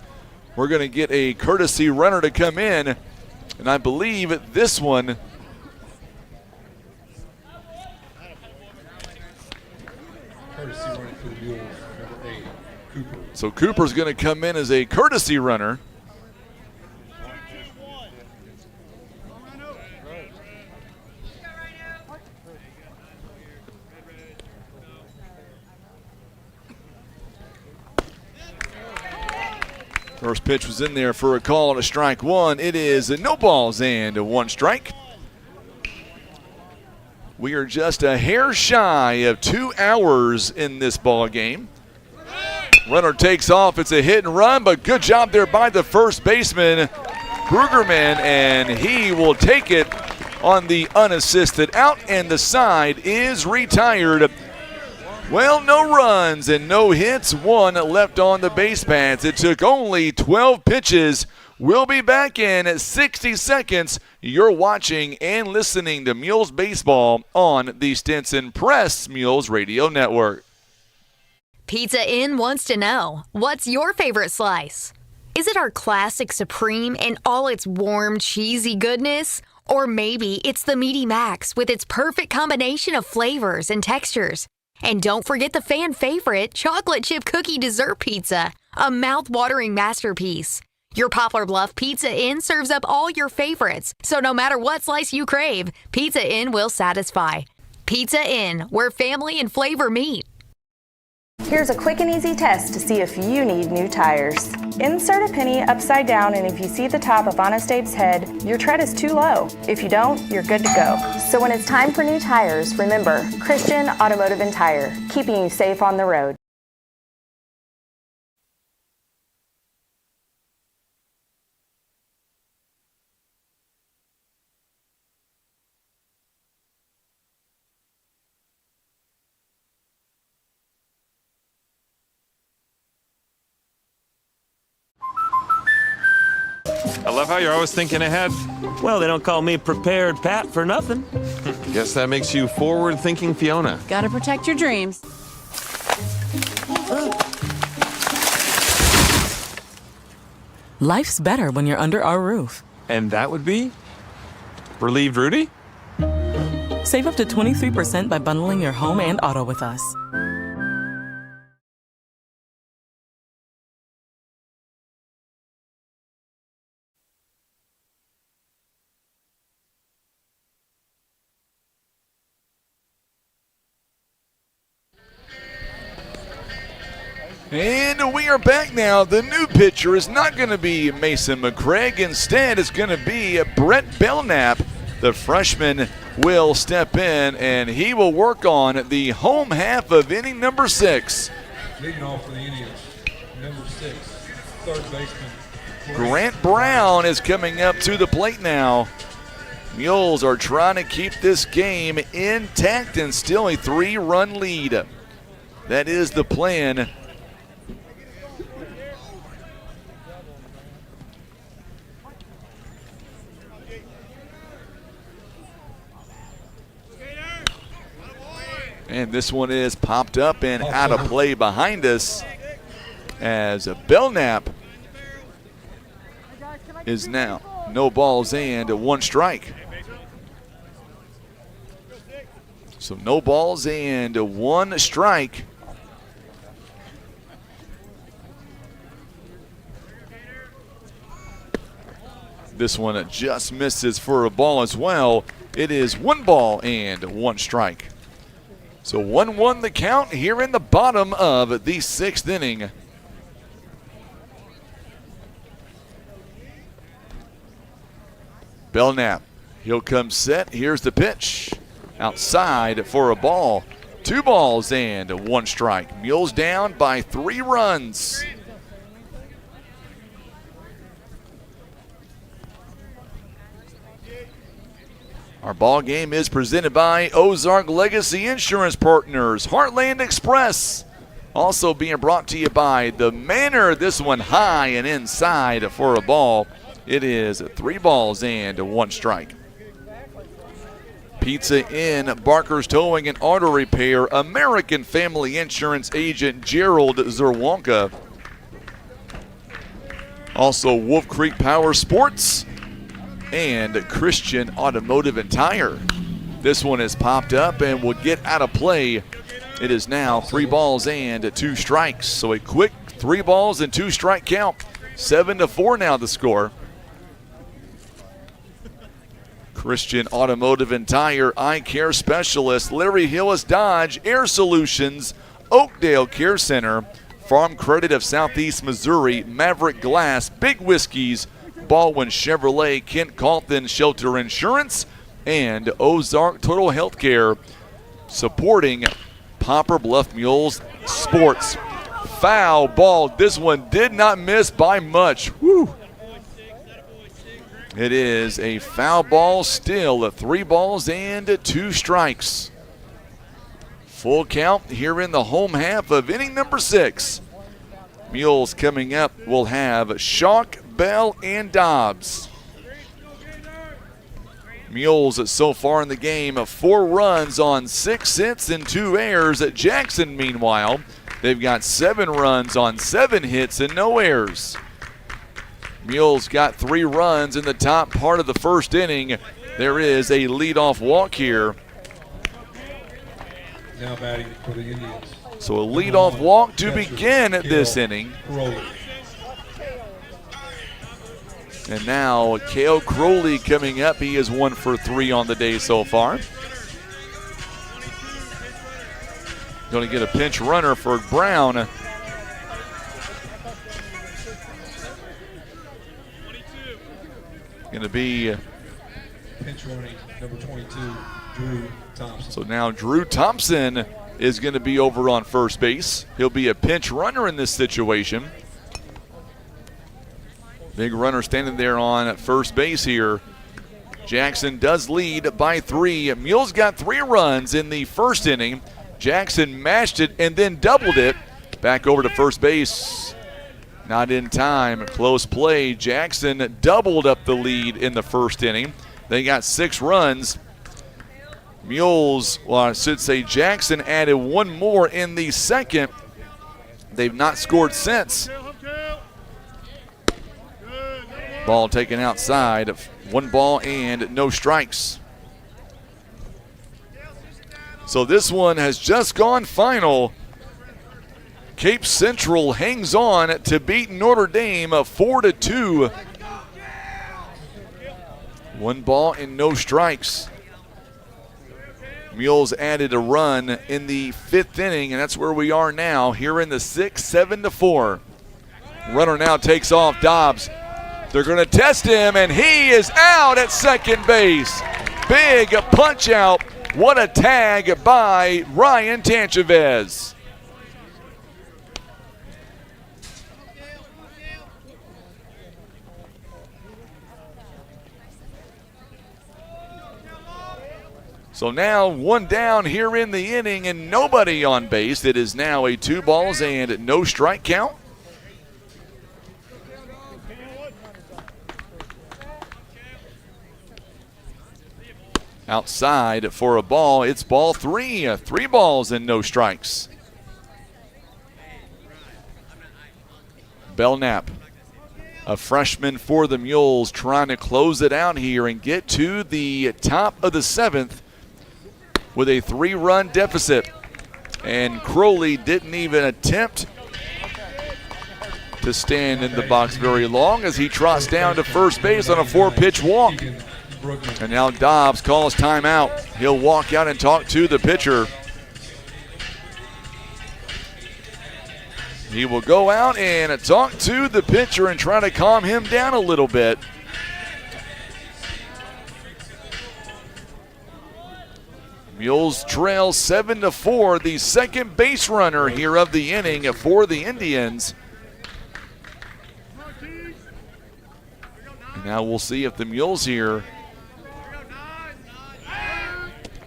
We're going to get a courtesy runner to come in, and I believe this one Courtesy runner for the Mules, number 8, Cooper. So Cooper's going to come in as a courtesy runner. First pitch was in there for a call and a strike 1. It is no balls and 1 strike. We are just a hair shy of 2 hours in this ball game. Runner takes off. It's a hit and run, but good job there by the first baseman, Brugerman, and he will take it on the unassisted out, and the side is retired. Well, no runs and no hits, 1 left on the base pads. It took only 12 pitches. We'll be back in 60 seconds. You're watching and listening to Mules Baseball on the Stinson Press Mules Radio Network. Pizza Inn wants to know, what's your favorite slice? Is it our classic Supreme and all its warm, cheesy goodness? Or maybe it's the Meaty Max with its perfect combination of flavors and textures. And don't forget the fan favorite chocolate chip cookie dessert pizza, a mouth-watering masterpiece. Your Poplar Bluff Pizza Inn serves up all your favorites, so no matter what slice you crave, Pizza Inn will satisfy. Pizza Inn, where family and flavor meet. Here's a quick and easy test to see if you need new tires. Insert a penny upside down, and if you see the top of Honest Abe's head, your tread is too low. If you don't, you're good to go. So when it's time for new tires, remember Christian Automotive and Tire, keeping you safe on the road. I love how you're always thinking ahead. Well, they don't call me Prepared Pat for nothing. Guess that makes you forward-thinking Fiona. Gotta protect your dreams. Life's better when you're under our roof. And that would be? Relieved Rudy? Save up to 23% by bundling your home and auto with us. And we are back now. The new pitcher is not going to be Mason McCraig. Instead, it's going to be Brett Belknap. The freshman will step in, and he will work on the home half of inning number 6. Leading off for the Indians, number 6, third baseman. Grant Brown is coming up to the plate now. Mules are trying to keep this game intact and still a 3-run lead. That is the plan. And this one is popped up and out of play behind us as Belknap is now no balls and 1 strike. So no balls and 1 strike. This one just misses for a ball as well. It is 1 ball and 1 strike. So 1-1 the count here in the bottom of the 6th inning. Belknap, he'll come set. Here's the pitch. Outside for a ball. 2 balls and 1 strike. Mules down by 3 runs. Our ball game is presented by Ozark Legacy Insurance Partners, Heartland Express. Also being brought to you by the Manor. This one high and inside for a ball. It is 3 balls and 1 strike. Pizza Inn, Barker's Towing and Auto Repair, American Family Insurance agent Gerald Zerwanka. Also Wolf Creek Power Sports and Christian Automotive and Tire. This one is popped up and will get out of play. It is now 3 balls and 2 strikes. So a quick 3 balls and 2 strike count. 7-4 now the score. Christian Automotive and Tire, Eye Care Specialist, Larry Hillis Dodge, Air Solutions, Oakdale Care Center, Farm Credit of Southeast Missouri, Maverick Glass, Big Whiskeys, Baldwin Chevrolet, Kent Calton Shelter Insurance, and Ozark Total Healthcare, supporting Poplar Bluff Mules Sports. Foul ball. This one did not miss by much. Woo. It is a foul ball still, 3 balls and 2 strikes. Full count here in the home half of inning number 6. Mules coming up will have Schock, Bell, and Dobbs. Mules so far in the game, 4 runs on 6 hits and 2 errors. At Jackson, meanwhile, they've got 7 runs on 7 hits and no errors. Mules got 3 runs in the top part of the 1st inning. There is a leadoff walk here. Now batting for the Indians. So a leadoff walk to begin this inning. And now Cale Crowley coming up. He is 1 for 3 on the day so far. Going to get a pinch runner for Brown. Going to be pinch running, number 22, Drew Thompson. So now Drew Thompson is going to be over on first base. He'll be a pinch runner in this situation. Big runner standing there on first base here. Jackson does lead by 3. Mules got 3 runs in the 1st inning. Jackson matched it and then doubled it. Back over to first base. Not in time. Close play. Jackson doubled up the lead in the 1st inning. They got 6 runs. Mules, well, I should say Jackson added 1 more in the 2nd. They've not scored since. Ball taken outside. 1 ball and no strikes. So this one has just gone final. Cape Central hangs on to beat Notre Dame 4-2. 1 ball and no strikes. Mules added a run in the 5th inning, and that's where we are now, here in the 6th, 7-4. Runner now takes off. Dobbs. They're going to test him, and he is out at second base. Big punch out. What a tag by Ryan Tanchavez. So now 1 down here in the inning and nobody on base. It is now a 2 balls and no strike count. Outside for a ball. It's ball 3. 3 balls and no strikes. Belknap, a freshman for the Mules, trying to close it out here and get to the top of the 7th with a 3-run deficit. And Crowley didn't even attempt to stand in the box very long as he trots down to first base on a 4-pitch walk. And now Dobbs calls timeout. He'll walk out and talk to the pitcher. He will go out and talk to the pitcher and try to calm him down a little bit. Mules trail 7-4. The second base runner here of the inning for the Indians. And now we'll see if the Mules here.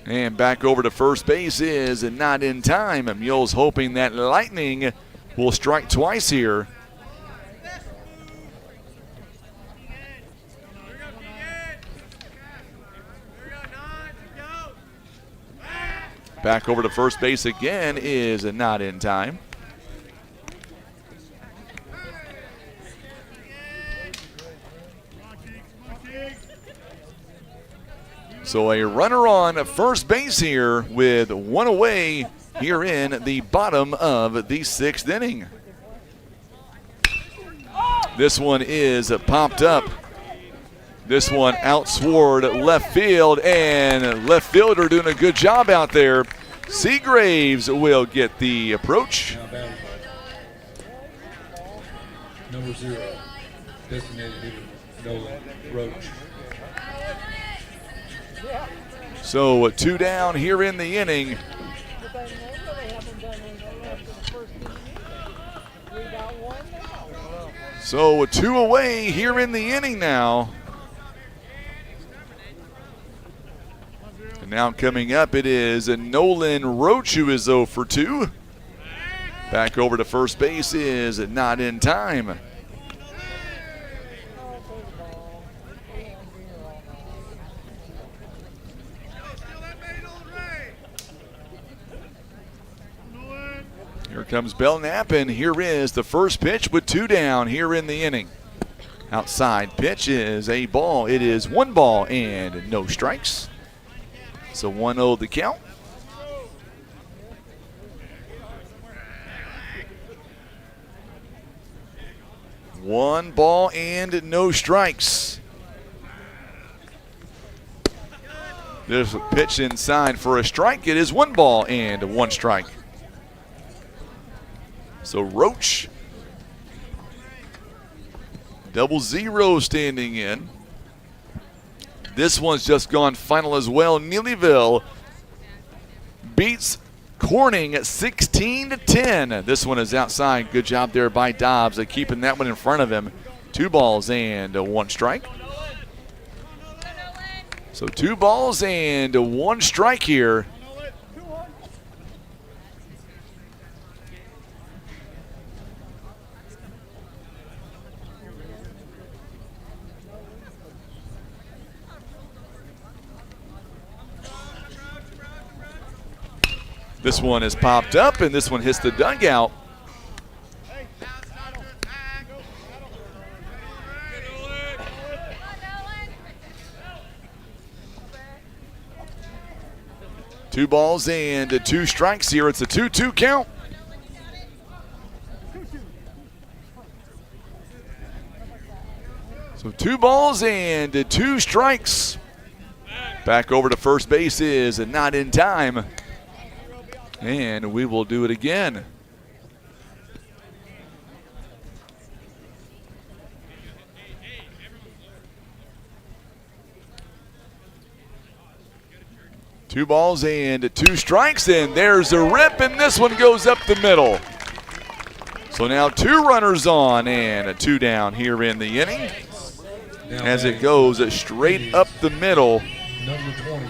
And back over to first base is not in time. Mules hoping that Lightning will strike twice here. Back over to first base again is not in time. So a runner on first base here with 1 away here in the bottom of the 6th inning. This one is popped up. This one outsward left field, and left fielder doing a good job out there. Seagraves will get the approach. Number 0, designated hitter, Nolan Roach. So 2 down here in the inning. So 2 away here in the inning now. And now coming up, it is Nolan Roach, who is 0 for 2. Back over to first base is not in time. Here comes Belknap, and here is the first pitch with 2 down here in the inning. Outside pitch is a ball. It is 1 ball and no strikes. So 1-0 the count. One ball and no strikes. There's a pitch inside for a strike. It is 1 ball and 1 strike. So Roach, 0-0 standing in. This one's just gone final as well. Neelyville beats Corning at 16-10. This one is outside. Good job there by Dobbs at keeping that one in front of him. 2 balls and 1 strike. So 2 balls and 1 strike here. This one is popped up, and this one hits the dugout. Two balls and 2 strikes here. It's a 2-2 count. So 2 balls and 2 strikes. Back over to first base is not in time. And we will do it again. Two balls and 2 strikes, and there's a rip, and this one goes up the middle. So now 2 runners on and 2 down here in the inning as it goes straight up the middle. Number 20,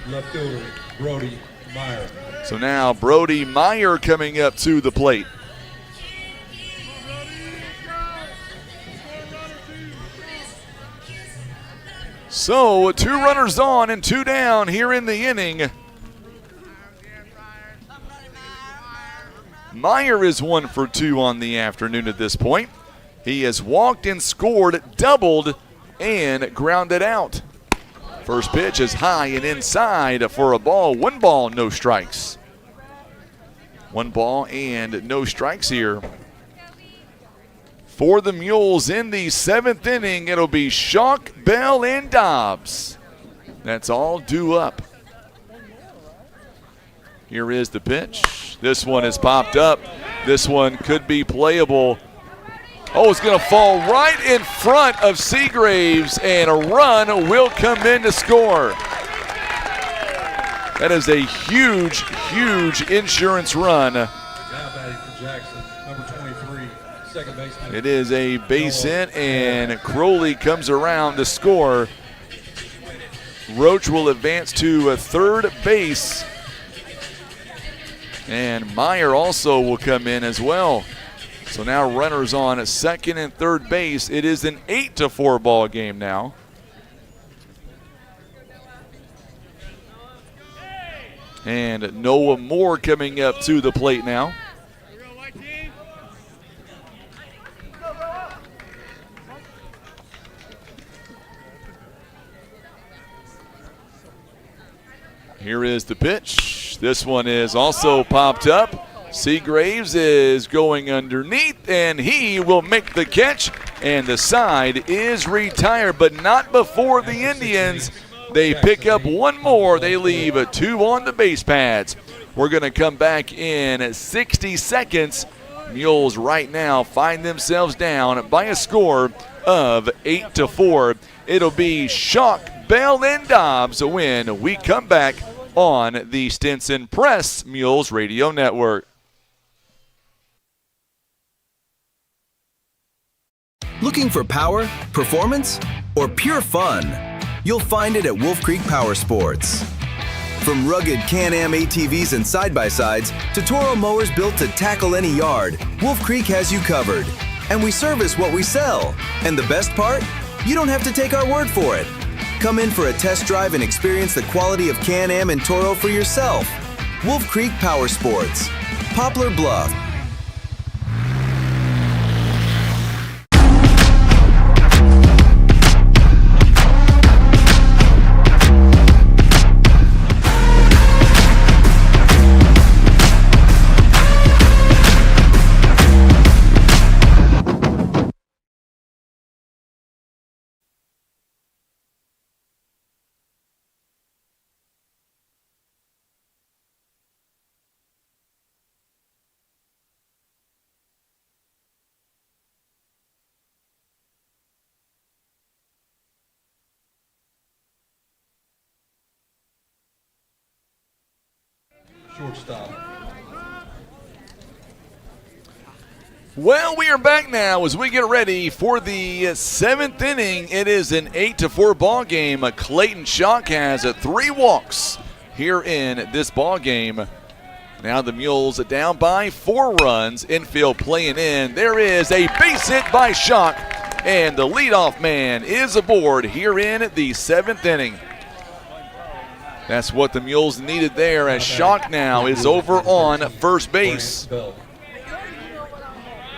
left fielder, Brody Meyer. So now Brody Meyer coming up to the plate. So 2 runners on and 2 down here in the inning. Meyer is 1 for 2 on the afternoon at this point. He has walked and scored, doubled, and grounded out. First pitch is high and inside for a ball. 1 ball, no strikes. 1 ball and no strikes here. For the Mules in the 7th inning, it'll be Schock, Bell, and Dobbs. That's all due up. Here is the pitch. This one is popped up. This one could be playable. Oh, it's going to fall right in front of Seagraves, and a run will come in to score. That is a huge, huge insurance run. Now batting for Jackson, number 23, second baseman. It is a base hit, and Crowley comes around to score. Roach will advance to third base, and Meyer also will come in as well. So now runners on at second and third base. It is an 8-4 ball game now. And Noah Moore coming up to the plate now. Here is the pitch. This one is also popped up. Seagraves is going underneath, and he will make the catch, and the side is retired, but not before the Indians. They pick up 1 more. They leave 2 on the base pads. We're going to come back in 60 seconds. Mules right now find themselves down by a score of 8-4. It'll be Schock, Bell, and Dobbs when we come back on the Stinson Press Mules Radio Network. Looking for power, performance, or pure fun? You'll find it at Wolf Creek Power Sports. From rugged Can-Am ATVs and side-by-sides to Toro mowers built to tackle any yard, Wolf Creek has you covered. And we service what we sell. And the best part? You don't have to take our word for it. Come in for a test drive and experience the quality of Can-Am and Toro for yourself. Wolf Creek Power Sports, Poplar Bluff. Shortstop. Well, we are back now as we get ready for the 7th inning. It is an 8-4 ball game. Clayton Schock has 3 walks here in this ball game. Now the Mules down by 4 runs. Infield playing in. There is a base hit by Schock, and the leadoff man is aboard here in the 7th inning. That's what the Mules needed there, as Schock now is over on first base.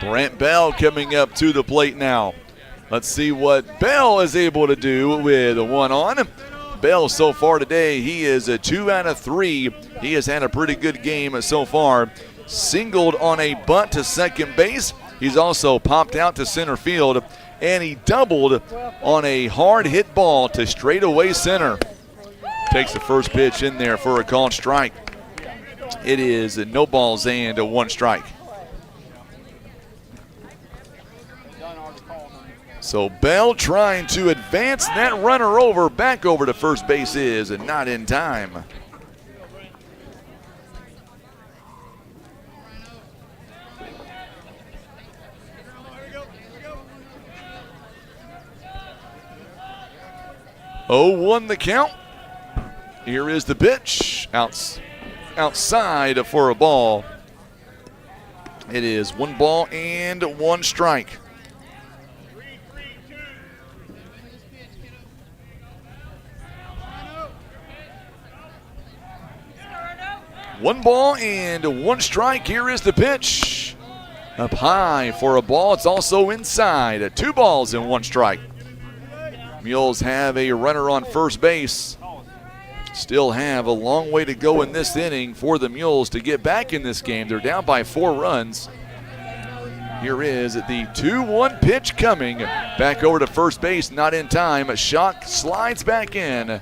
Brent Bell coming up to the plate now. Let's see what Bell is able to do with 1 on. Bell so far today, he is a 2 out of 3. He has had a pretty good game so far. Singled on a bunt to second base. He's also popped out to center field, and he doubled on a hard hit ball to straightaway center. Takes the first pitch in there for a called strike. It is no balls and a 1 strike. So Bell trying to advance that runner over. Back over to first base is not in time. Oh, 1 the count. Here is the pitch. Outside for a ball. It is 1 ball and 1 strike. One ball and 1 strike. Here is the pitch. Up high for a ball. It's also inside. 2 balls and 1 strike. Mules have a runner on first base. Still have a long way to go in this inning for the Mules to get back in this game. They're down by 4 runs. Here is the 2-1 pitch coming. Back over to first base, not in time. Shock slides back in.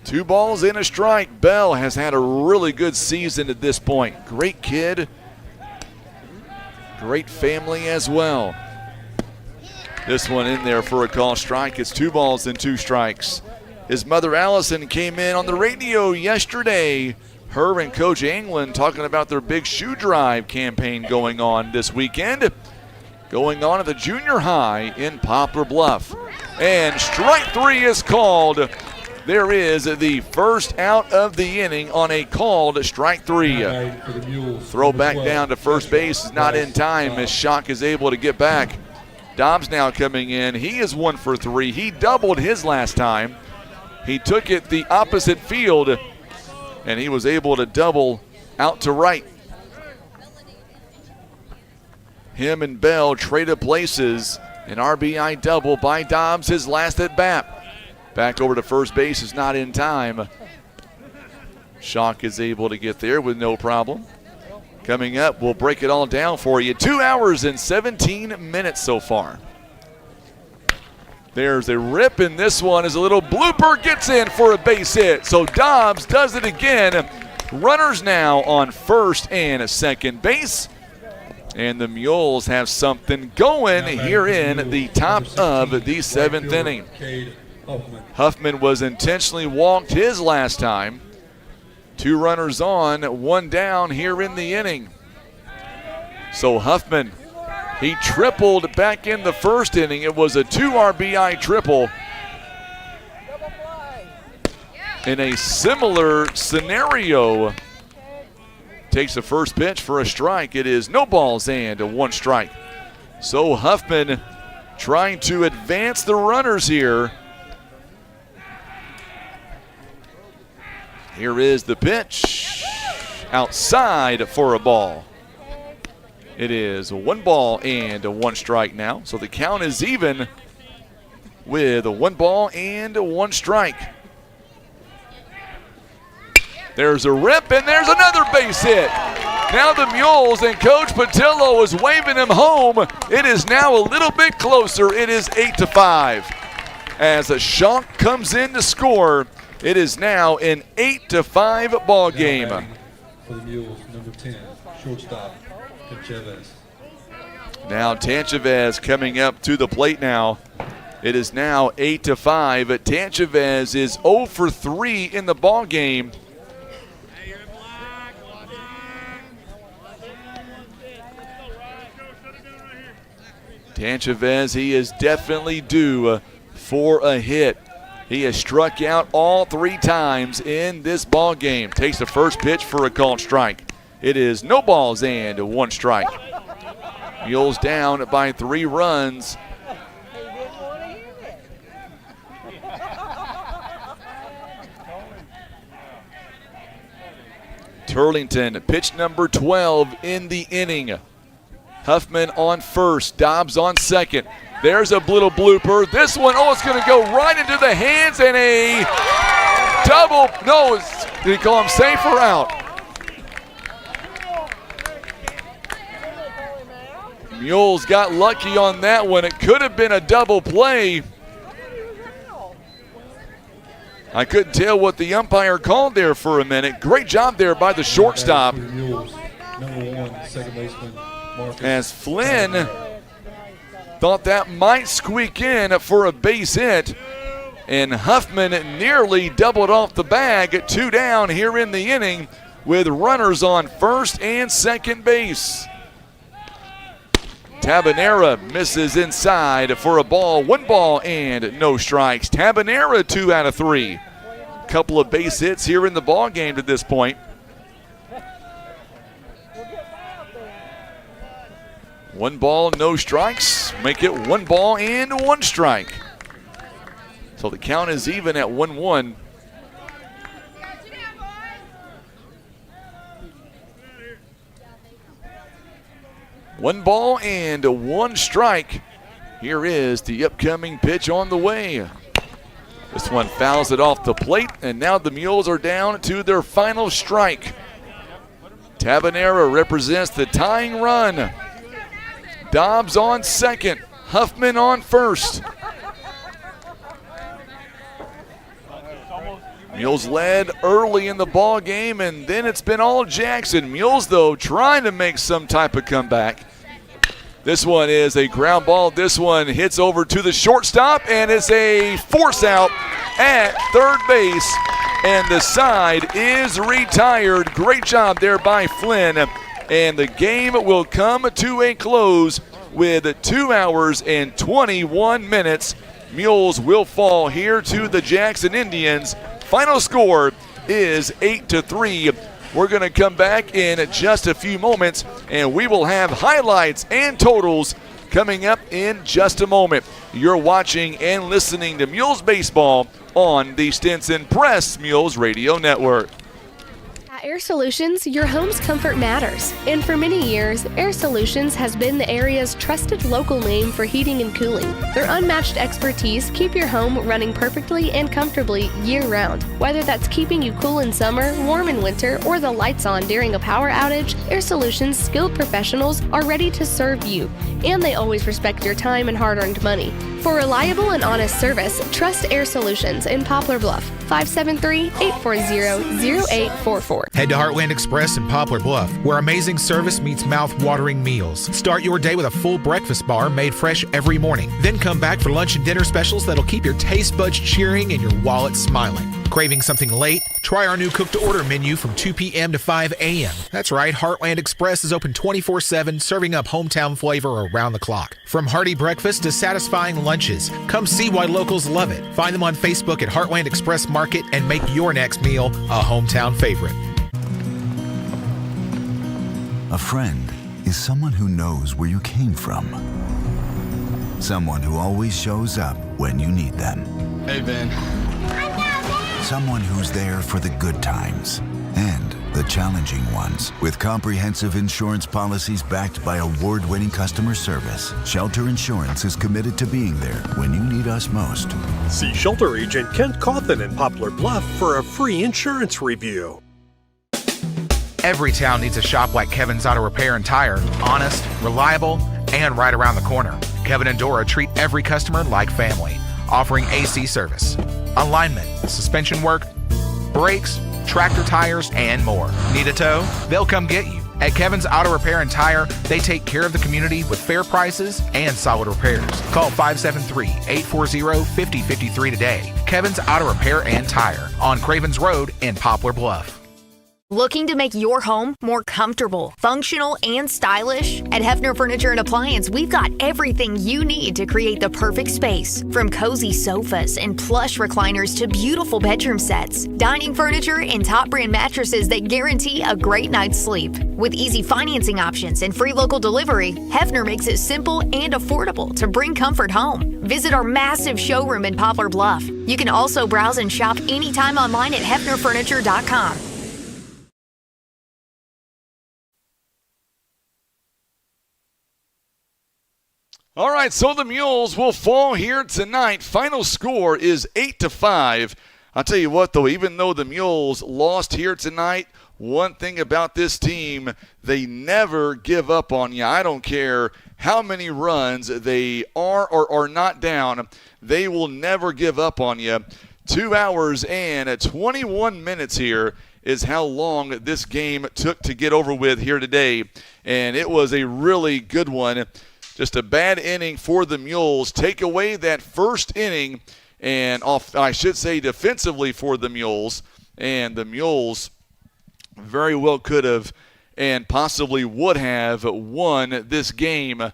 2 balls and a strike. Bell has had a really good season at this point. Great kid. Great family as well. This one in there for a call strike. It's 2 balls and 2 strikes. His mother Allison came in on the radio yesterday. Her and Coach Anglin talking about their big shoe drive campaign going on this weekend. Going on at the junior high in Poplar Bluff. And strike 3 is called. There is the first out of the inning on a called strike 3. Throw back down to first base is not in time as Shock is able to get back. Dobbs now coming in. He is 1 for 3. He doubled his last time. He took it the opposite field, and he was able to double out to right. Him and Bell traded places. An RBI double by Dobbs, his last at bat. Back over to first base is not in time. Shock is able to get there with no problem. Coming up, we'll break it all down for you. 2 hours and 17 minutes so far. There's a rip, and this one is a little blooper, gets in for a base hit. So Dobbs does it again. Runners now on first and second base. And the Mules have something going here in the top of the 7th inning. Huffman was intentionally walked his last time. 2 runners on, 1 down here in the inning. So Huffman, he tripled back in the first inning. It was a 2 RBI triple. In a similar scenario, takes the first pitch for a strike. It is no balls and a 1 strike. So Huffman trying to advance the runners here. Here is the pitch. Outside for a ball. It is 1 ball and a 1 strike now. So the count is even with a 1 ball and a 1 strike. There's a rip, and there's another base hit. Now the Mules and Coach Patillo is waving him home. It is now a little bit closer. It is 8-5. As a Shock comes in to score, it is now an 8-5 ball game. For the Mules, number 10, shortstop, Tanchavez. Now Tanchavez coming up to the plate now. It is now 8-5. Tanchavez is 0 for 3 in the ball game. Tanchavez, he is definitely due for a hit. He has struck out all 3 times in this ball game. Takes the first pitch for a called strike. It is no balls and 1 strike. Mules down by 3 runs. Turlington, pitch number 12 in the inning. Huffman on first, Dobbs on second. There's a little blooper. This one, it's going to go right into the hands, and a double. No, did he call him safe or out? Mules got lucky on that one. It could have been a double play. I couldn't tell what the umpire called there for a minute. Great job there by the shortstop. Mules, number 1, second baseman, Marcus. As Flynn thought that might squeak in for a base hit. And Huffman nearly doubled off the bag. 2 down here in the inning with runners on first and second base. Tabanera misses inside for a ball. 1 ball and no strikes. Tabanera 2 out of 3. Couple of base hits here in the ball game to this point. 1 ball, no strikes. Make it 1 ball and 1 strike. So the count is even at 1-1. One ball and 1 strike. Here is the upcoming pitch on the way. This one fouls it off the plate, and now the Mules are down to their final strike. Tabanera represents the tying run. Dobbs on second. Huffman on first. Mules led early in the ball game, and then it's been all Jackson. Mules, though, trying to make some type of comeback. This one is a ground ball. This one hits over to the shortstop, and it's a force out at third base, and the side is retired. Great job there by Flynn, and the game will come to a close with 2 hours and 21 minutes. Mules will fall here to the Jackson Indians. Final score is 8-3. We're going to come back in just a few moments, and we will have highlights and totals coming up in just a moment. You're watching and listening to Mules Baseball on the Stinson Press Mules Radio Network. At Air Solutions, your home's comfort matters. And for many years, Air Solutions has been the area's trusted local name for heating and cooling. Their unmatched expertise keep your home running perfectly and comfortably year-round. Whether that's keeping you cool in summer, warm in winter, or the lights on during a power outage, Air Solutions' skilled professionals are ready to serve you. And they always respect your time and hard-earned money. For reliable and honest service, trust Air Solutions in Poplar Bluff, 573-840-0844. Head to Heartland Express in Poplar Bluff, where amazing service meets mouth-watering meals. Start your day with a full breakfast bar made fresh every morning. Then come back for lunch and dinner specials that'll keep your taste buds cheering and your wallet smiling. Craving something late? Try our new cook-to-order menu from 2 p.m. to 5 a.m. That's right, Heartland Express is open 24/7, serving up hometown flavor around the clock. From hearty breakfast to satisfying lunches, come see why locals love it. Find them on Facebook at Heartland Express Market and make your next meal a hometown favorite. A friend is someone who knows where you came from. Someone who always shows up when you need them. Hey, Ben. Someone who's there for the good times and the challenging ones. With comprehensive insurance policies backed by award-winning customer service, Shelter Insurance is committed to being there when you need us most. See Shelter Agent Kent Cawthon in Poplar Bluff for a free insurance review. Every town needs a shop like Kevin's Auto Repair and Tire. Honest, reliable, and right around the corner. Kevin and Dora treat every customer like family, offering AC service, alignment, suspension work, brakes, tractor tires, and more. Need a tow? They'll come get you. At Kevin's Auto Repair and Tire, they take care of the community with fair prices and solid repairs. Call 573-840-5053 today. Kevin's Auto Repair and Tire on Cravens Road in Poplar Bluff. Looking to make your home more comfortable, functional, and stylish? At Hefner Furniture and Appliance, we've got everything you need to create the perfect space. From cozy sofas and plush recliners to beautiful bedroom sets, dining furniture, and top brand mattresses that guarantee a great night's sleep. With easy financing options and free local delivery, Hefner makes it simple and affordable to bring comfort home. Visit our massive showroom in Poplar Bluff. You can also browse and shop anytime online at hefnerfurniture.com. All right, so the Mules will fall here tonight. Final score is 8-5. I'll tell you what, though, even though the Mules lost here tonight, one thing about this team, they never give up on you. I don't care how many runs they are or are not down. They will never give up on you. 2 hours and 21 minutes here is how long this game took to get over with here today. And it was a really good one. Just a bad inning for the Mules. Take away that first inning, and defensively for the Mules. And the Mules very well could have and possibly would have won this game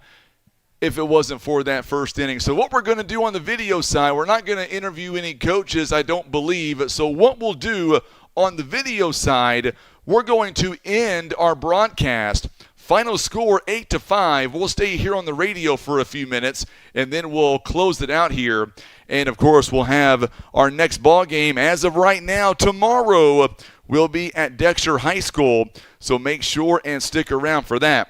if it wasn't for that first inning. So what we're going to do on the video side, we're not going to interview any coaches, I don't believe. So what we'll do on the video side, we're going to end our broadcast. Final score 8-5. We'll stay here on the radio for a few minutes, and then we'll close it out here. And, of course, we'll have our next ball game. As of right now, tomorrow, we'll be at Dexter High School. So make sure and stick around for that.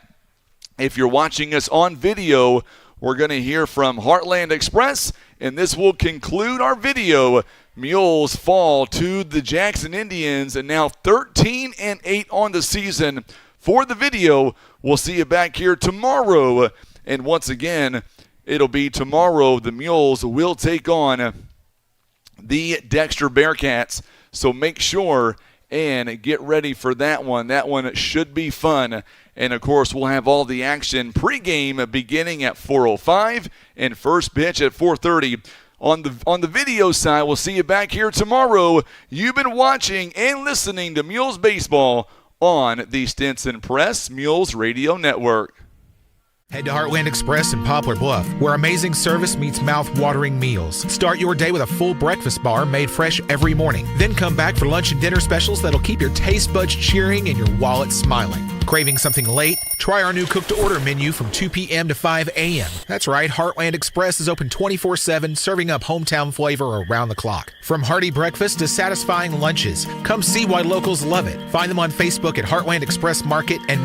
If you're watching us on video, we're going to hear from Heartland Express, and this will conclude our video. Mules fall to the Jackson Indians, and now 13-8 on the season. For the video, we'll see you back here tomorrow. And once again, it'll be tomorrow the Mules will take on the Dexter Bearcats. So make sure and get ready for that one. That one should be fun. And, of course, we'll have all the action pregame beginning at 4:05 and first pitch at 4:30. On the video side, we'll see you back here tomorrow. You've been watching and listening to Mules Baseball on the Stinson Press Mules Radio Network. Head to Heartland Express in Poplar Bluff, where amazing service meets mouth-watering meals. Start your day with a full breakfast bar made fresh every morning. Then come back for lunch and dinner specials that'll keep your taste buds cheering and your wallet smiling. Craving something late? Try our new cook-to-order menu from 2 p.m. to 5 a.m. That's right, Heartland Express is open 24/7, serving up hometown flavor around the clock. From hearty breakfast to satisfying lunches, come see why locals love it. Find them on Facebook at Heartland Express Market and